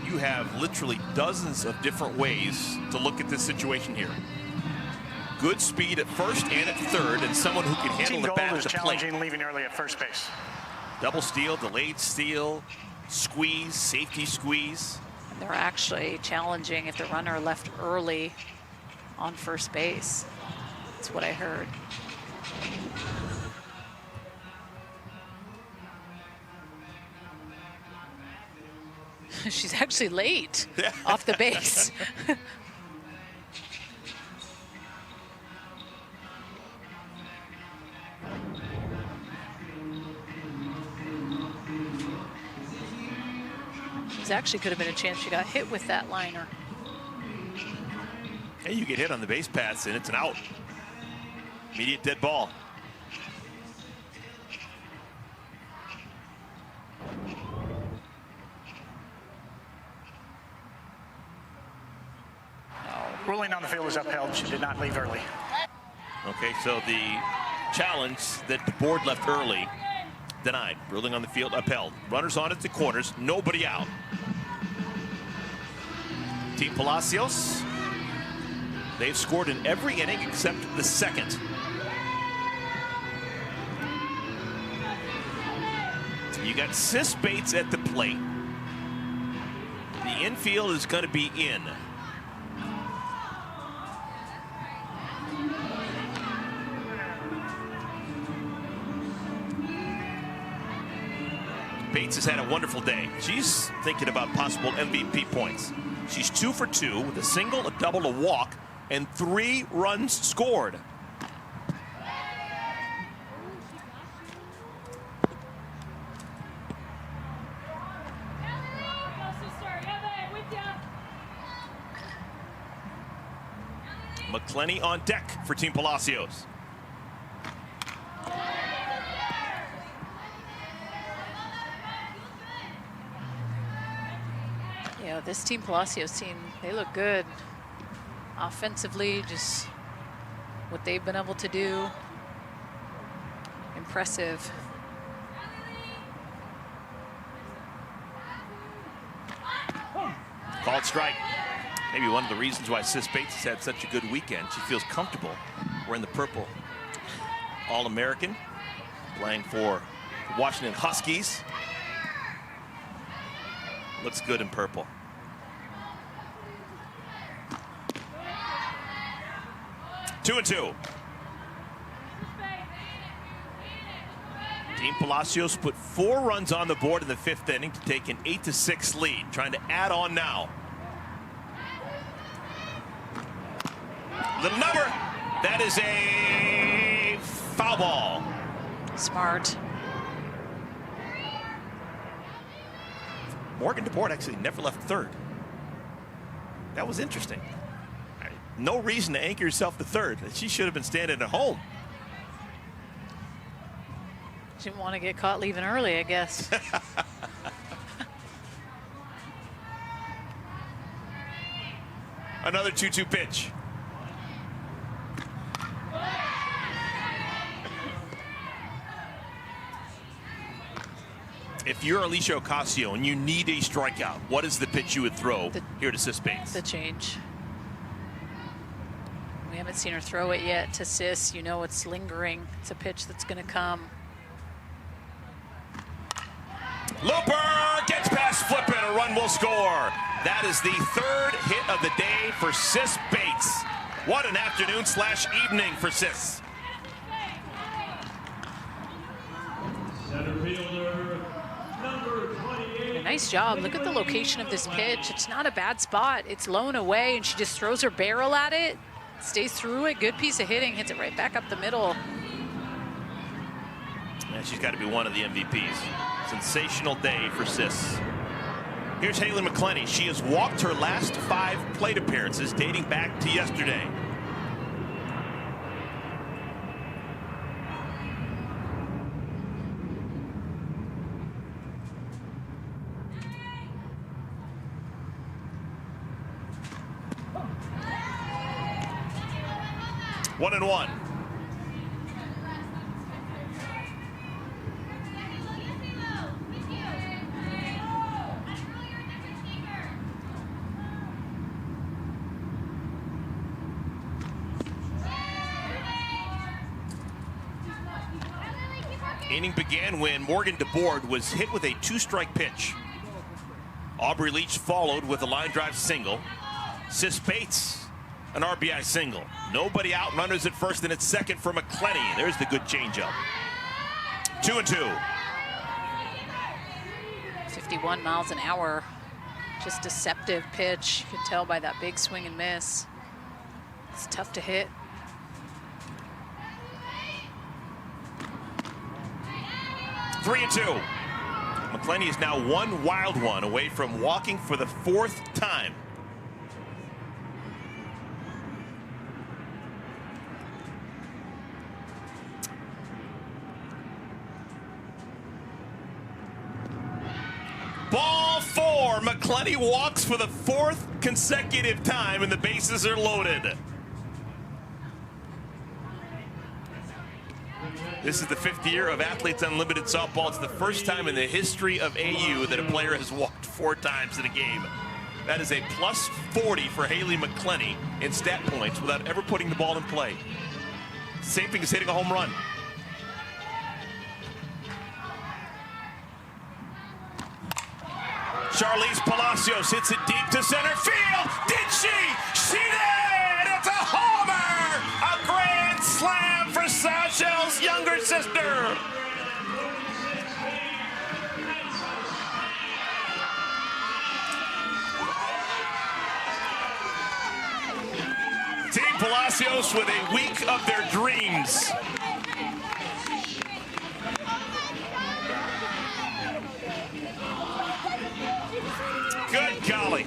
You have literally dozens of different ways to look at this situation here. Good speed at first and at 3rd, and someone who can handle Team the Gold bat is at the plate. challenging leaving early at first base. Double steal, delayed steal, squeeze, safety squeeze. They're actually challenging if the runner left early on first base. That's what I heard. She's actually late off the base. Actually could have been a chance she got hit with that liner. Hey, you get hit on the base paths and it's an out. Immediate dead ball. Ruling on the field is upheld. She did not leave early. Okay, so the challenge that DeBoard left early, denied. Ruling on the field upheld. Runners on at the corners, nobody out. Team Palacios, they've scored in every inning except the 2nd. You got Sis Bates at the plate. The infield is going to be in. Bates has had a wonderful day. She's thinking about possible MVP points. She's 2 for 2 with a single, a double, a walk, and 3 runs scored. McClenny on deck for Team Palacios. Yeah, this Team Palacios team, they look good. Offensively, just what they've been able to do. Impressive. Called strike. Maybe one of the reasons why Sis Bates has had such a good weekend. She feels comfortable wearing the purple All-American, playing for the Washington Huskies. Looks good in purple. Two and two. Team Palacios put 4 runs on the board in the 5th inning to take an 8-6 lead. Trying to add on now. Little number. That is a foul ball. Smart. Morgan DeBoard actually never left third. That was interesting. No reason to anchor yourself to third. She should have been standing at home. Didn't want to get caught leaving early, I guess. Another 2-2 pitch. If you're Alicia Ocasio and you need a strikeout, what is the pitch you would throw here to Sis Bates? The change. We haven't seen her throw it yet to Sis. You know it's lingering. It's a pitch that's going to come. Looper gets past Flippin. A run will score. That is the 3rd hit of the day for Sis Bates. What an afternoon / evening for Sis. Center fielder, number 28. Nice job. Look at the location of this pitch. It's not a bad spot. It's low and away, and she just throws her barrel at it, stays through it. Good piece of hitting. Hits it right back up the middle. And she's got to be one of the MVPs. Sensational day for Sis. Here's Haley McClenny. She has walked her last 5 plate appearances dating back to yesterday. One and one. Inning began when Morgan DeBoard was hit with a 2-strike pitch. Aubrey Leach followed with a line drive single. Sis Bates, an RBI single. Nobody out, runners at first and at second for McClenny. There's the good changeup. 2-2. 51 miles an hour. Just deceptive pitch. You can tell by that big swing and miss. It's tough to hit. 3-2. McClenny is now 1 wild one away from walking for the 4th time. Ball 4. McClenny walks for the 4th consecutive time, and the bases are loaded. This is the 5th year of Athletes Unlimited Softball. It's the first time in the history of AU that a player has walked 4 times in a game. That is a plus 40 for Haley McClenny in stat points without ever putting the ball in play. Same thing as hitting a home run. Charlize Palacios hits it deep to center field. Did she? She did! It's a homer! A grand slam for Sachel's younger sister. Palacios with a week of their dreams. Good golly.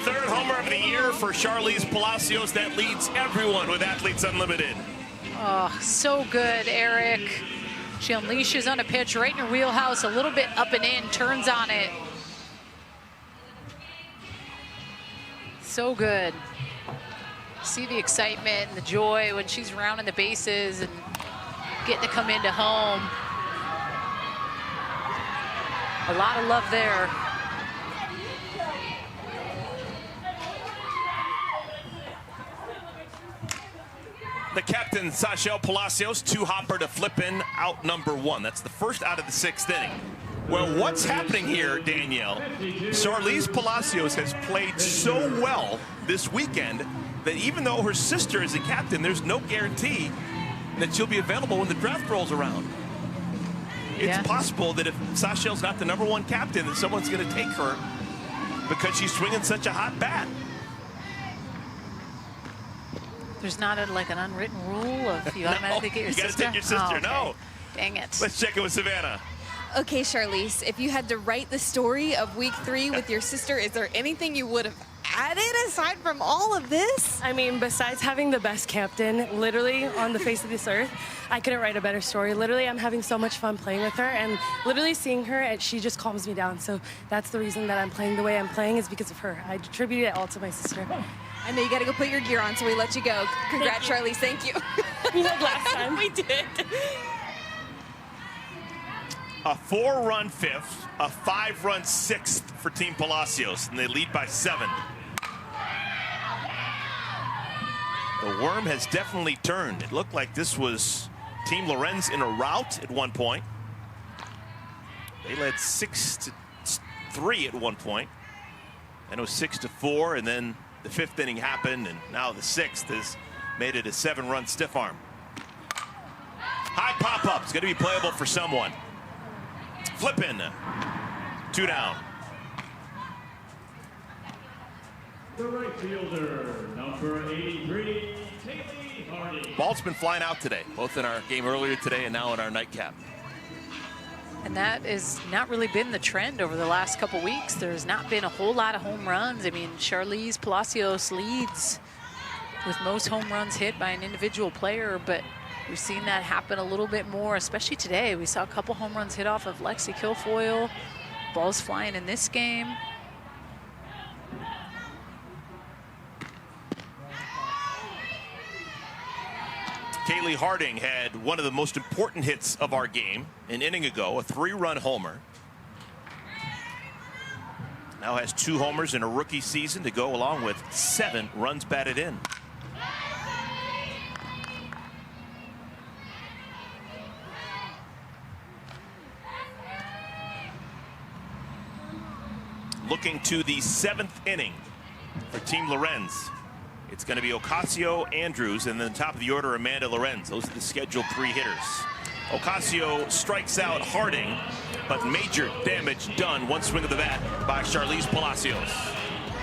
Third homer of the year for Charlize Palacios. That leads everyone with Athletes Unlimited. Oh, so good, Eric. She unleashes on a pitch right in her wheelhouse, a little bit up and in, turns on it. So good. See the excitement and the joy when she's rounding the bases and getting to come into home. A lot of love there. The captain, Sachelle Palacios, two-hopper to flip in, out number 1. That's the first out of the 6th inning. Well, what's happening here, Danielle? Charlize Palacios has played so well this weekend that even though her sister is a captain, there's no guarantee that she'll be available when the draft rolls around. It's possible that if Sachelle's not the number 1 captain, that someone's going to take her because she's swinging such a hot bat. There's not like an unwritten rule of you automatically get your sister? You got to take your sister. Oh, okay. No. Dang it. Let's check it with Savannah. Okay, Charlize, if you had to write the story of week 3 with your sister, is there anything you would have added aside from all of this? I mean, besides having the best captain literally on the face of this earth, I couldn't write a better story. Literally, I'm having so much fun playing with her, and literally seeing her, and she just calms me down. So that's the reason that I'm playing the way I'm playing, is because of her. I attribute it all to my sister. I know you got to go put your gear on, so we let you go. Congrats, Charlize. Thank you. We had last time. We did. A 4-run 5th, a 5-run 6th for Team Palacios, and they lead by 7. The worm has definitely turned. It looked like this was Team Lorenz in a rout at one point. They led 6-3 at one point. And it was 6-4, and then the 5th inning happened, and now the 6th has made it a 7-run stiff arm. High pop-up. It's going to be playable for someone. Flippin'. 2 down. The right fielder, number 83, Kaylee Hardy. Ball's been flying out today, both in our game earlier today and now in our nightcap. And that has not really been the trend over the last couple weeks. There's not been a whole lot of home runs. I mean, Charlize Palacios leads with most home runs hit by an individual player, but we've seen that happen a little bit more, especially today. We saw a couple home runs hit off of Lexi Kilfoyle. Balls flying in this game. Kaylee Harding had one of the most important hits of our game an inning ago, a 3-run homer. Now has 2 homers in a rookie season to go along with 7 runs batted in. Looking to the 7th inning for Team Lorenz. It's going to be Ocasio, Andrews, and then the top of the order, Amanda Lorenz. Those are the scheduled 3 hitters. Ocasio strikes out Harding, but major damage done. One swing of the bat by Charlize Palacios.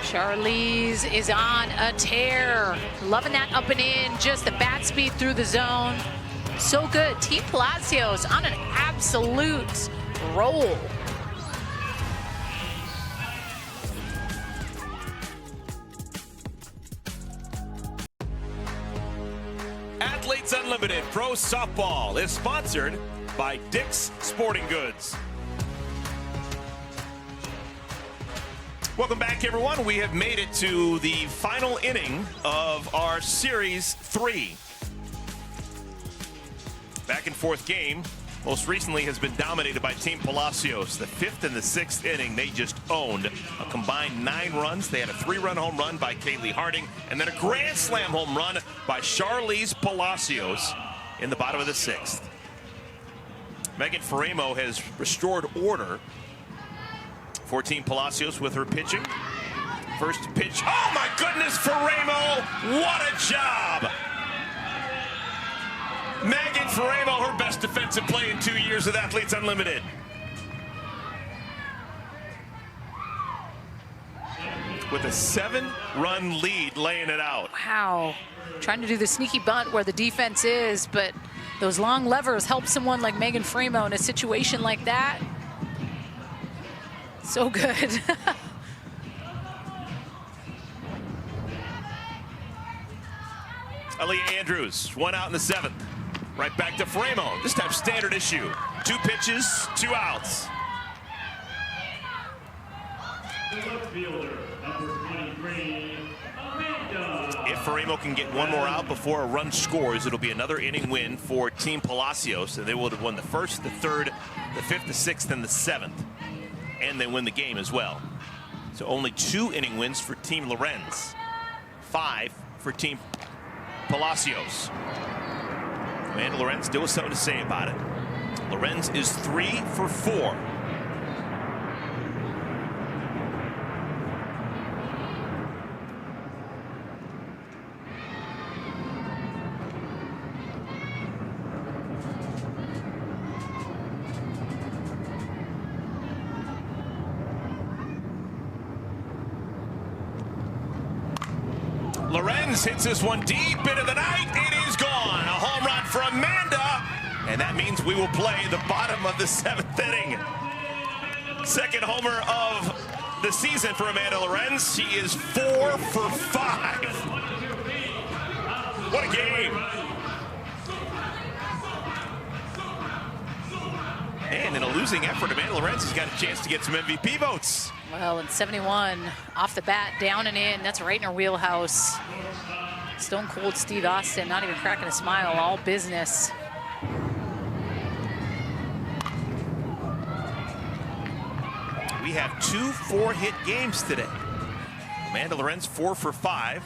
Charlize is on a tear. Loving that up and in, just the bat speed through the zone. So good. Team Palacios on an absolute roll. Athletes Unlimited Pro Softball is sponsored by Dick's Sporting Goods. Welcome back, everyone. We have made it to the final inning of our Series 3. Back and forth game. Most recently has been dominated by Team Palacios. The 5th and the 6th inning, they just owned a combined 9 runs. They had a 3-run home run by Kaylee Harding, and then a grand slam home run by Charlize Palacios in the bottom of the 6th. Megan Faremo has restored order for Team Palacios with her pitching. First pitch. Oh my goodness, Faremo! What a job! Megan Faremo, her best defensive play in 2 years with Athletes Unlimited. with a 7-run lead laying it out. Wow. Trying to do the sneaky bunt where the defense is, but those long levers help someone like Megan Framo in a situation like that. So good. Aaliyah Andrews, 1 out in the 7th. Right back to Framo. This time standard issue. 2 pitches, 2 outs. The left fielder, number 23, Amanda. If Framo can get 1 more out before a run scores, it'll be another inning win for Team Palacios. And they would have won the 1st, the 3rd, the 5th, the 6th, and the 7th. And they win the game as well. So only 2 inning wins for Team Lorenz. 5 for Team Palacios. Amanda Lorenz still has something to say about it. Lorenz is 3 for 4. Lorenz hits this one deep into the night. It is gone. A home run for Amanda. And that means we will play the bottom of the 7th inning. Second homer of the season for Amanda Lorenz. She is 4 for 5. What a game. And in a losing effort, Amanda Lorenz has got a chance to get some MVP votes. Well, in 71, off the bat, down and in. That's right in her wheelhouse. Stone Cold Steve Austin, not even cracking a smile, all business. We have 2 4-hit games today. Amanda Lorenz 4 for 5,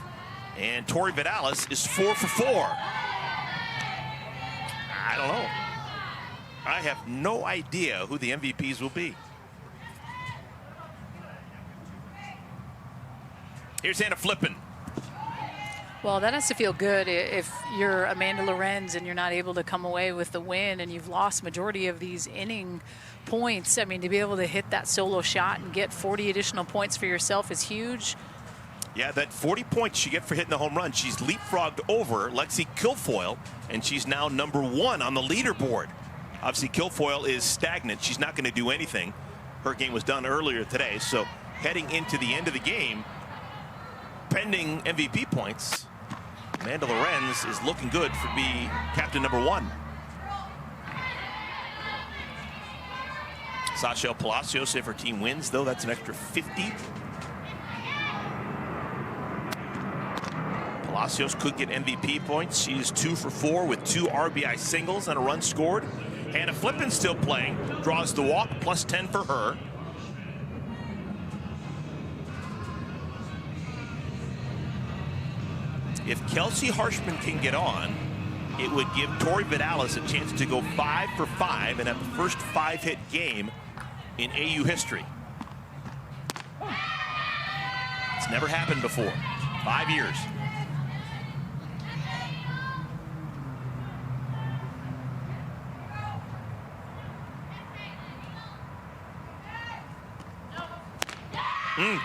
and Tori Vidalis is 4 for 4. I don't know. I have no idea who the MVPs will be. Here's Hannah Flippen. Well, that has to feel good if you're Amanda Lorenz and you're not able to come away with the win and you've lost majority of these inning points. I mean, to be able to hit that solo shot and get 40 additional points for yourself is huge. Yeah, that 40 points she get for hitting the home run, she's leapfrogged over Lexi Kilfoyle, and she's now number 1 on the leaderboard. Obviously, Kilfoyle is stagnant. She's not going to do anything. Her game was done earlier today, so heading into the end of the game, pending MVP points, Amanda Lorenz is looking good for be captain number 1. Sasha Palacios, if her team wins, though, that's an extra 50. Palacios could get MVP points. She is 2 for 4 with 2 RBI singles and a run scored. Hannah Flippen still playing, draws the walk, plus 10 for her. If Kelsey Harshman can get on, it would give Tori Vidalis a chance to go 5 for 5 and have the first 5-hit game in AU history. It's never happened before. 5 years. Mm.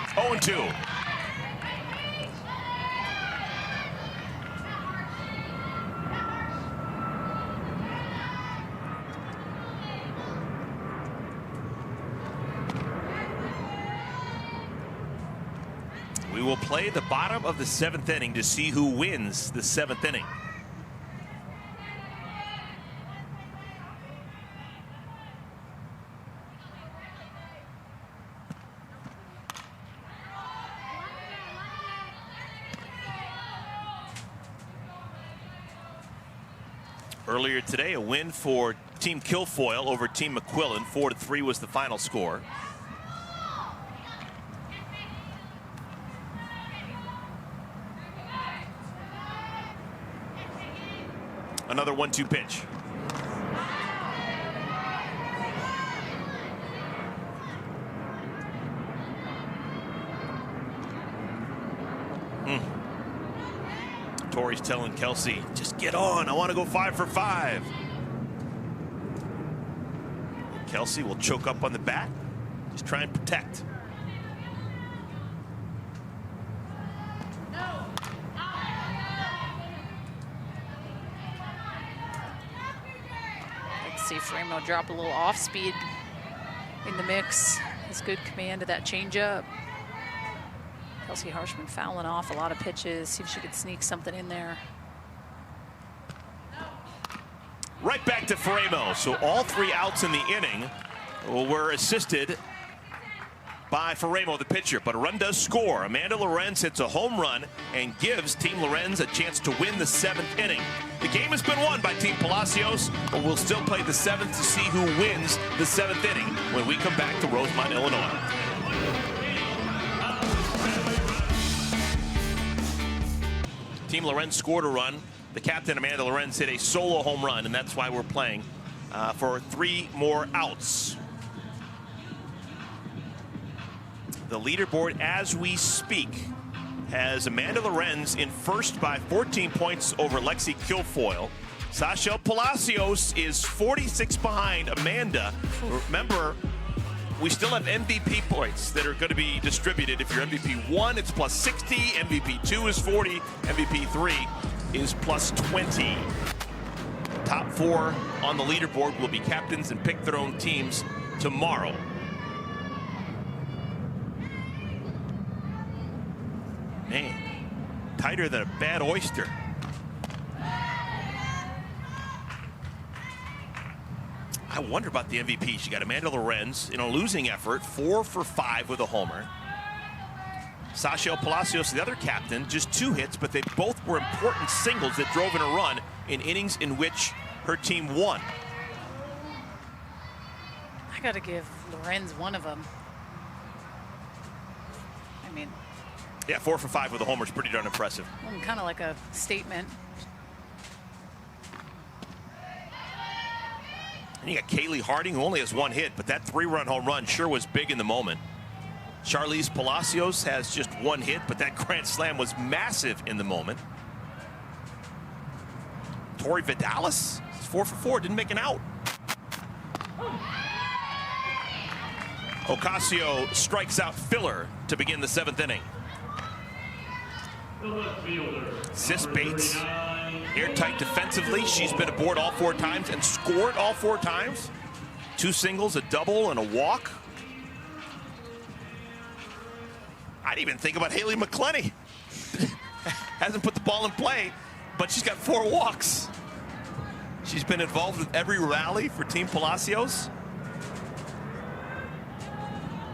0-2. We will play the bottom of the 7th inning to see who wins the 7th inning. Earlier today, a win for Team Kilfoyle over Team McQuillan. 4-3 was the final score. Another 1-2 pitch. Tori's telling Kelsey, just get on. I want to go 5 for 5. Kelsey will choke up on the bat. Just try and protect. see Faremo drop a little off speed in the mix. Has good command of that changeup. Kelsey Harshman fouling off a lot of pitches. See if she could sneak something in there. Right back to Faremo. So all 3 outs in the inning were assisted by Faremo, the pitcher. But a run does score. Amanda Lorenz hits a home run and gives Team Lorenz a chance to win the 7th inning. The game has been won by Team Palacios, but we'll still play the 7th to see who wins the 7th inning when we come back to Rosemont, Illinois. Team Lorenz scored a run. The captain, Amanda Lorenz, hit a solo home run, and that's why we're playing for 3 more outs. The leaderboard as we speak has Amanda Lorenz in first by 14 points over Lexi Kilfoyle. Sashel Palacios is 46 behind Amanda. Remember, we still have MVP points that are going to be distributed. If you're MVP 1, it's plus 60. MVP 2 is 40. MVP 3 is plus 20. Top 4 on the leaderboard will be captains and pick their own teams tomorrow. Man, tighter than a bad oyster. I wonder about the MVP. She got Amanda Lorenz in a losing effort, 4 for 5 with a homer. Sashel Palacios, the other captain, just 2 hits, but they both were important singles that drove in a run in innings in which her team won. I got to give Lorenz one of them. I mean, yeah, 4 for 5 with a homer is pretty darn impressive. Kind of like a statement. And you got Kaylee Harding, who only has 1 hit, but that 3-run home run sure was big in the moment. Charlize Palacios has just 1 hit, but that grand slam was massive in the moment. Tori Vidalis is 4 for 4, didn't make an out. Ocasio strikes out Filler to begin the 7th inning. Sis Bates, airtight defensively. She's been aboard all 4 times and scored all 4 times. 2 singles, a double, and a walk. I'd even think about Haley McClenny. Hasn't put the ball in play, but she's got 4 walks. She's been involved with every rally for Team Palacios.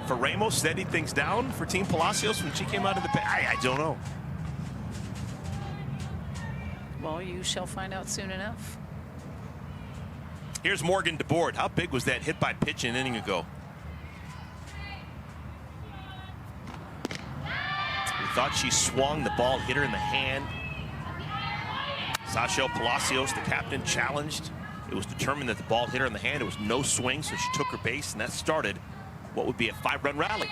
Faremo steadied things down for Team Palacios when she came out of the pen. I don't know. Well, you shall find out soon enough. Here's Morgan DeBoard. How big was that hit by pitch an inning ago? We thought she swung. The ball hit her in the hand. Sashel Palacios, the captain, challenged. It was determined that the ball hit her in the hand. It was no swing, so she took her base, and that started what would be a 5-run rally.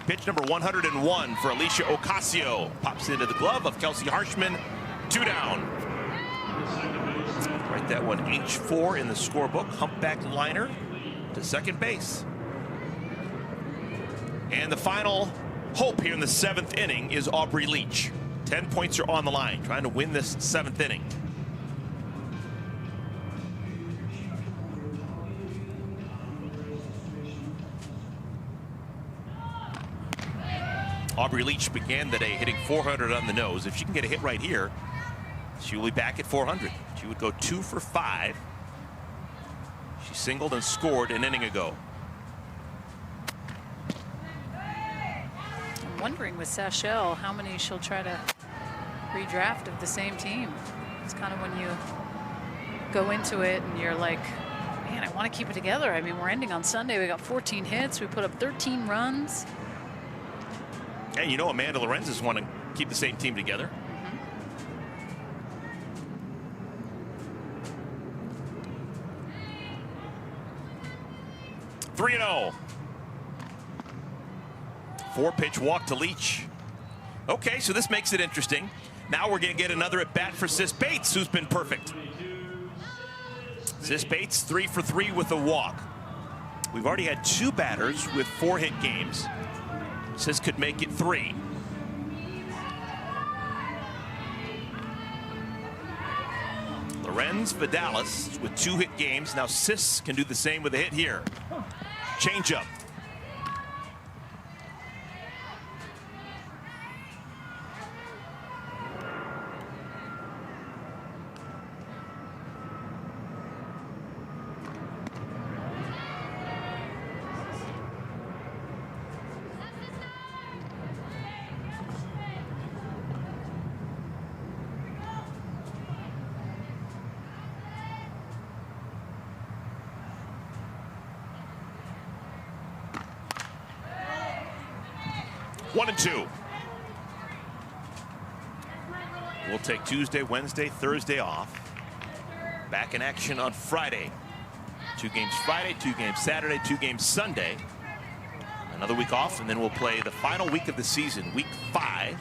Pitch number 101 for Alicia Ocasio. Pops into the glove of Kelsey Harshman. 2 down. Write that one H4 in the scorebook. Humpback liner to second base. And the final hope here in the 7th inning is Aubrey Leach. 10 points are on the line, trying to win this 7th inning. Aubrey Leach began the day hitting 400 on the nose. If she can get a hit right here, she will be back at 400. She would go 2 for 5. She singled and scored an inning ago. I'm wondering with Sashel how many she'll try to redraft of the same team. It's kind of when you go into it and you're like, man, I want to keep it together. I mean, we're ending on Sunday. We got 14 hits. We put up 13 runs. And you know Amanda Lorenz is want to keep the same team together. 3-0. 4-pitch walk to Leach. Okay, so this makes it interesting. Now we're going to get another at bat for Sis Bates, who's been perfect. Sis Bates 3 for 3 with a walk. We've already had 2 batters with 4-hit games. Sis could make it 3. Lorenz Vidalis with 2-hit games. Now Sis can do the same with a hit here. Changeup. One and two. We'll take Tuesday, Wednesday, Thursday off. Back in action on Friday. 2 games Friday, 2 games Saturday, 2 games Sunday. Another week off, and then we'll play the final week of the season, week 5,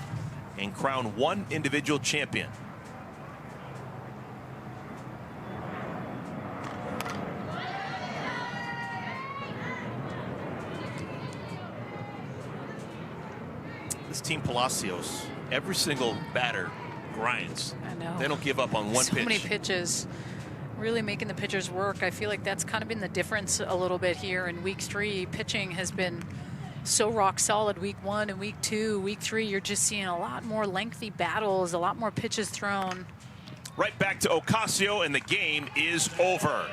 and crown 1 individual champion. This team Palacios, every single batter grinds. I know. They don't give up on one pitch. So many pitches, really making the pitchers work. I feel like that's kind of been the difference a little bit here in week 3. Pitching has been so rock solid week 1 and week 2. Week 3, you're just seeing a lot more lengthy battles, a lot more pitches thrown. Right back to Ocasio, and the game is over.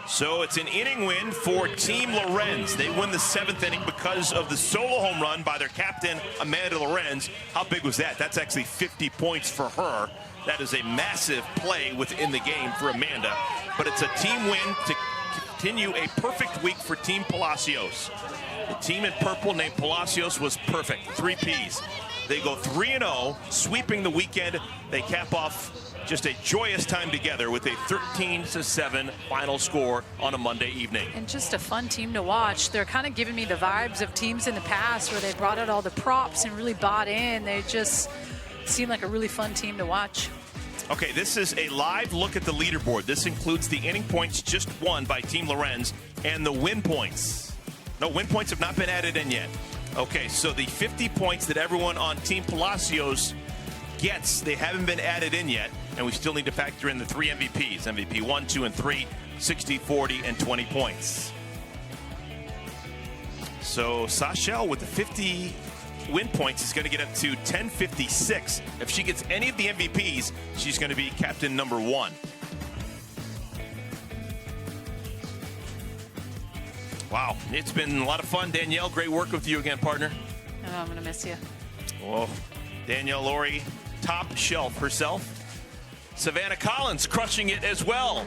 So it's an inning win for Team Lorenz. They win the 7th inning because of the solo home run by their captain, Amanda Lorenz. How big was that? That's actually 50 points for her. That is a massive play within the game for Amanda. But it's a team win to continue a perfect week for Team Palacios. The team in purple named Palacios was perfect. 3 Ps. They go 3-0, sweeping the weekend. They cap off just a joyous time together with a 13-7 final score on a Monday evening. And just a fun team to watch. They're kind of giving me the vibes of teams in the past where they brought out all the props and really bought in. They just seem like a really fun team to watch. Okay, this is a live look at the leaderboard. This includes the inning points just won by Team Lorenz and the win points. No, win points have not been added in yet. Okay, so the 50 points that everyone on Team Palacios gets, they haven't been added in yet, and we still need to factor in the 3 MVPs. MVP 1, 2, and 3, 60, 40, and 20 points. So Sashel with the 50 win points is going to get up to 1056. If she gets any of the MVPs, she's going to be captain number 1. Wow, it's been a lot of fun. Danielle, great work with you again, partner. Oh, I'm going to miss you. Oh, Danielle Laurie, top shelf herself. Savannah Collins crushing it as well.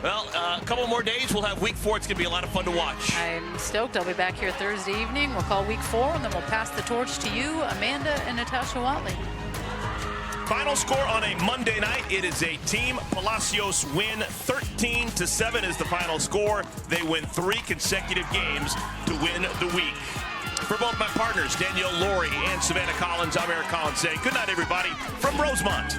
Well, a couple more days, we'll have week 4. It's going to be a lot of fun to watch. I'm stoked. I'll be back here Thursday evening. We'll call week 4, and then we'll pass the torch to you, Amanda, and Natasha Watley. Final score on a Monday night. It is a Team Palacios win. 13-7 is the final score. They win 3 consecutive games to win the week. For both my partners, Danielle Laurie and Savannah Collins, I'm Eric Collins saying good night, everybody, from Rosemont.